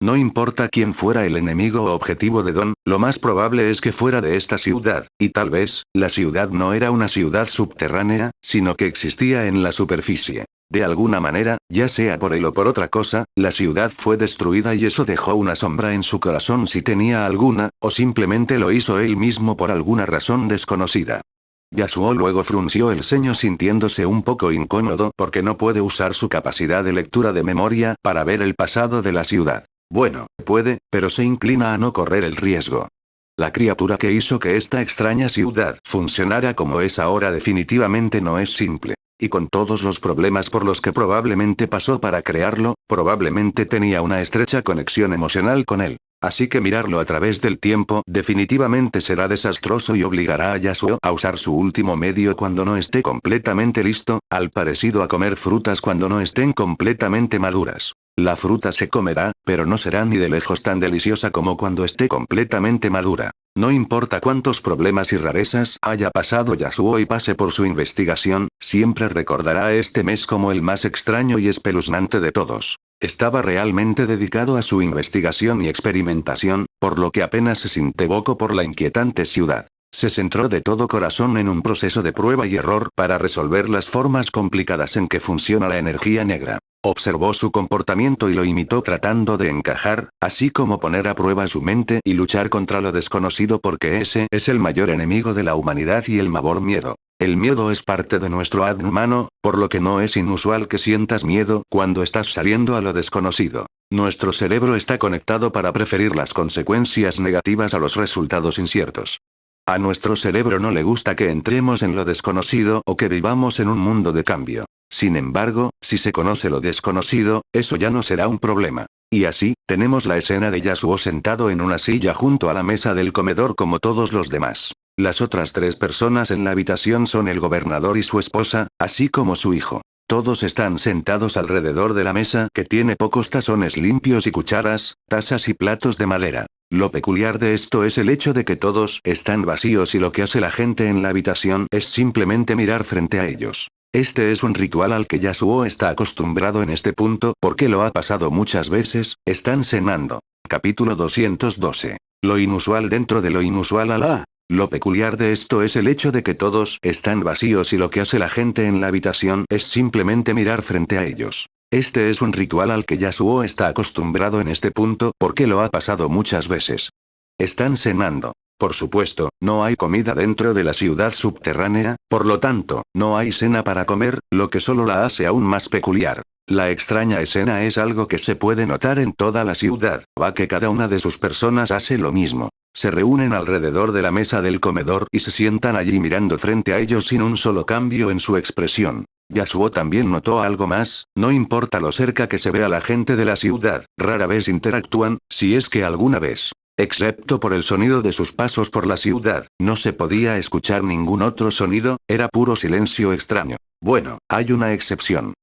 No importa quién fuera el enemigo o objetivo de Don, lo más probable es que fuera de esta ciudad, y tal vez, la ciudad no era una ciudad subterránea, sino que existía en la superficie. De alguna manera, ya sea por él o por otra cosa, la ciudad fue destruida y eso dejó una sombra en su corazón si tenía alguna, o simplemente lo hizo él mismo por alguna razón desconocida. Yasuo luego frunció el ceño sintiéndose un poco incómodo porque no puede usar su capacidad de lectura de memoria para ver el pasado de la ciudad. Bueno, puede, pero se inclina a no correr el riesgo. La criatura que hizo que esta extraña ciudad funcionara como es ahora definitivamente no es simple. Y con todos los problemas por los que probablemente pasó para crearlo, probablemente tenía una estrecha conexión emocional con él. Así que mirarlo a través del tiempo definitivamente será desastroso y obligará a Yasuo a usar su último medio cuando no esté completamente listo, al parecido a comer frutas cuando no estén completamente maduras. La fruta se comerá, pero no será ni de lejos tan deliciosa como cuando esté completamente madura. No importa cuántos problemas y rarezas haya pasado Yasuo y pase por su investigación, siempre recordará este mes como el más extraño y espeluznante de todos. Estaba realmente dedicado a su investigación y experimentación, por lo que apenas se sintió por la inquietante ciudad. Se centró de todo corazón en un proceso de prueba y error para resolver las formas complicadas en que funciona la energía negra. Observó su comportamiento y lo imitó tratando de encajar, así como poner a prueba su mente y luchar contra lo desconocido porque ese es el mayor enemigo de la humanidad y el mayor miedo. El miedo es parte de nuestro ADN humano, por lo que no es inusual que sientas miedo cuando estás saliendo a lo desconocido. Nuestro cerebro está conectado para preferir las consecuencias negativas a los resultados inciertos. A nuestro cerebro no le gusta que entremos en lo desconocido o que vivamos en un mundo de cambio. Sin embargo, si se conoce lo desconocido, eso ya no será un problema. Y así, tenemos la escena de Yasuo sentado en una silla junto a la mesa del comedor como todos los demás. Las otras 3 personas en la habitación son el gobernador y su esposa, así como su hijo. Todos están sentados alrededor de la mesa que tiene pocos tazones limpios y cucharas, tazas y platos de madera. Lo peculiar de esto es el hecho de que todos están vacíos y lo que hace la gente en la habitación es simplemente mirar frente a ellos. Este es un ritual al que Yasuo está acostumbrado en este punto porque lo ha pasado muchas veces, están cenando. Capítulo 212. Lo inusual dentro de lo inusual alá. Lo peculiar de esto es el hecho de que todos están vacíos y lo que hace la gente en la habitación es simplemente mirar frente a ellos. Este es un ritual al que Yasuo está acostumbrado en este punto porque lo ha pasado muchas veces. Están cenando. Por supuesto, no hay comida dentro de la ciudad subterránea, por lo tanto, no hay cena para comer, lo que solo la hace aún más peculiar. La extraña escena es algo que se puede notar en toda la ciudad, va que cada una de sus personas hace lo mismo. Se reúnen alrededor de la mesa del comedor y se sientan allí mirando frente a ellos sin un solo cambio en su expresión. Yasuo también notó algo más, no importa lo cerca que se vea la gente de la ciudad, rara vez interactúan, si es que alguna vez. Excepto por el sonido de sus pasos por la ciudad, no se podía escuchar ningún otro sonido, era puro silencio extraño. Bueno, hay una excepción.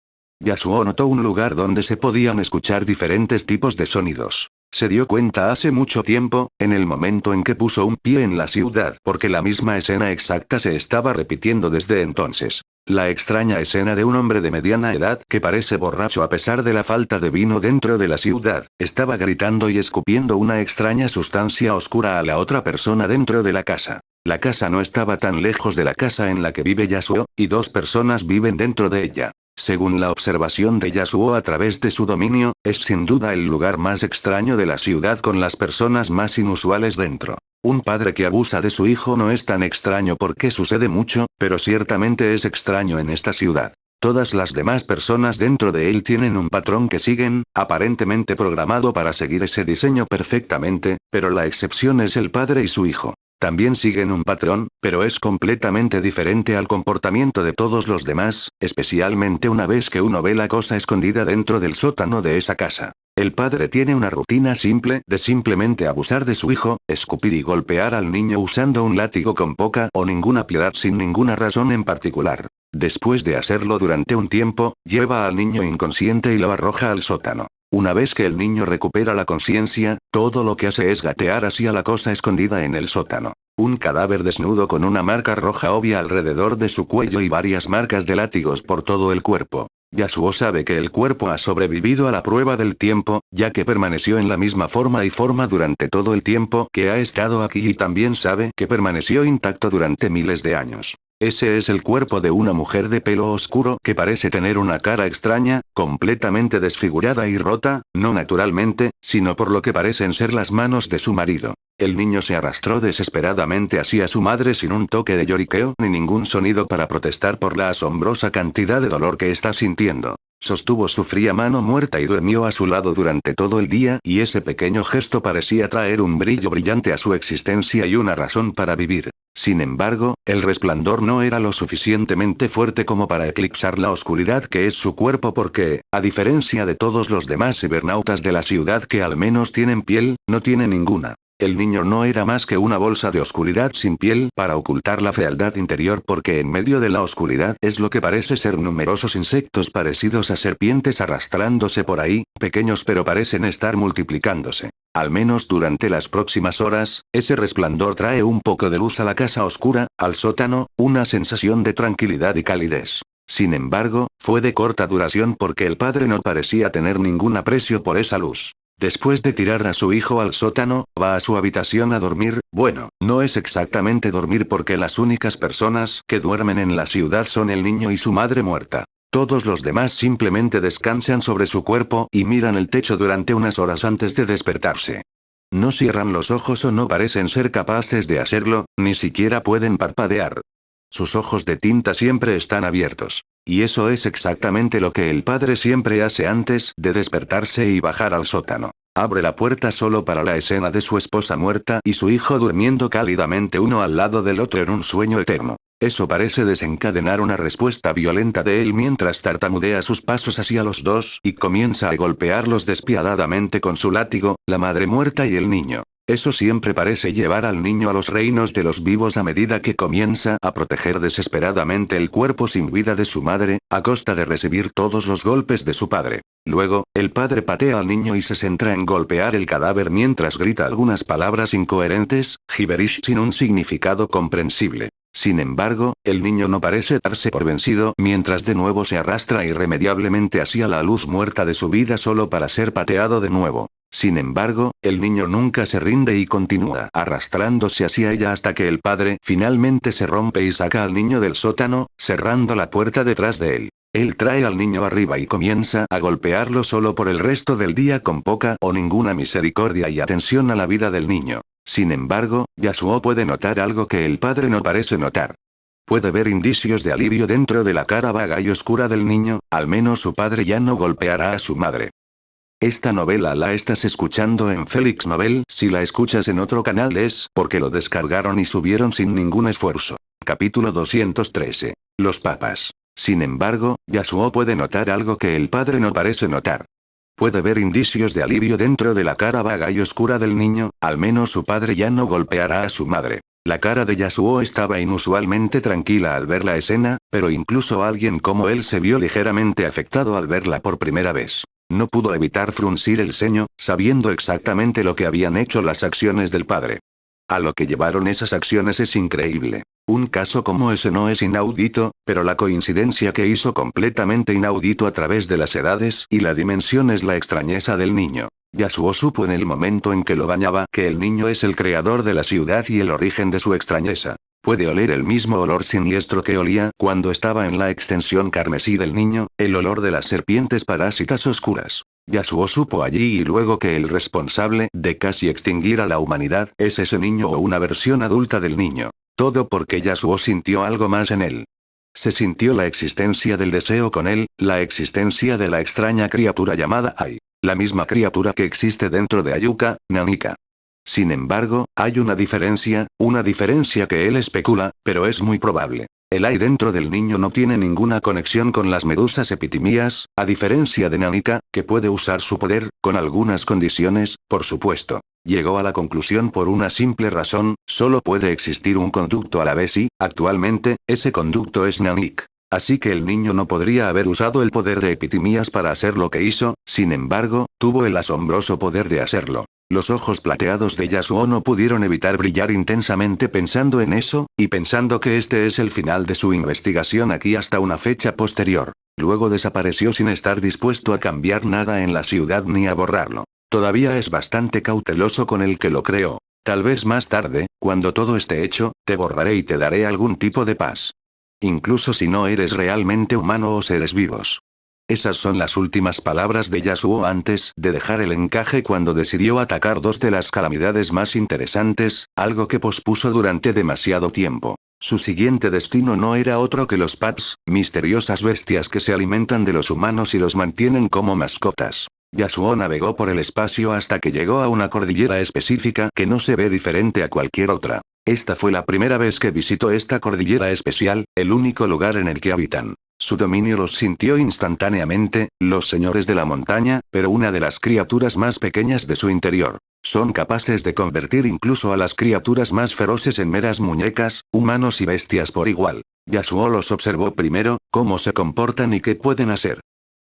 Yasuo notó un lugar donde se podían escuchar diferentes tipos de sonidos. Se dio cuenta hace mucho tiempo, en el momento en que puso un pie en la ciudad, porque la misma escena exacta se estaba repitiendo desde entonces. La extraña escena de un hombre de mediana edad que parece borracho a pesar de la falta de vino dentro de la ciudad, estaba gritando y escupiendo una extraña sustancia oscura a la otra persona dentro de la casa. La casa no estaba tan lejos de la casa en la que vive Yasuo, y 2 personas viven dentro de ella. Según la observación de Yasuo a través de su dominio, es sin duda el lugar más extraño de la ciudad con las personas más inusuales dentro. Un padre que abusa de su hijo no es tan extraño porque sucede mucho, pero ciertamente es extraño en esta ciudad. Todas las demás personas dentro de él tienen un patrón que siguen, aparentemente programado para seguir ese diseño perfectamente, pero la excepción es el padre y su hijo. También siguen un patrón, pero es completamente diferente al comportamiento de todos los demás, especialmente una vez que uno ve la cosa escondida dentro del sótano de esa casa. El padre tiene una rutina simple de simplemente abusar de su hijo, escupir y golpear al niño usando un látigo con poca o ninguna piedad sin ninguna razón en particular. Después de hacerlo durante un tiempo, lleva al niño inconsciente y lo arroja al sótano. Una vez que el niño recupera la conciencia, todo lo que hace es gatear hacia la cosa escondida en el sótano. Un cadáver desnudo con una marca roja obvia alrededor de su cuello y varias marcas de látigos por todo el cuerpo. Yasuo sabe que el cuerpo ha sobrevivido a la prueba del tiempo, ya que permaneció en la misma forma y forma durante todo el tiempo que ha estado aquí y también sabe que permaneció intacto durante miles de años. Ese es el cuerpo de una mujer de pelo oscuro que parece tener una cara extraña, completamente desfigurada y rota, no naturalmente, sino por lo que parecen ser las manos de su marido. El niño se arrastró desesperadamente hacia su madre sin un toque de lloriqueo ni ningún sonido para protestar por la asombrosa cantidad de dolor que está sintiendo. Sostuvo su fría mano muerta y durmió a su lado durante todo el día y ese pequeño gesto parecía traer un brillo brillante a su existencia y una razón para vivir. Sin embargo, el resplandor no era lo suficientemente fuerte como para eclipsar la oscuridad que es su cuerpo porque, a diferencia de todos los demás cibernautas de la ciudad que al menos tienen piel, no tiene ninguna. El niño no era más que una bolsa de oscuridad sin piel para ocultar la fealdad interior porque en medio de la oscuridad es lo que parece ser numerosos insectos parecidos a serpientes arrastrándose por ahí, pequeños pero parecen estar multiplicándose. Al menos durante las próximas horas, ese resplandor trae un poco de luz a la casa oscura, al sótano, una sensación de tranquilidad y calidez. Sin embargo, fue de corta duración porque el padre no parecía tener ningún aprecio por esa luz. Después de tirar a su hijo al sótano, va a su habitación a dormir. Bueno, no es exactamente dormir porque las únicas personas que duermen en la ciudad son el niño y su madre muerta. Todos los demás simplemente descansan sobre su cuerpo y miran el techo durante unas horas antes de despertarse. No cierran los ojos o no parecen ser capaces de hacerlo, ni siquiera pueden parpadear. Sus ojos de tinta siempre están abiertos. Y eso es exactamente lo que el padre siempre hace antes de despertarse y bajar al sótano. Abre la puerta solo para la escena de su esposa muerta y su hijo durmiendo cálidamente uno al lado del otro en un sueño eterno. Eso parece desencadenar una respuesta violenta de él mientras tartamudea sus pasos hacia los dos y comienza a golpearlos despiadadamente con su látigo, la madre muerta y el niño. Eso siempre parece llevar al niño a los reinos de los vivos a medida que comienza a proteger desesperadamente el cuerpo sin vida de su madre, a costa de recibir todos los golpes de su padre. Luego, el padre patea al niño y se centra en golpear el cadáver mientras grita algunas palabras incoherentes, gibberish sin un significado comprensible. Sin embargo, el niño no parece darse por vencido mientras de nuevo se arrastra irremediablemente hacia la luz muerta de su vida solo para ser pateado de nuevo. Sin embargo, el niño nunca se rinde y continúa arrastrándose hacia ella hasta que el padre finalmente se rompe y saca al niño del sótano, cerrando la puerta detrás de él. Él trae al niño arriba y comienza a golpearlo solo por el resto del día con poca o ninguna misericordia y atención a la vida del niño. Sin embargo, Yasuo puede notar algo que el padre no parece notar. Puede ver indicios de alivio dentro de la cara vaga y oscura del niño, al menos su padre ya no golpeará a su madre. Esta novela la estás escuchando en Felix Novel, si la escuchas en otro canal es porque lo descargaron y subieron sin ningún esfuerzo. Capítulo 213. Los papas. Sin embargo, Yasuo puede notar algo que el padre no parece notar. Puede ver indicios de alivio dentro de la cara vaga y oscura del niño, al menos su padre ya no golpeará a su madre. La cara de Yasuo estaba inusualmente tranquila al ver la escena, pero incluso alguien como él se vio ligeramente afectado al verla por primera vez. No pudo evitar fruncir el ceño, sabiendo exactamente lo que habían hecho las acciones del padre. A lo que llevaron esas acciones es increíble. Un caso como ese no es inaudito, pero la coincidencia que hizo completamente inaudito a través de las edades y la dimensión es la extrañeza del niño. Yasuo supo en el momento en que lo bañaba que el niño es el creador de la ciudad y el origen de su extrañeza. Puede oler el mismo olor siniestro que olía cuando estaba en la extensión carmesí del niño, el olor de las serpientes parásitas oscuras. Yasuo supo allí y luego que el responsable de casi extinguir a la humanidad es ese niño o una versión adulta del niño. Todo porque Yasuo sintió algo más en él. Se sintió la existencia del deseo con él, la existencia de la extraña criatura llamada Ai. La misma criatura que existe dentro de Ayuka, Nanika. Sin embargo, hay una diferencia que él especula, pero es muy probable. El Ai dentro del niño no tiene ninguna conexión con las medusas epitimías, a diferencia de Nanika, que puede usar su poder, con algunas condiciones, por supuesto. Llegó a la conclusión por una simple razón, solo puede existir un conducto a la vez y, actualmente, ese conducto es Nanik. Así que el niño no podría haber usado el poder de epitimías para hacer lo que hizo, sin embargo, tuvo el asombroso poder de hacerlo. Los ojos plateados de Yasuo no pudieron evitar brillar intensamente pensando en eso, y pensando que este es el final de su investigación aquí hasta una fecha posterior. Luego desapareció sin estar dispuesto a cambiar nada en la ciudad ni a borrarlo. Todavía es bastante cauteloso con el que lo creó. Tal vez más tarde, cuando todo esté hecho, te borraré y te daré algún tipo de paz. Incluso si no eres realmente humano o seres vivos. Esas son las últimas palabras de Yasuo antes de dejar el encaje cuando decidió atacar dos de las calamidades más interesantes, algo que pospuso durante demasiado tiempo. Su siguiente destino no era otro que los Paps, misteriosas bestias que se alimentan de los humanos y los mantienen como mascotas. Yasuo navegó por el espacio hasta que llegó a una cordillera específica que no se ve diferente a cualquier otra. Esta fue la primera vez que visitó esta cordillera especial, el único lugar en el que habitan. Su dominio los sintió instantáneamente, los señores de la montaña, pero una de las criaturas más pequeñas de su interior. Son capaces de convertir incluso a las criaturas más feroces en meras muñecas, humanos y bestias por igual. Yasuo los observó primero, cómo se comportan y qué pueden hacer.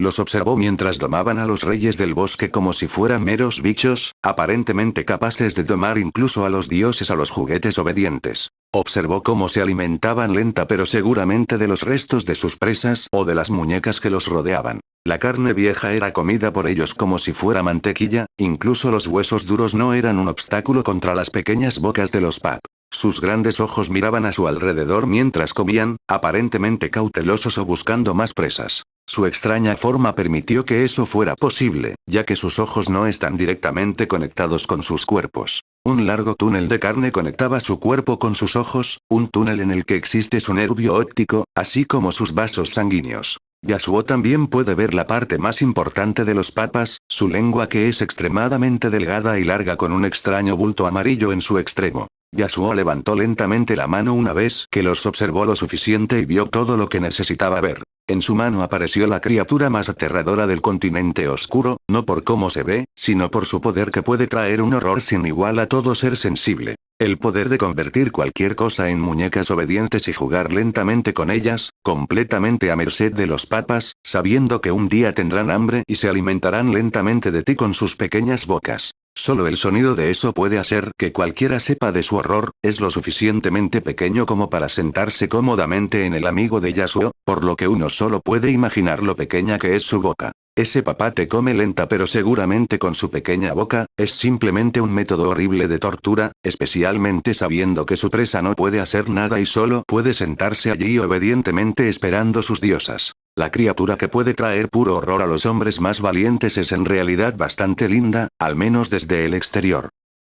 Los observó mientras domaban a los reyes del bosque como si fueran meros bichos, aparentemente capaces de domar incluso a los dioses a los juguetes obedientes. Observó cómo se alimentaban lenta pero seguramente de los restos de sus presas o de las muñecas que los rodeaban. La carne vieja era comida por ellos como si fuera mantequilla, incluso los huesos duros no eran un obstáculo contra las pequeñas bocas de los Pap. Sus grandes ojos miraban a su alrededor mientras comían, aparentemente cautelosos o buscando más presas. Su extraña forma permitió que eso fuera posible, ya que sus ojos no están directamente conectados con sus cuerpos. Un largo túnel de carne conectaba su cuerpo con sus ojos, un túnel en el que existe su nervio óptico, así como sus vasos sanguíneos. Yasuo también puede ver la parte más importante de los papas, su lengua que es extremadamente delgada y larga con un extraño bulto amarillo en su extremo. Yasuo levantó lentamente la mano una vez que los observó lo suficiente y vio todo lo que necesitaba ver. En su mano apareció la criatura más aterradora del continente oscuro, no por cómo se ve, sino por su poder que puede traer un horror sin igual a todo ser sensible. El poder de convertir cualquier cosa en muñecas obedientes y jugar lentamente con ellas, completamente a merced de los papas, sabiendo que un día tendrán hambre y se alimentarán lentamente de ti con sus pequeñas bocas. Solo el sonido de eso puede hacer que cualquiera sepa de su horror, es lo suficientemente pequeño como para sentarse cómodamente en el amigo de Yasuo, por lo que uno solo puede imaginar lo pequeña que es su boca. Ese papá te come lenta pero seguramente con su pequeña boca, es simplemente un método horrible de tortura, especialmente sabiendo que su presa no puede hacer nada y solo puede sentarse allí obedientemente esperando sus diosas. La criatura que puede traer puro horror a los hombres más valientes es en realidad bastante linda, al menos desde el exterior.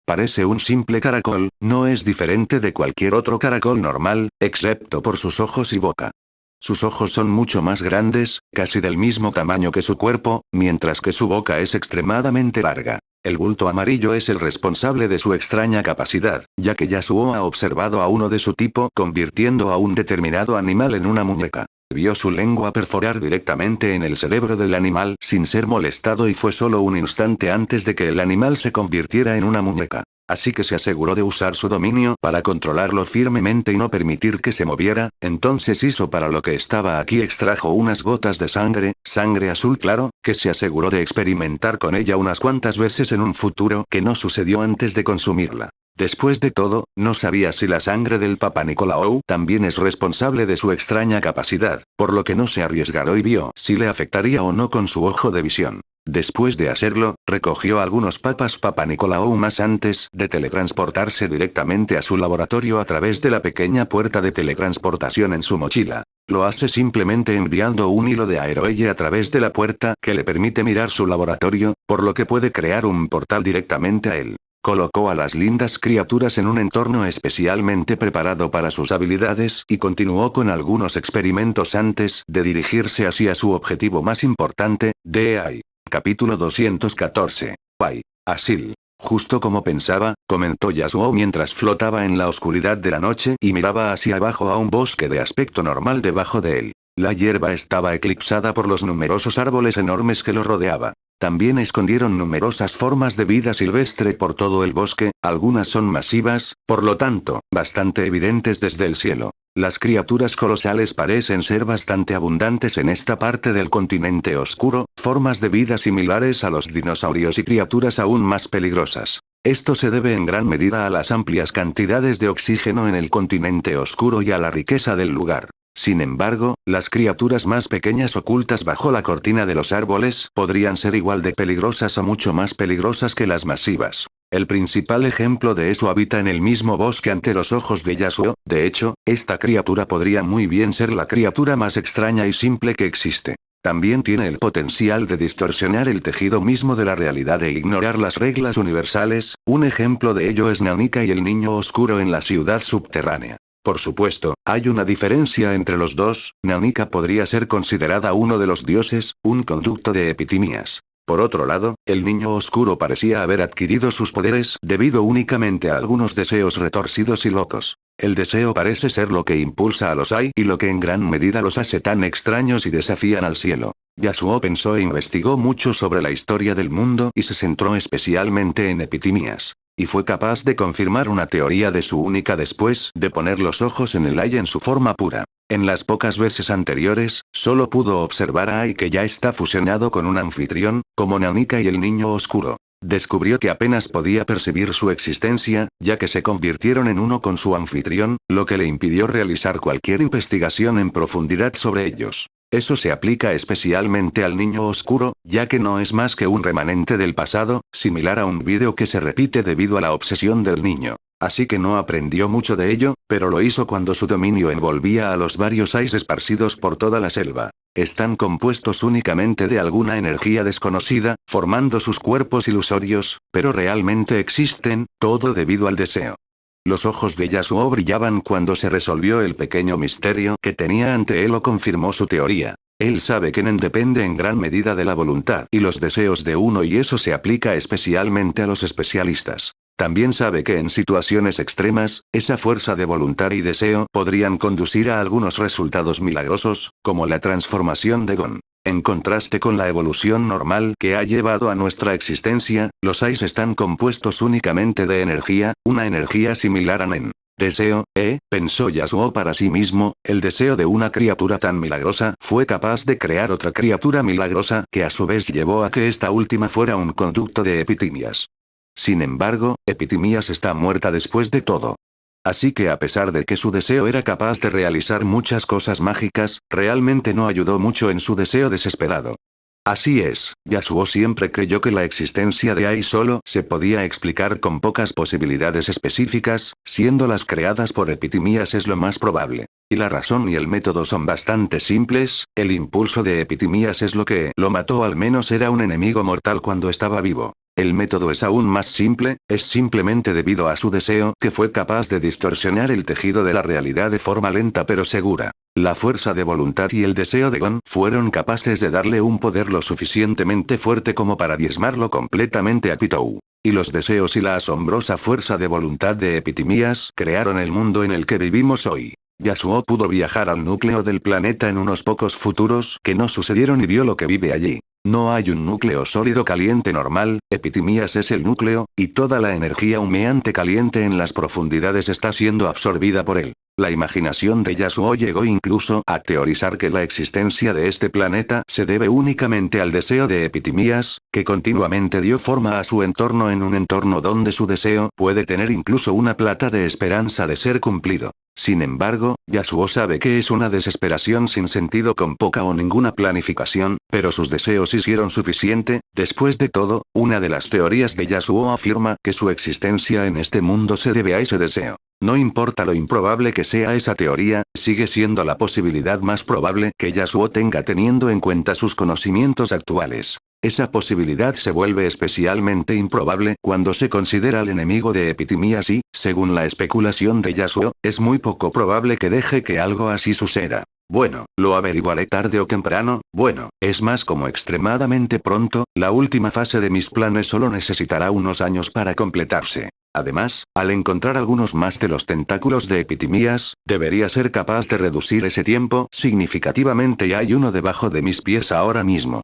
Parece un simple caracol, no es diferente de cualquier otro caracol normal, excepto por sus ojos y boca. Sus ojos son mucho más grandes, casi del mismo tamaño que su cuerpo, mientras que su boca es extremadamente larga. El bulto amarillo es el responsable de su extraña capacidad, ya que Yasuo ha observado a uno de su tipo convirtiendo a un determinado animal en una muñeca. Vio su lengua perforar directamente en el cerebro del animal sin ser molestado y fue solo un instante antes de que el animal se convirtiera en una muñeca. Así que se aseguró de usar su dominio para controlarlo firmemente y no permitir que se moviera, entonces hizo para lo que estaba aquí extrajo unas gotas de sangre azul claro, que se aseguró de experimentar con ella unas cuantas veces en un futuro que no sucedió antes de consumirla. Después de todo, no sabía si la sangre del Papa Nicolau también es responsable de su extraña capacidad, por lo que no se arriesgó y vio si le afectaría o no con su ojo de visión. Después de hacerlo, recogió algunos papas Papa Nicolau más antes de teletransportarse directamente a su laboratorio a través de la pequeña puerta de teletransportación en su mochila. Lo hace simplemente enviando un hilo de aeroelle a través de la puerta que le permite mirar su laboratorio, por lo que puede crear un portal directamente a él. Colocó a las lindas criaturas en un entorno especialmente preparado para sus habilidades y continuó con algunos experimentos antes de dirigirse hacia su objetivo más importante, DEI. Capítulo 214. Pai. Asil. Justo como pensaba, comentó Yasuo mientras flotaba en la oscuridad de la noche y miraba hacia abajo a un bosque de aspecto normal debajo de él. La hierba estaba eclipsada por los numerosos árboles enormes que lo rodeaba. También escondieron numerosas formas de vida silvestre por todo el bosque, algunas son masivas, por lo tanto, bastante evidentes desde el cielo. Las criaturas colosales parecen ser bastante abundantes en esta parte del continente oscuro, formas de vida similares a los dinosaurios y criaturas aún más peligrosas. Esto se debe en gran medida a las amplias cantidades de oxígeno en el continente oscuro y a la riqueza del lugar. Sin embargo, las criaturas más pequeñas ocultas bajo la cortina de los árboles podrían ser igual de peligrosas o mucho más peligrosas que las masivas. El principal ejemplo de eso habita en el mismo bosque ante los ojos de Yasuo. De hecho, esta criatura podría muy bien ser la criatura más extraña y simple que existe. También tiene el potencial de distorsionar el tejido mismo de la realidad e ignorar las reglas universales. Un ejemplo de ello es Nanika y el niño oscuro en la ciudad subterránea. Por supuesto, hay una diferencia entre los dos. Nanika podría ser considerada uno de los dioses, un conducto de epitimías. Por otro lado, el niño oscuro parecía haber adquirido sus poderes debido únicamente a algunos deseos retorcidos y locos. El deseo parece ser lo que impulsa a los Ai y lo que en gran medida los hace tan extraños y desafían al cielo. Yasuo pensó e investigó mucho sobre la historia del mundo y se centró especialmente en epitimías. Y fue capaz de confirmar una teoría de su única después de poner los ojos en el Ai en su forma pura. En las pocas veces anteriores, solo pudo observar a Ai que ya está fusionado con un anfitrión, como Nanika y el niño oscuro. Descubrió que apenas podía percibir su existencia, ya que se convirtieron en uno con su anfitrión, lo que le impidió realizar cualquier investigación en profundidad sobre ellos. Eso se aplica especialmente al niño oscuro, ya que no es más que un remanente del pasado, similar a un vídeo que se repite debido a la obsesión del niño. Así que no aprendió mucho de ello, pero lo hizo cuando su dominio envolvía a los varios Ais esparcidos por toda la selva. Están compuestos únicamente de alguna energía desconocida, formando sus cuerpos ilusorios, pero realmente existen, todo debido al deseo. Los ojos de Yasuo brillaban cuando se resolvió el pequeño misterio que tenía ante él o confirmó su teoría. Él sabe que Nen depende en gran medida de la voluntad y los deseos de uno y eso se aplica especialmente a los especialistas. También sabe que en situaciones extremas, esa fuerza de voluntad y deseo podrían conducir a algunos resultados milagrosos, como la transformación de Gon. En contraste con la evolución normal que ha llevado a nuestra existencia, los Ais están compuestos únicamente de energía, una energía similar a Nen. Deseo, pensó Yasuo para sí mismo, el deseo de una criatura tan milagrosa fue capaz de crear otra criatura milagrosa que a su vez llevó a que esta última fuera un conducto de epitimias. Sin embargo, Epitimías está muerta después de todo. Así que a pesar de que su deseo era capaz de realizar muchas cosas mágicas, realmente no ayudó mucho en su deseo desesperado. Así es, Yasuo siempre creyó que la existencia de Ai solo se podía explicar con pocas posibilidades específicas, siendo las creadas por Epitimías es lo más probable. Y la razón y el método son bastante simples, el impulso de Epitimías es lo que lo mató, al menos era un enemigo mortal cuando estaba vivo. El método es aún más simple, es simplemente debido a su deseo que fue capaz de distorsionar el tejido de la realidad de forma lenta pero segura. La fuerza de voluntad y el deseo de Gon fueron capaces de darle un poder lo suficientemente fuerte como para diezmarlo completamente a Pitou. Y los deseos y la asombrosa fuerza de voluntad de Epitimías crearon el mundo en el que vivimos hoy. Yasuo pudo viajar al núcleo del planeta en unos pocos futuros que no sucedieron y vio lo que vive allí. No hay un núcleo sólido caliente normal, Epitimías es el núcleo, y toda la energía humeante caliente en las profundidades está siendo absorbida por él. La imaginación de Yasuo llegó incluso a teorizar que la existencia de este planeta se debe únicamente al deseo de Epitimías, que continuamente dio forma a su entorno en un entorno donde su deseo puede tener incluso una plata de esperanza de ser cumplido. Sin embargo, Yasuo sabe que es una desesperación sin sentido con poca o ninguna planificación, pero sus deseos hicieron suficiente. Después de todo, una de las teorías de Yasuo afirma que su existencia en este mundo se debe a ese deseo. No importa lo improbable que sea esa teoría, sigue siendo la posibilidad más probable que Yasuo tenga teniendo en cuenta sus conocimientos actuales. Esa posibilidad se vuelve especialmente improbable cuando se considera al enemigo de Epitimias y, según la especulación de Yasuo, es muy poco probable que deje que algo así suceda. Bueno, lo averiguaré tarde o temprano. Bueno, es más como extremadamente pronto. La última fase de mis planes solo necesitará unos años para completarse. Además, al encontrar algunos más de los tentáculos de Epitimias, debería ser capaz de reducir ese tiempo significativamente y hay uno debajo de mis pies ahora mismo.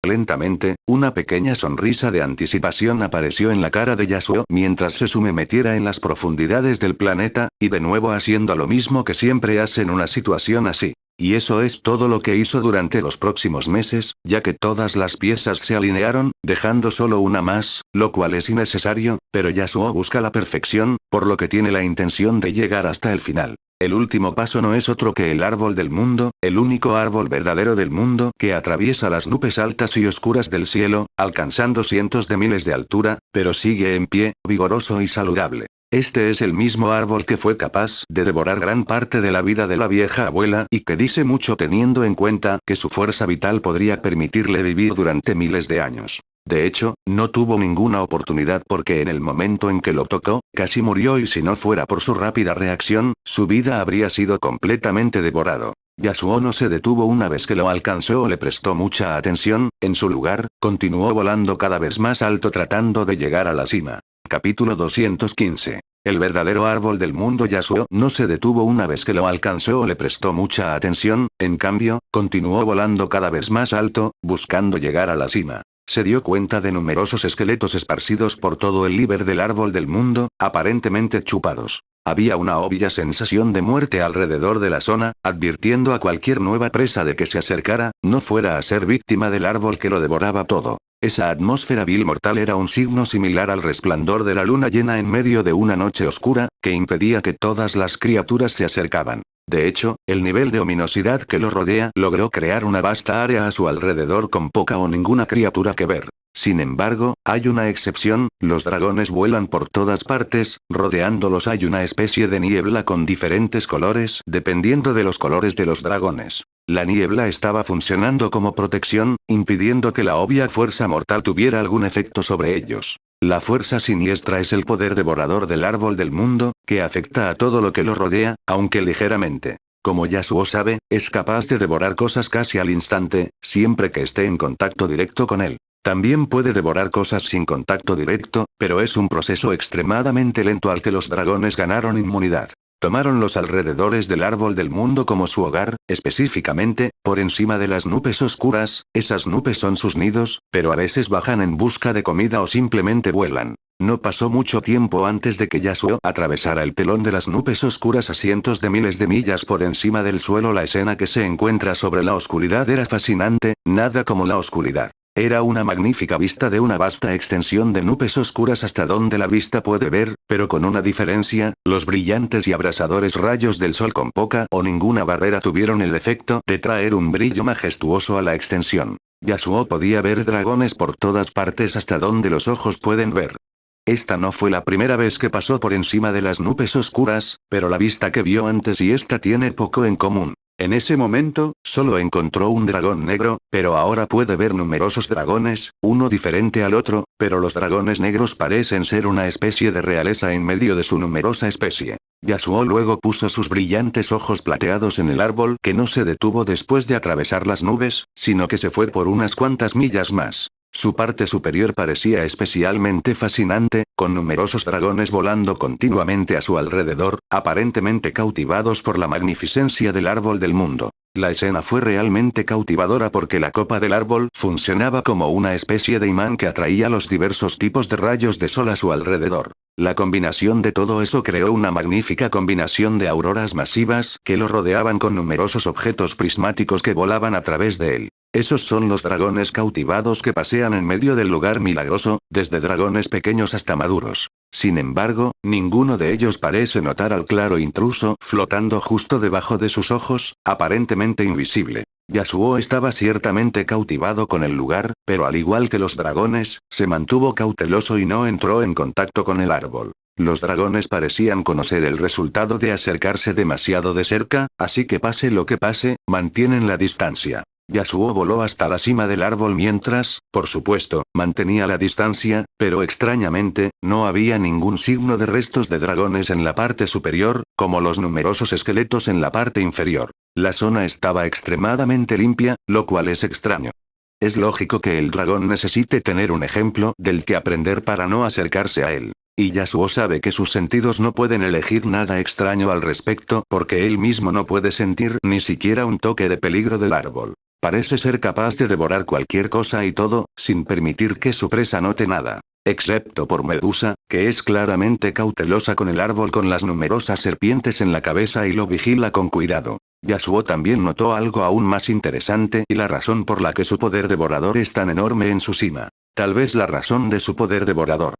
Lentamente, una pequeña sonrisa de anticipación apareció en la cara de Yasuo mientras se metiera en las profundidades del planeta, y de nuevo haciendo lo mismo que siempre hace en una situación así. Y eso es todo lo que hizo durante los próximos meses, ya que todas las piezas se alinearon, dejando solo una más, lo cual es innecesario, pero Yasuo busca la perfección, por lo que tiene la intención de llegar hasta el final. El último paso no es otro que el árbol del mundo, el único árbol verdadero del mundo que atraviesa las nubes altas y oscuras del cielo, alcanzando cientos de miles de altura, pero sigue en pie, vigoroso y saludable. Este es el mismo árbol que fue capaz de devorar gran parte de la vida de la vieja abuela y que dice mucho teniendo en cuenta que su fuerza vital podría permitirle vivir durante miles de años. De hecho, no tuvo ninguna oportunidad porque en el momento en que lo tocó, casi murió y si no fuera por su rápida reacción, su vida habría sido completamente devorado. Yasuo no se detuvo una vez que lo alcanzó o le prestó mucha atención, en su lugar, continuó volando cada vez más alto tratando de llegar a la cima. Capítulo 215. El verdadero árbol del mundo. Yasuo no se detuvo una vez que lo alcanzó o le prestó mucha atención, en cambio, continuó volando cada vez más alto, buscando llegar a la cima. Se dio cuenta de numerosos esqueletos esparcidos por todo el líber del árbol del mundo, aparentemente chupados. Había una obvia sensación de muerte alrededor de la zona, advirtiendo a cualquier nueva presa de que se acercara, no fuera a ser víctima del árbol que lo devoraba todo. Esa atmósfera vil mortal era un signo similar al resplandor de la luna llena en medio de una noche oscura, que impedía que todas las criaturas se acercaban. De hecho, el nivel de ominosidad que lo rodea logró crear una vasta área a su alrededor con poca o ninguna criatura que ver. Sin embargo, hay una excepción, los dragones vuelan por todas partes, rodeándolos hay una especie de niebla con diferentes colores dependiendo de los colores de los dragones. La niebla estaba funcionando como protección, impidiendo que la obvia fuerza mortal tuviera algún efecto sobre ellos. La fuerza siniestra es el poder devorador del árbol del mundo, que afecta a todo lo que lo rodea, aunque ligeramente. Como Yasuo sabe, es capaz de devorar cosas casi al instante, siempre que esté en contacto directo con él. También puede devorar cosas sin contacto directo, pero es un proceso extremadamente lento al que los dragones ganaron inmunidad. Tomaron los alrededores del árbol del mundo como su hogar, específicamente, por encima de las nubes oscuras. Esas nubes son sus nidos, pero a veces bajan en busca de comida o simplemente vuelan. No pasó mucho tiempo antes de que Yasuo atravesara el telón de las nubes oscuras a cientos de miles de millas por encima del suelo. La escena que se encuentra sobre la oscuridad era fascinante, nada como la oscuridad. Era una magnífica vista de una vasta extensión de nubes oscuras hasta donde la vista puede ver, pero con una diferencia, los brillantes y abrasadores rayos del sol con poca o ninguna barrera tuvieron el efecto de traer un brillo majestuoso a la extensión. Yasuo podía ver dragones por todas partes hasta donde los ojos pueden ver. Esta no fue la primera vez que pasó por encima de las nubes oscuras, pero la vista que vio antes y esta tiene poco en común. En ese momento, solo encontró un dragón negro, pero ahora puede ver numerosos dragones, uno diferente al otro, pero los dragones negros parecen ser una especie de realeza en medio de su numerosa especie. Yasuo luego puso sus brillantes ojos plateados en el árbol que no se detuvo después de atravesar las nubes, sino que se fue por unas cuantas millas más. Su parte superior parecía especialmente fascinante, con numerosos dragones volando continuamente a su alrededor, aparentemente cautivados por la magnificencia del árbol del mundo. La escena fue realmente cautivadora porque la copa del árbol funcionaba como una especie de imán que atraía los diversos tipos de rayos de sol a su alrededor. La combinación de todo eso creó una magnífica combinación de auroras masivas que lo rodeaban con numerosos objetos prismáticos que volaban a través de él. Esos son los dragones cautivados que pasean en medio del lugar milagroso, desde dragones pequeños hasta maduros. Sin embargo, ninguno de ellos parece notar al claro intruso flotando justo debajo de sus ojos, aparentemente invisible. Yasuo estaba ciertamente cautivado con el lugar, pero al igual que los dragones, se mantuvo cauteloso y no entró en contacto con el árbol. Los dragones parecían conocer el resultado de acercarse demasiado de cerca, así que pase lo que pase, mantienen la distancia. Yasuo voló hasta la cima del árbol mientras, por supuesto, mantenía la distancia, pero extrañamente, no había ningún signo de restos de dragones en la parte superior, como los numerosos esqueletos en la parte inferior. La zona estaba extremadamente limpia, lo cual es extraño. Es lógico que el dragón necesite tener un ejemplo del que aprender para no acercarse a él. Y Yasuo sabe que sus sentidos no pueden elegir nada extraño al respecto porque él mismo no puede sentir ni siquiera un toque de peligro del árbol. Parece ser capaz de devorar cualquier cosa y todo, sin permitir que su presa note nada. Excepto por Medusa, que es claramente cautelosa con el árbol con las numerosas serpientes en la cabeza y lo vigila con cuidado. Yasuo también notó algo aún más interesante y la razón por la que su poder devorador es tan enorme en su cima. Tal vez la razón de su poder devorador.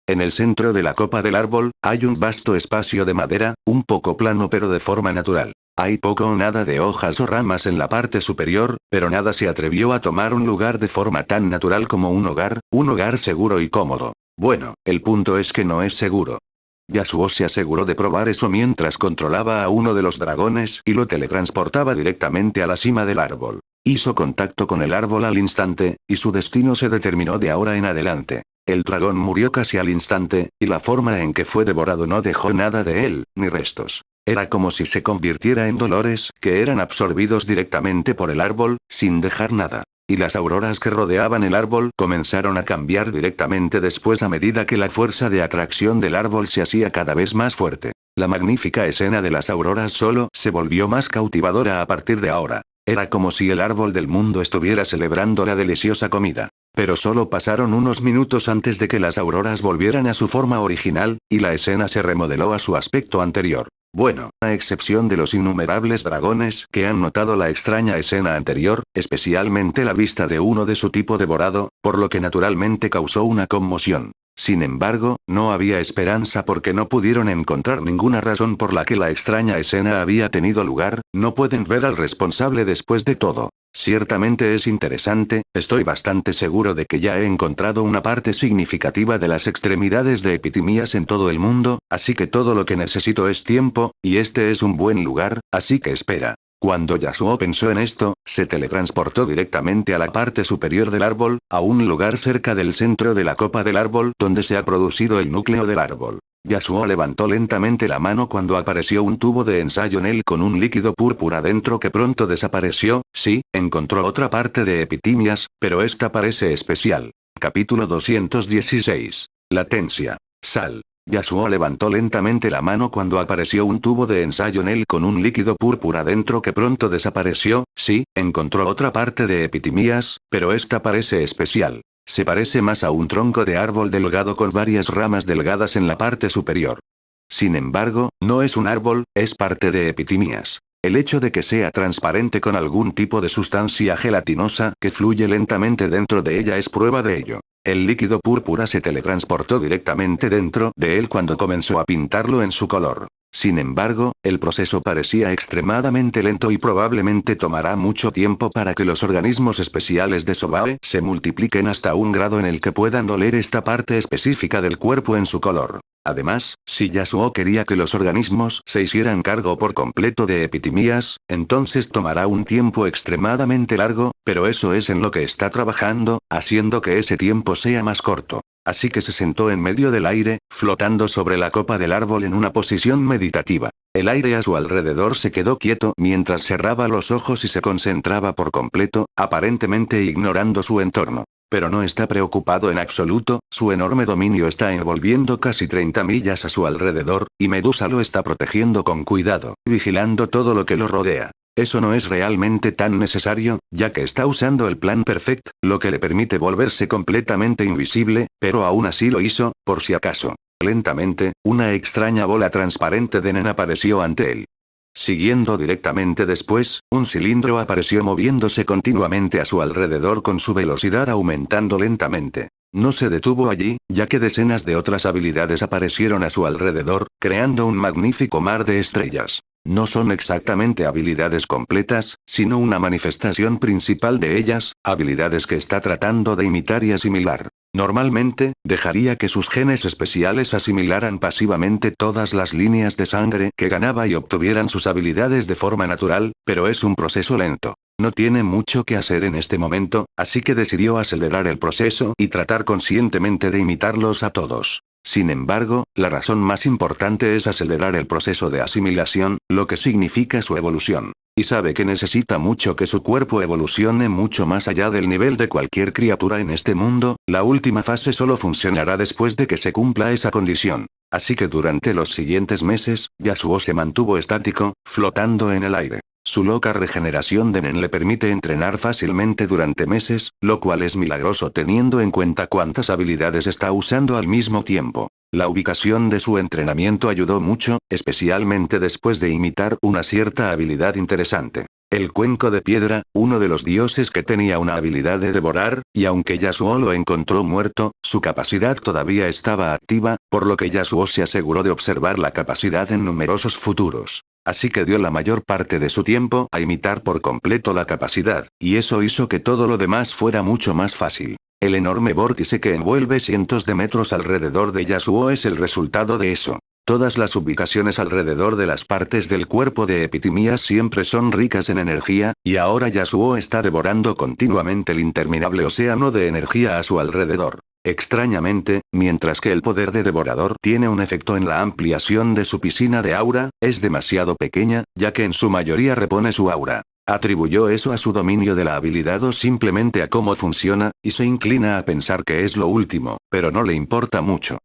En el centro de la copa del árbol, hay un vasto espacio de madera, un poco plano pero de forma natural. Hay poco o nada de hojas o ramas en la parte superior, pero nada se atrevió a tomar un lugar de forma tan natural como un hogar seguro y cómodo. Bueno, el punto es que no es seguro. Yasuo se aseguró de probar eso mientras controlaba a uno de los dragones y lo teletransportaba directamente a la cima del árbol. Hizo contacto con el árbol al instante, y su destino se determinó de ahora en adelante. El dragón murió casi al instante, y la forma en que fue devorado no dejó nada de él, ni restos. Era como si se convirtiera en dolores, que eran absorbidos directamente por el árbol, sin dejar nada. Y las auroras que rodeaban el árbol comenzaron a cambiar directamente después a medida que la fuerza de atracción del árbol se hacía cada vez más fuerte. La magnífica escena de las auroras solo se volvió más cautivadora a partir de ahora. Era como si el árbol del mundo estuviera celebrando la deliciosa comida. Pero solo pasaron unos minutos antes de que las auroras volvieran a su forma original, y la escena se remodeló a su aspecto anterior. Bueno, a excepción de los innumerables dragones que han notado la extraña escena anterior, especialmente la vista de uno de su tipo devorado, por lo que naturalmente causó una conmoción. Sin embargo, no había esperanza porque no pudieron encontrar ninguna razón por la que la extraña escena había tenido lugar, no pueden ver al responsable después de todo. Ciertamente es interesante, estoy bastante seguro de que ya he encontrado una parte significativa de las extremidades de epitimías en todo el mundo, así que todo lo que necesito es tiempo, y este es un buen lugar, así que espera. Cuando Yasuo pensó en esto, se teletransportó directamente a la parte superior del árbol, a un lugar cerca del centro de la copa del árbol donde se ha producido el núcleo del árbol. Yasuo levantó lentamente la mano cuando apareció un tubo de ensayo en él con un líquido púrpura dentro que pronto desapareció. Sí, encontró otra parte de epitimias, pero esta parece especial. Capítulo 216. Latencia. Sal. Yasuo levantó lentamente la mano cuando apareció un tubo de ensayo en él con un líquido púrpura dentro que pronto desapareció. Sí, encontró otra parte de epitimías, pero esta parece especial. Se parece más a un tronco de árbol delgado con varias ramas delgadas en la parte superior. Sin embargo, no es un árbol, es parte de epitimías. El hecho de que sea transparente con algún tipo de sustancia gelatinosa que fluye lentamente dentro de ella es prueba de ello. El líquido púrpura se teletransportó directamente dentro de él cuando comenzó a pintarlo en su color. Sin embargo, el proceso parecía extremadamente lento y probablemente tomará mucho tiempo para que los organismos especiales de Sobae se multipliquen hasta un grado en el que puedan oler esta parte específica del cuerpo en su color. Además, si Yasuo quería que los organismos se hicieran cargo por completo de epitimías, entonces tomará un tiempo extremadamente largo, pero eso es en lo que está trabajando, haciendo que ese tiempo sea más corto. Así que se sentó en medio del aire, flotando sobre la copa del árbol en una posición meditativa. El aire a su alrededor se quedó quieto mientras cerraba los ojos y se concentraba por completo, aparentemente ignorando su entorno. Pero no está preocupado en absoluto, su enorme dominio está envolviendo casi 30 millas a su alrededor, y Medusa lo está protegiendo con cuidado, vigilando todo lo que lo rodea. Eso no es realmente tan necesario, ya que está usando el plan Perfect, lo que le permite volverse completamente invisible, pero aún así lo hizo, por si acaso. Lentamente, una extraña bola transparente de Nen apareció ante él. Siguiendo directamente después, un cilindro apareció moviéndose continuamente a su alrededor con su velocidad aumentando lentamente. No se detuvo allí, ya que decenas de otras habilidades aparecieron a su alrededor, creando un magnífico mar de estrellas. No son exactamente habilidades completas, sino una manifestación principal de ellas, habilidades que está tratando de imitar y asimilar. Normalmente, dejaría que sus genes especiales asimilaran pasivamente todas las líneas de sangre que ganaba y obtuvieran sus habilidades de forma natural, pero es un proceso lento. No tiene mucho que hacer en este momento, así que decidió acelerar el proceso y tratar conscientemente de imitarlos a todos. Sin embargo, la razón más importante es acelerar el proceso de asimilación, lo que significa su evolución. Y sabe que necesita mucho que su cuerpo evolucione mucho más allá del nivel de cualquier criatura en este mundo, la última fase solo funcionará después de que se cumpla esa condición. Así que durante los siguientes meses, Yasuo se mantuvo estático, flotando en el aire. Su loca regeneración de Nen le permite entrenar fácilmente durante meses, lo cual es milagroso teniendo en cuenta cuántas habilidades está usando al mismo tiempo. La ubicación de su entrenamiento ayudó mucho, especialmente después de imitar una cierta habilidad interesante. El cuenco de piedra, uno de los dioses que tenía una habilidad de devorar, y aunque Yasuo lo encontró muerto, su capacidad todavía estaba activa, por lo que Yasuo se aseguró de observar la capacidad en numerosos futuros. Así que dio la mayor parte de su tiempo a imitar por completo la capacidad, y eso hizo que todo lo demás fuera mucho más fácil. El enorme vórtice que envuelve cientos de metros alrededor de Yasuo es el resultado de eso. Todas las ubicaciones alrededor de las partes del cuerpo de Epitimías siempre son ricas en energía, y ahora Yasuo está devorando continuamente el interminable océano de energía a su alrededor. Extrañamente, mientras que el poder de Devorador tiene un efecto en la ampliación de su piscina de aura, es demasiado pequeña, ya que en su mayoría repone su aura. ¿Atribuyó eso a su dominio de la habilidad o simplemente a cómo funciona, y se inclina a pensar que es lo último, pero no le importa mucho?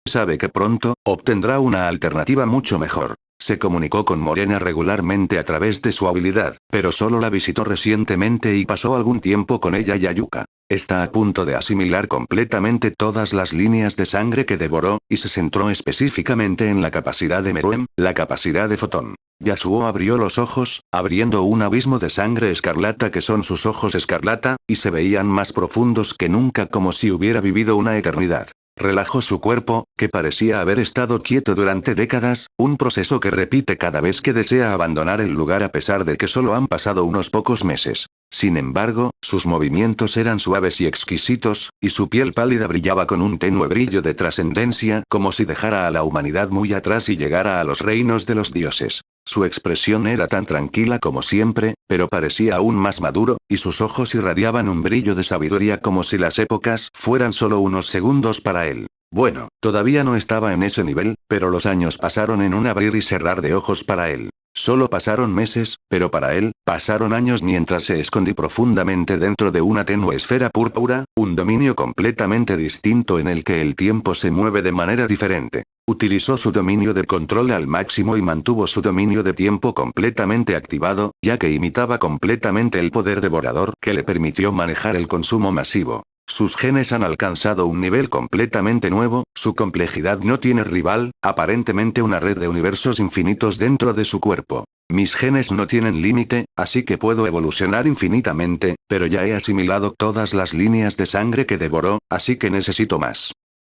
Sabe que pronto, obtendrá una alternativa mucho mejor. Se comunicó con Morena regularmente a través de su habilidad, pero solo la visitó recientemente y pasó algún tiempo con ella y Ayuka. Está a punto de asimilar completamente todas las líneas de sangre que devoró, y se centró específicamente en la capacidad de Meruem, la capacidad de Fotón. Yasuo abrió los ojos, abriendo un abismo de sangre escarlata que son sus ojos escarlata, y se veían más profundos que nunca como si hubiera vivido una eternidad. Relajó su cuerpo, que parecía haber estado quieto durante décadas, un proceso que repite cada vez que desea abandonar el lugar a pesar de que solo han pasado unos pocos meses. Sin embargo, sus movimientos eran suaves y exquisitos, y su piel pálida brillaba con un tenue brillo de trascendencia como si dejara a la humanidad muy atrás y llegara a los reinos de los dioses. Su expresión era tan tranquila como siempre, pero parecía aún más maduro, y sus ojos irradiaban un brillo de sabiduría como si las épocas fueran solo unos segundos para él. Bueno, todavía no estaba en ese nivel, pero los años pasaron en un abrir y cerrar de ojos para él. Solo pasaron meses, pero para él, pasaron años mientras se escondí profundamente dentro de una tenue esfera púrpura, un dominio completamente distinto en el que el tiempo se mueve de manera diferente. Utilizó su dominio de control al máximo y mantuvo su dominio de tiempo completamente activado, ya que imitaba completamente el poder devorador que le permitió manejar el consumo masivo. Sus genes han alcanzado un nivel completamente nuevo, su complejidad no tiene rival, aparentemente una red de universos infinitos dentro de su cuerpo. Mis genes no tienen límite, así que puedo evolucionar infinitamente, pero ya he asimilado todas las líneas de sangre que devoró, así que necesito más.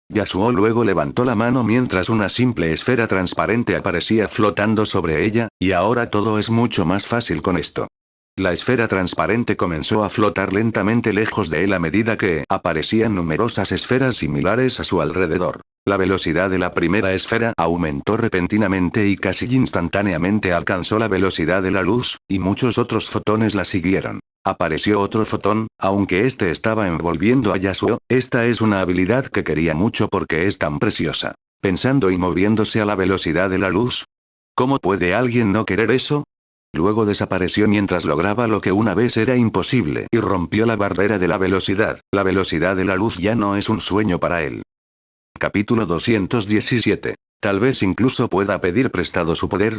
Yasuo luego levantó la mano mientras una simple esfera transparente aparecía flotando sobre ella, y ahora todo es mucho más fácil con esto. La esfera transparente comenzó a flotar lentamente lejos de él a medida que aparecían numerosas esferas similares a su alrededor. La velocidad de la primera esfera aumentó repentinamente y casi instantáneamente alcanzó la velocidad de la luz, y muchos otros fotones la siguieron. Apareció otro fotón, aunque este estaba envolviendo a Yasuo, esta es una habilidad que quería mucho porque es tan preciosa. Pensando y moviéndose a la velocidad de la luz. ¿Cómo puede alguien no querer eso? Luego desapareció mientras lograba lo que una vez era imposible y rompió la barrera de la velocidad. La velocidad de la luz ya no es un sueño para él. Capítulo 217. Tal vez incluso pueda pedir prestado su poder.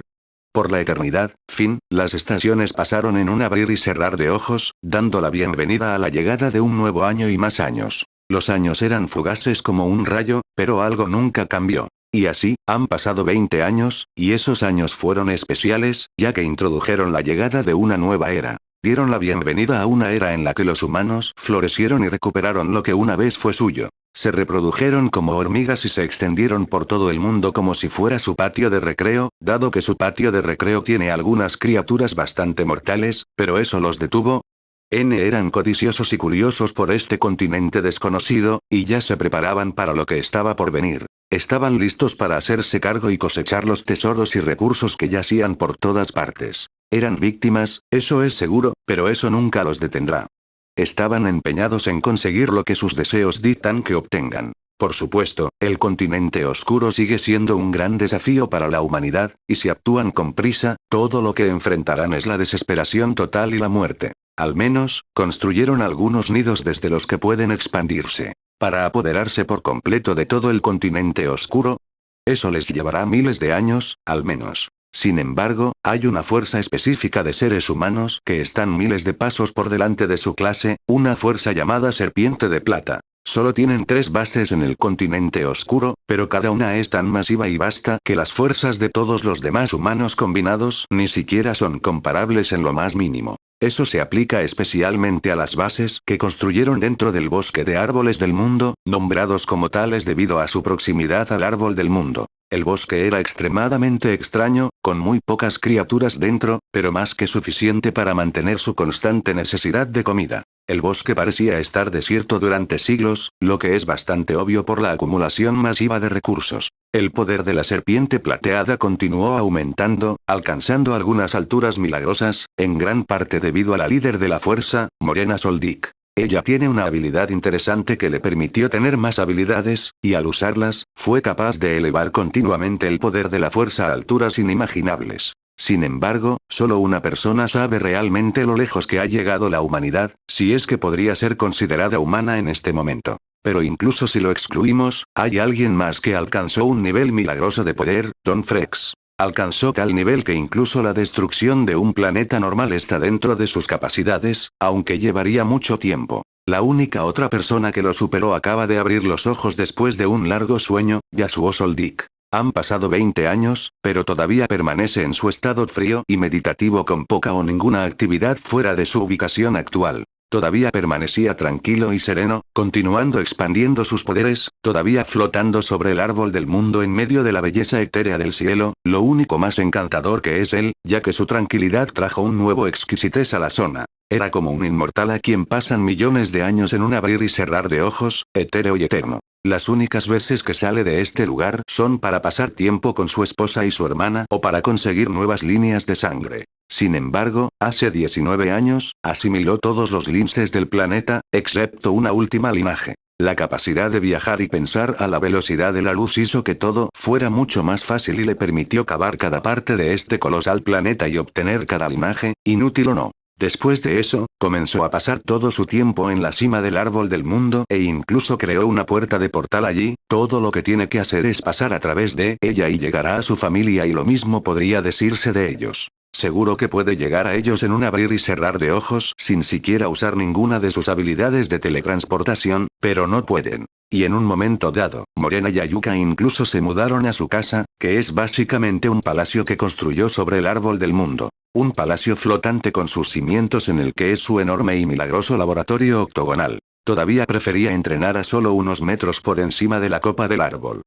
Por la eternidad, fin, las estaciones pasaron en un abrir y cerrar de ojos, dando la bienvenida a la llegada de un nuevo año y más años. Los años eran fugaces como un rayo, pero algo nunca cambió. Y así, han pasado 20 años, y esos años fueron especiales, ya que introdujeron la llegada de una nueva era. Dieron la bienvenida a una era en la que los humanos florecieron y recuperaron lo que una vez fue suyo. Se reprodujeron como hormigas y se extendieron por todo el mundo como si fuera su patio de recreo, dado que su patio de recreo tiene algunas criaturas bastante mortales, pero eso los detuvo. Eran codiciosos y curiosos por este continente desconocido, y ya se preparaban para lo que estaba por venir. Estaban listos para hacerse cargo y cosechar los tesoros y recursos que yacían por todas partes. Eran víctimas, eso es seguro, pero eso nunca los detendrá. Estaban empeñados en conseguir lo que sus deseos dictan que obtengan. Por supuesto, el continente oscuro sigue siendo un gran desafío para la humanidad, y si actúan con prisa, todo lo que enfrentarán es la desesperación total y la muerte. Al menos, construyeron algunos nidos desde los que pueden expandirse. Para apoderarse por completo de todo el continente oscuro. Eso les llevará miles de años, al menos. Sin embargo, hay una fuerza específica de seres humanos que están miles de pasos por delante de su clase, una fuerza llamada Serpiente de Plata. Solo tienen 3 bases en el continente oscuro, pero cada una es tan masiva y vasta que las fuerzas de todos los demás humanos combinados ni siquiera son comparables en lo más mínimo. Eso se aplica especialmente a las bases que construyeron dentro del bosque de árboles del mundo, nombrados como tales debido a su proximidad al árbol del mundo. El bosque era extremadamente extraño, con muy pocas criaturas dentro, pero más que suficiente para mantener su constante necesidad de comida. El bosque parecía estar desierto durante siglos, lo que es bastante obvio por la acumulación masiva de recursos. El poder de la serpiente plateada continuó aumentando, alcanzando algunas alturas milagrosas, en gran parte debido a la líder de la fuerza, Morena Soldic. Ella tiene una habilidad interesante que le permitió tener más habilidades, y al usarlas, fue capaz de elevar continuamente el poder de la fuerza a alturas inimaginables. Sin embargo, solo una persona sabe realmente lo lejos que ha llegado la humanidad, si es que podría ser considerada humana en este momento. Pero incluso si lo excluimos, hay alguien más que alcanzó un nivel milagroso de poder, Don Frex. Alcanzó tal nivel que incluso la destrucción de un planeta normal está dentro de sus capacidades, aunque llevaría mucho tiempo. La única otra persona que lo superó acaba de abrir los ojos después de un largo sueño, Yasuo Soldic. Han pasado 20 años, pero todavía permanece en su estado frío y meditativo con poca o ninguna actividad fuera de su ubicación actual. Todavía permanecía tranquilo y sereno, continuando expandiendo sus poderes, todavía flotando sobre el árbol del mundo en medio de la belleza etérea del cielo, lo único más encantador que es él, ya que su tranquilidad trajo un nuevo exquisitez a la zona. Era como un inmortal a quien pasan millones de años en un abrir y cerrar de ojos, etéreo y eterno. Las únicas veces que sale de este lugar son para pasar tiempo con su esposa y su hermana o para conseguir nuevas líneas de sangre. Sin embargo, hace 19 años, asimiló todos los linces del planeta, excepto una última linaje. La capacidad de viajar y pensar a la velocidad de la luz hizo que todo fuera mucho más fácil y le permitió cavar cada parte de este colosal planeta y obtener cada linaje, inútil o no. Después de eso, comenzó a pasar todo su tiempo en la cima del árbol del mundo e incluso creó una puerta de portal allí. Todo lo que tiene que hacer es pasar a través de ella y llegará a su familia, y lo mismo podría decirse de ellos. Seguro que puede llegar a ellos en un abrir y cerrar de ojos sin siquiera usar ninguna de sus habilidades de teletransportación, pero no pueden. Y en un momento dado, Morena y Ayuka incluso se mudaron a su casa, que es básicamente un palacio que construyó sobre el árbol del mundo. Un palacio flotante con sus cimientos en el que es su enorme y milagroso laboratorio octogonal. Todavía prefería entrenar a solo unos metros por encima de la copa del árbol.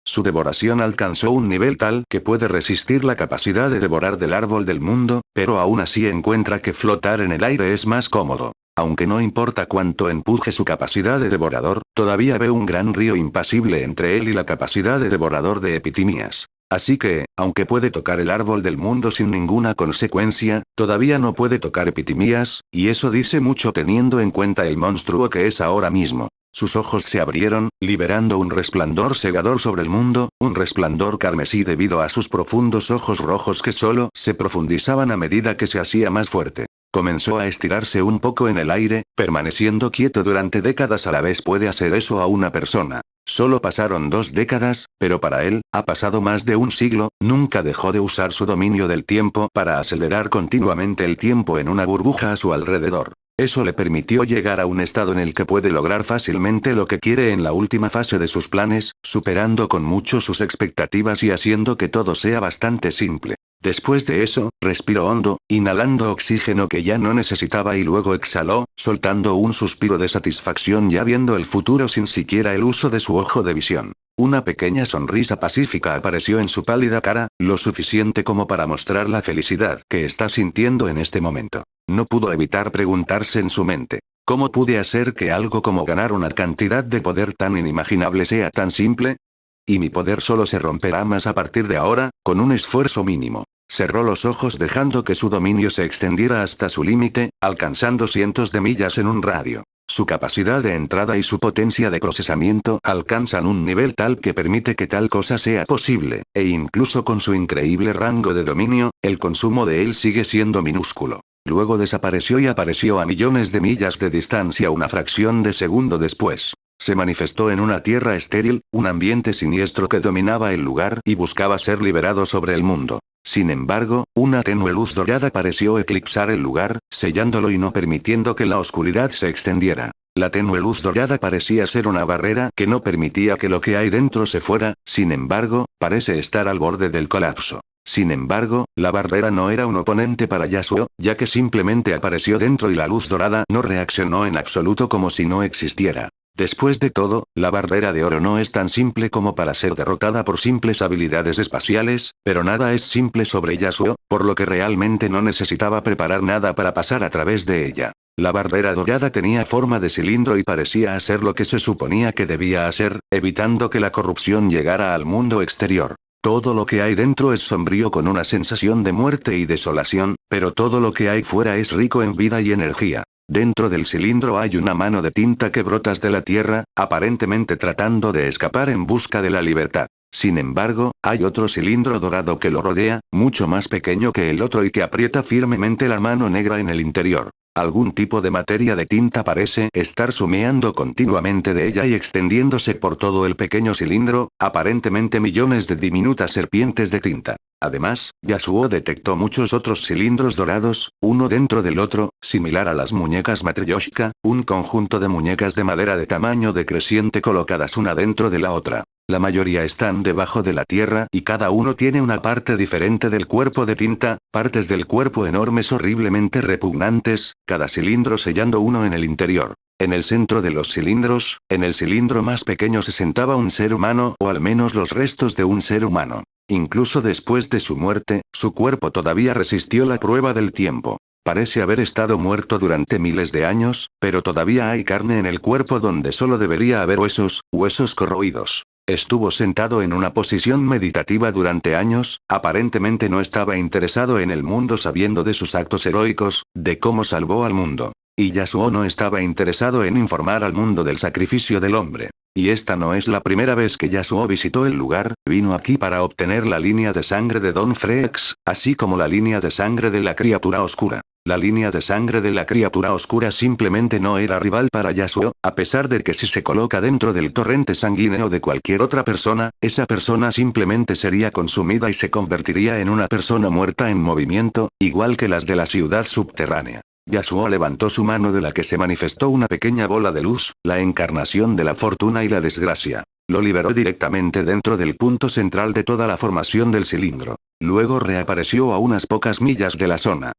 Su devoración alcanzó un nivel tal que puede resistir la capacidad de devorar del árbol del mundo, pero aún así encuentra que flotar en el aire es más cómodo. Aunque no importa cuánto empuje su capacidad de devorador, todavía ve un gran río impasible entre él y la capacidad de devorador de epitimias. Así que, aunque puede tocar el árbol del mundo sin ninguna consecuencia, todavía no puede tocar epitimias, y eso dice mucho teniendo en cuenta el monstruo que es ahora mismo. Sus ojos se abrieron, liberando un resplandor cegador sobre el mundo, un resplandor carmesí debido a sus profundos ojos rojos que solo se profundizaban a medida que se hacía más fuerte. Comenzó a estirarse un poco en el aire, permaneciendo quieto durante décadas a la vez puede hacer eso a una persona. Solo pasaron 2 décadas, pero para él, ha pasado más de un siglo. Nunca dejó de usar su dominio del tiempo para acelerar continuamente el tiempo en una burbuja a su alrededor. Eso le permitió llegar a un estado en el que puede lograr fácilmente lo que quiere en la última fase de sus planes, superando con mucho sus expectativas y haciendo que todo sea bastante simple. Después de eso, respiró hondo, inhalando oxígeno que ya no necesitaba y luego exhaló, soltando un suspiro de satisfacción ya viendo el futuro sin siquiera el uso de su ojo de visión. Una pequeña sonrisa pacífica apareció en su pálida cara, lo suficiente como para mostrar la felicidad que está sintiendo en este momento. No pudo evitar preguntarse en su mente, ¿cómo pude hacer que algo como ganar una cantidad de poder tan inimaginable sea tan simple? Y mi poder solo se romperá más a partir de ahora, con un esfuerzo mínimo. Cerró los ojos dejando que su dominio se extendiera hasta su límite, alcanzando cientos de millas en un radio. Su capacidad de entrada y su potencia de procesamiento alcanzan un nivel tal que permite que tal cosa sea posible, e incluso con su increíble rango de dominio, el consumo de él sigue siendo minúsculo. Luego desapareció y apareció a millones de millas de distancia una fracción de segundo después. Se manifestó en una tierra estéril, un ambiente siniestro que dominaba el lugar y buscaba ser liberado sobre el mundo. Sin embargo, una tenue luz dorada pareció eclipsar el lugar, sellándolo y no permitiendo que la oscuridad se extendiera. La tenue luz dorada parecía ser una barrera que no permitía que lo que hay dentro se fuera, sin embargo, parece estar al borde del colapso. Sin embargo, la barrera no era un oponente para Yasuo, ya que simplemente apareció dentro y la luz dorada no reaccionó en absoluto como si no existiera. Después de todo, la barrera de oro no es tan simple como para ser derrotada por simples habilidades espaciales, pero nada es simple sobre Yasuo, por lo que realmente no necesitaba preparar nada para pasar a través de ella. La barrera dorada tenía forma de cilindro y parecía hacer lo que se suponía que debía hacer, evitando que la corrupción llegara al mundo exterior. Todo lo que hay dentro es sombrío con una sensación de muerte y desolación, pero todo lo que hay fuera es rico en vida y energía. Dentro del cilindro hay una mano de tinta que brotas de la tierra, aparentemente tratando de escapar en busca de la libertad. Sin embargo, hay otro cilindro dorado que lo rodea, mucho más pequeño que el otro y que aprieta firmemente la mano negra en el interior. Algún tipo de materia de tinta parece estar sumeando continuamente de ella y extendiéndose por todo el pequeño cilindro, aparentemente millones de diminutas serpientes de tinta. Además, Yasuo detectó muchos otros cilindros dorados, uno dentro del otro, similar a las muñecas Matryoshka, un conjunto de muñecas de madera de tamaño decreciente colocadas una dentro de la otra. La mayoría están debajo de la tierra y cada uno tiene una parte diferente del cuerpo de tinta, partes del cuerpo enormes horriblemente repugnantes, cada cilindro sellando uno en el interior. En el centro de los cilindros, en el cilindro más pequeño se sentaba un ser humano o al menos los restos de un ser humano. Incluso después de su muerte, su cuerpo todavía resistió la prueba del tiempo. Parece haber estado muerto durante miles de años, pero todavía hay carne en el cuerpo donde solo debería haber huesos, huesos corroídos. Estuvo sentado en una posición meditativa durante años, aparentemente no estaba interesado en el mundo sabiendo de sus actos heroicos, de cómo salvó al mundo. Y Yasuo no estaba interesado en informar al mundo del sacrificio del hombre. Y esta no es la primera vez que Yasuo visitó el lugar, vino aquí para obtener la línea de sangre de Don Frex, así como la línea de sangre de la criatura oscura. La línea de sangre de la criatura oscura simplemente no era rival para Yasuo, a pesar de que si se coloca dentro del torrente sanguíneo de cualquier otra persona, esa persona simplemente sería consumida y se convertiría en una persona muerta en movimiento, igual que las de la ciudad subterránea. Yasuo levantó su mano de la que se manifestó una pequeña bola de luz, la encarnación de la fortuna y la desgracia. Lo liberó directamente dentro del punto central de toda la formación del cilindro. Luego reapareció a unas pocas millas de la zona.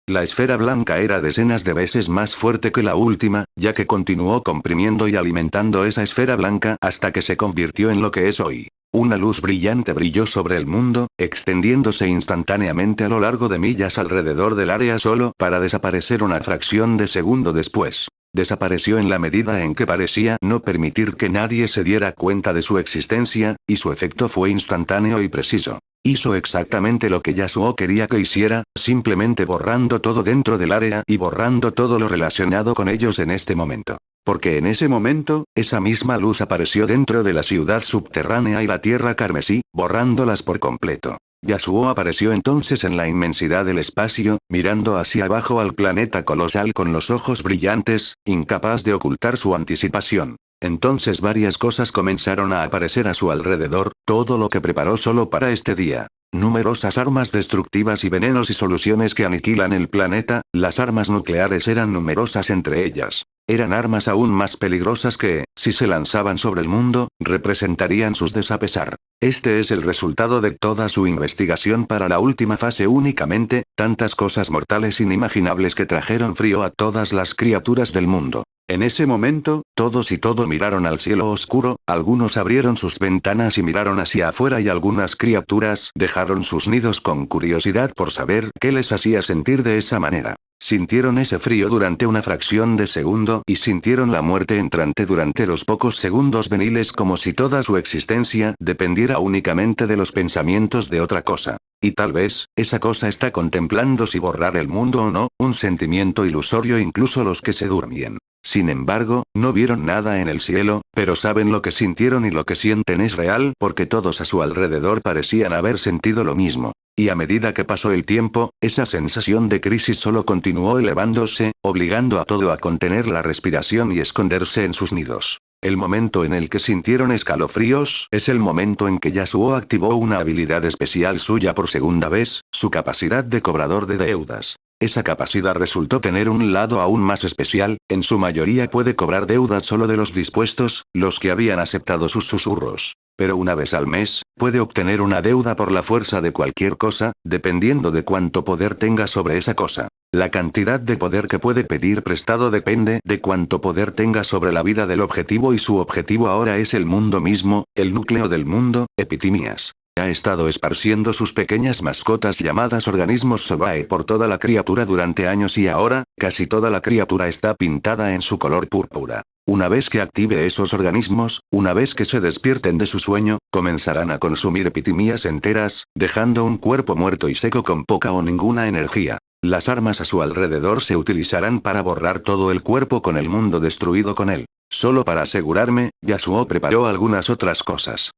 La esfera blanca era decenas de veces más fuerte que la última, ya que continuó comprimiendo y alimentando esa esfera blanca hasta que se convirtió en lo que es hoy. Una luz brillante brilló sobre el mundo, extendiéndose instantáneamente a lo largo de millas alrededor del área solo para desaparecer una fracción de segundo después. Desapareció en la medida en que parecía no permitir que nadie se diera cuenta de su existencia, y su efecto fue instantáneo y preciso. Hizo exactamente lo que Yasuo quería que hiciera, simplemente borrando todo dentro del área y borrando todo lo relacionado con ellos en este momento. Porque en ese momento, esa misma luz apareció dentro de la ciudad subterránea y la tierra carmesí, borrándolas por completo. Yasuo apareció entonces en la inmensidad del espacio, mirando hacia abajo al planeta colosal con los ojos brillantes, incapaz de ocultar su anticipación. Entonces varias cosas comenzaron a aparecer a su alrededor, todo lo que preparó solo para este día. Numerosas armas destructivas y venenos y soluciones que aniquilan el planeta, las armas nucleares eran numerosas entre ellas. Eran armas aún más peligrosas que, si se lanzaban sobre el mundo, representarían sus desapesar. Este es el resultado de toda su investigación para la última fase únicamente, tantas cosas mortales inimaginables que trajeron frío a todas las criaturas del mundo. En ese momento, todos y todo miraron al cielo oscuro, algunos abrieron sus ventanas y miraron hacia afuera y algunas criaturas dejaron sus nidos con curiosidad por saber qué les hacía sentir de esa manera. Sintieron ese frío durante una fracción de segundo y sintieron la muerte entrante durante los pocos segundos veniles como si toda su existencia dependiera únicamente de los pensamientos de otra cosa. Y tal vez, esa cosa está contemplando si borrar el mundo o no, un sentimiento ilusorio incluso los que se durmían. Sin embargo, no vieron nada en el cielo, pero saben lo que sintieron y lo que sienten es real porque todos a su alrededor parecían haber sentido lo mismo. Y a medida que pasó el tiempo, esa sensación de crisis solo continuó elevándose, obligando a todo a contener la respiración y esconderse en sus nidos. El momento en el que sintieron escalofríos es el momento en que Yasuo activó una habilidad especial suya por segunda vez, su capacidad de cobrador de deudas. Esa capacidad resultó tener un lado aún más especial, en su mayoría puede cobrar deudas solo de los dispuestos, los que habían aceptado sus susurros. Pero una vez al mes, puede obtener una deuda por la fuerza de cualquier cosa, dependiendo de cuánto poder tenga sobre esa cosa. La cantidad de poder que puede pedir prestado depende de cuánto poder tenga sobre la vida del objetivo y su objetivo ahora es el mundo mismo, el núcleo del mundo, Epitimias. Ha estado esparciendo sus pequeñas mascotas llamadas organismos Sobae por toda la criatura durante años y ahora, casi toda la criatura está pintada en su color púrpura. Una vez que active esos organismos, una vez que se despierten de su sueño, comenzarán a consumir epitimias enteras, dejando un cuerpo muerto y seco con poca o ninguna energía. Las armas a su alrededor se utilizarán para borrar todo el cuerpo con el mundo destruido con él. Solo para asegurarme, Yasuo preparó algunas otras cosas.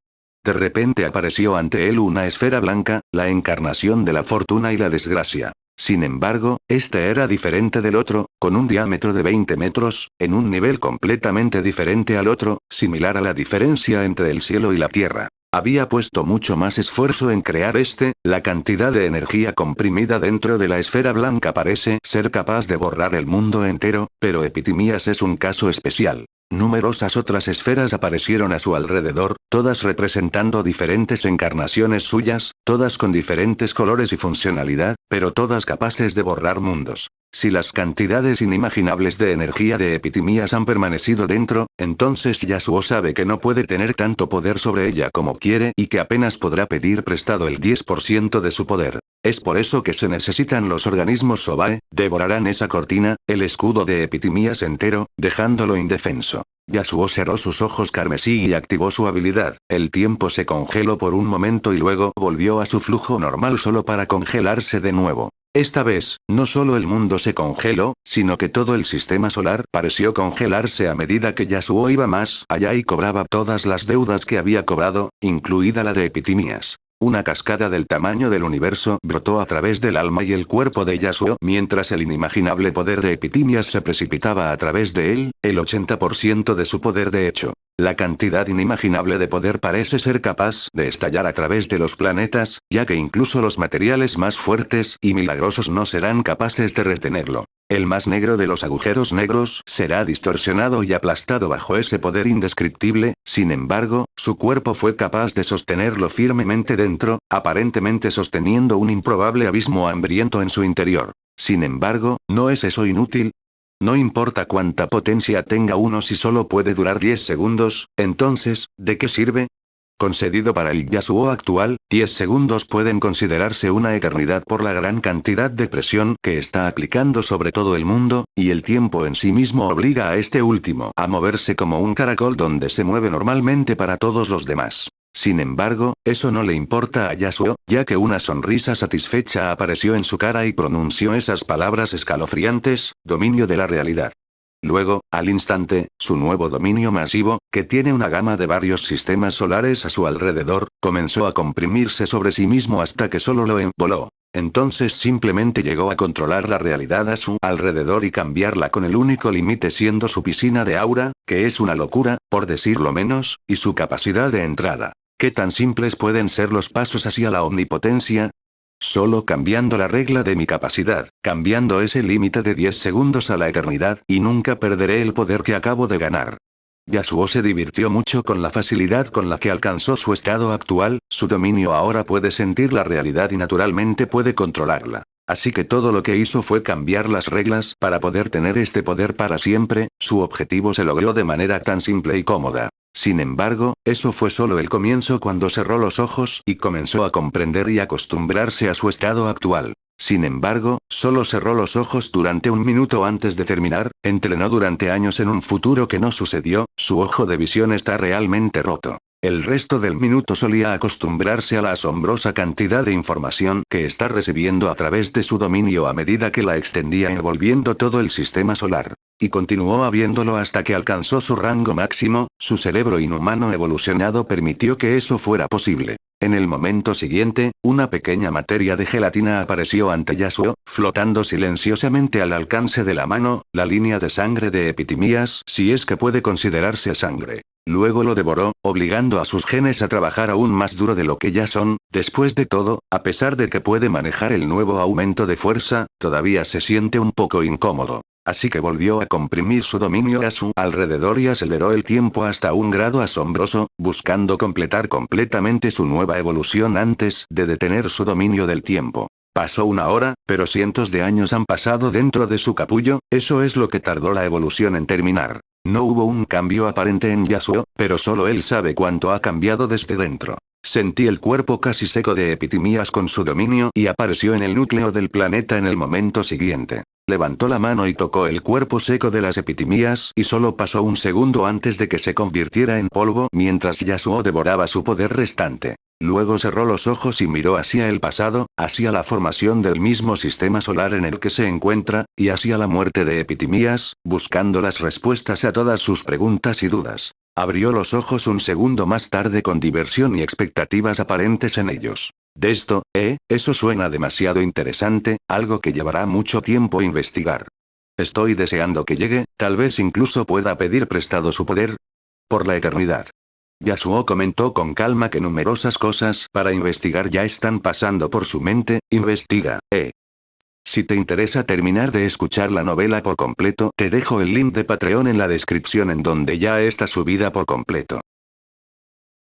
De repente apareció ante él una esfera blanca, la encarnación de la fortuna y la desgracia. Sin embargo, este era diferente del otro, con un diámetro de 20 metros, en un nivel completamente diferente al otro, similar a la diferencia entre el cielo y la tierra. Había puesto mucho más esfuerzo en crear la cantidad de energía comprimida dentro de la esfera blanca parece ser capaz de borrar el mundo entero, pero Epitimias es un caso especial. Numerosas otras esferas aparecieron a su alrededor, todas representando diferentes encarnaciones suyas, todas con diferentes colores y funcionalidad, pero todas capaces de borrar mundos. Si las cantidades inimaginables de energía de Epitimias han permanecido dentro, entonces Yasuo sabe que no puede tener tanto poder sobre ella como quiere y que apenas podrá pedir prestado el 10% de su poder. Es por eso que se necesitan los organismos Sobae, devorarán esa cortina, el escudo de Epitimias entero, dejándolo indefenso. Yasuo cerró sus ojos carmesí y activó su habilidad. El tiempo se congeló por un momento y luego volvió a su flujo normal solo para congelarse de nuevo. Esta vez, no solo el mundo se congeló, sino que todo el sistema solar pareció congelarse a medida que Yasuo iba más allá y cobraba todas las deudas que había cobrado, incluida la de Epitimias. Una cascada del tamaño del universo brotó a través del alma y el cuerpo de Yasuo mientras el inimaginable poder de Epitimias se precipitaba a través de él, el 80% de su poder de hecho. La cantidad inimaginable de poder parece ser capaz de estallar a través de los planetas, ya que incluso los materiales más fuertes y milagrosos no serán capaces de retenerlo. El más negro de los agujeros negros será distorsionado y aplastado bajo ese poder indescriptible, sin embargo, su cuerpo fue capaz de sostenerlo firmemente dentro, aparentemente sosteniendo un improbable abismo hambriento en su interior. Sin embargo, ¿no es eso inútil? No importa cuánta potencia tenga uno si solo puede durar 10 segundos, entonces, ¿de qué sirve? Concedido para el Yasuo actual, 10 segundos pueden considerarse una eternidad por la gran cantidad de presión que está aplicando sobre todo el mundo, y el tiempo en sí mismo obliga a este último a moverse como un caracol donde se mueve normalmente para todos los demás. Sin embargo, eso no le importa a Yasuo, ya que una sonrisa satisfecha apareció en su cara y pronunció esas palabras escalofriantes, dominio de la realidad. Luego, al instante, su nuevo dominio masivo, que tiene una gama de varios sistemas solares a su alrededor, comenzó a comprimirse sobre sí mismo hasta que solo lo envoló. Entonces simplemente llegó a controlar la realidad a su alrededor y cambiarla con el único límite siendo su piscina de aura, que es una locura, por decirlo menos, y su capacidad de entrada. ¿Qué tan simples pueden ser los pasos hacia la omnipotencia? Solo cambiando la regla de mi capacidad, cambiando ese límite de 10 segundos a la eternidad, y nunca perderé el poder que acabo de ganar. Yasuo se divirtió mucho con la facilidad con la que alcanzó su estado actual, su dominio ahora puede sentir la realidad y naturalmente puede controlarla. Así que todo lo que hizo fue cambiar las reglas para poder tener este poder para siempre, su objetivo se logró de manera tan simple y cómoda. Sin embargo, eso fue solo el comienzo cuando cerró los ojos y comenzó a comprender y acostumbrarse a su estado actual. Sin embargo, solo cerró los ojos durante un minuto antes de terminar, entrenó durante años en un futuro que no sucedió, su ojo de visión está realmente roto. El resto del minuto solía acostumbrarse a la asombrosa cantidad de información que está recibiendo a través de su dominio a medida que la extendía envolviendo todo el sistema solar. Y continuó habiéndolo hasta que alcanzó su rango máximo, su cerebro inhumano evolucionado permitió que eso fuera posible. En el momento siguiente, una pequeña materia de gelatina apareció ante Yasuo, flotando silenciosamente al alcance de la mano, la línea de sangre de Epitimías, si es que puede considerarse sangre. Luego lo devoró, obligando a sus genes a trabajar aún más duro de lo que ya son. Después de todo, a pesar de que puede manejar el nuevo aumento de fuerza, todavía se siente un poco incómodo. Así que volvió a comprimir su dominio a su alrededor y aceleró el tiempo hasta un grado asombroso, buscando completar completamente su nueva evolución antes de detener su dominio del tiempo. Pasó una hora, pero cientos de años han pasado dentro de su capullo, eso es lo que tardó la evolución en terminar. No hubo un cambio aparente en Yasuo, pero solo él sabe cuánto ha cambiado desde dentro. Sentí el cuerpo casi seco de Epitimías con su dominio y apareció en el núcleo del planeta en el momento siguiente. Levantó la mano y tocó el cuerpo seco de las Epitimías y solo pasó un segundo antes de que se convirtiera en polvo mientras Yasuo devoraba su poder restante. Luego cerró los ojos y miró hacia el pasado, hacia la formación del mismo sistema solar en el que se encuentra, y hacia la muerte de Epitimías, buscando las respuestas a todas sus preguntas y dudas. Abrió los ojos un segundo más tarde con diversión y expectativas aparentes en ellos. De esto, eso suena demasiado interesante, algo que llevará mucho tiempo investigar. Estoy deseando que llegue, tal vez incluso pueda pedir prestado su poder. Por la eternidad. Yasuo comentó con calma que numerosas cosas para investigar ya están pasando por su mente, investiga, Si te interesa terminar de escuchar la novela por completo, te dejo el link de Patreon en la descripción en donde ya está subida por completo.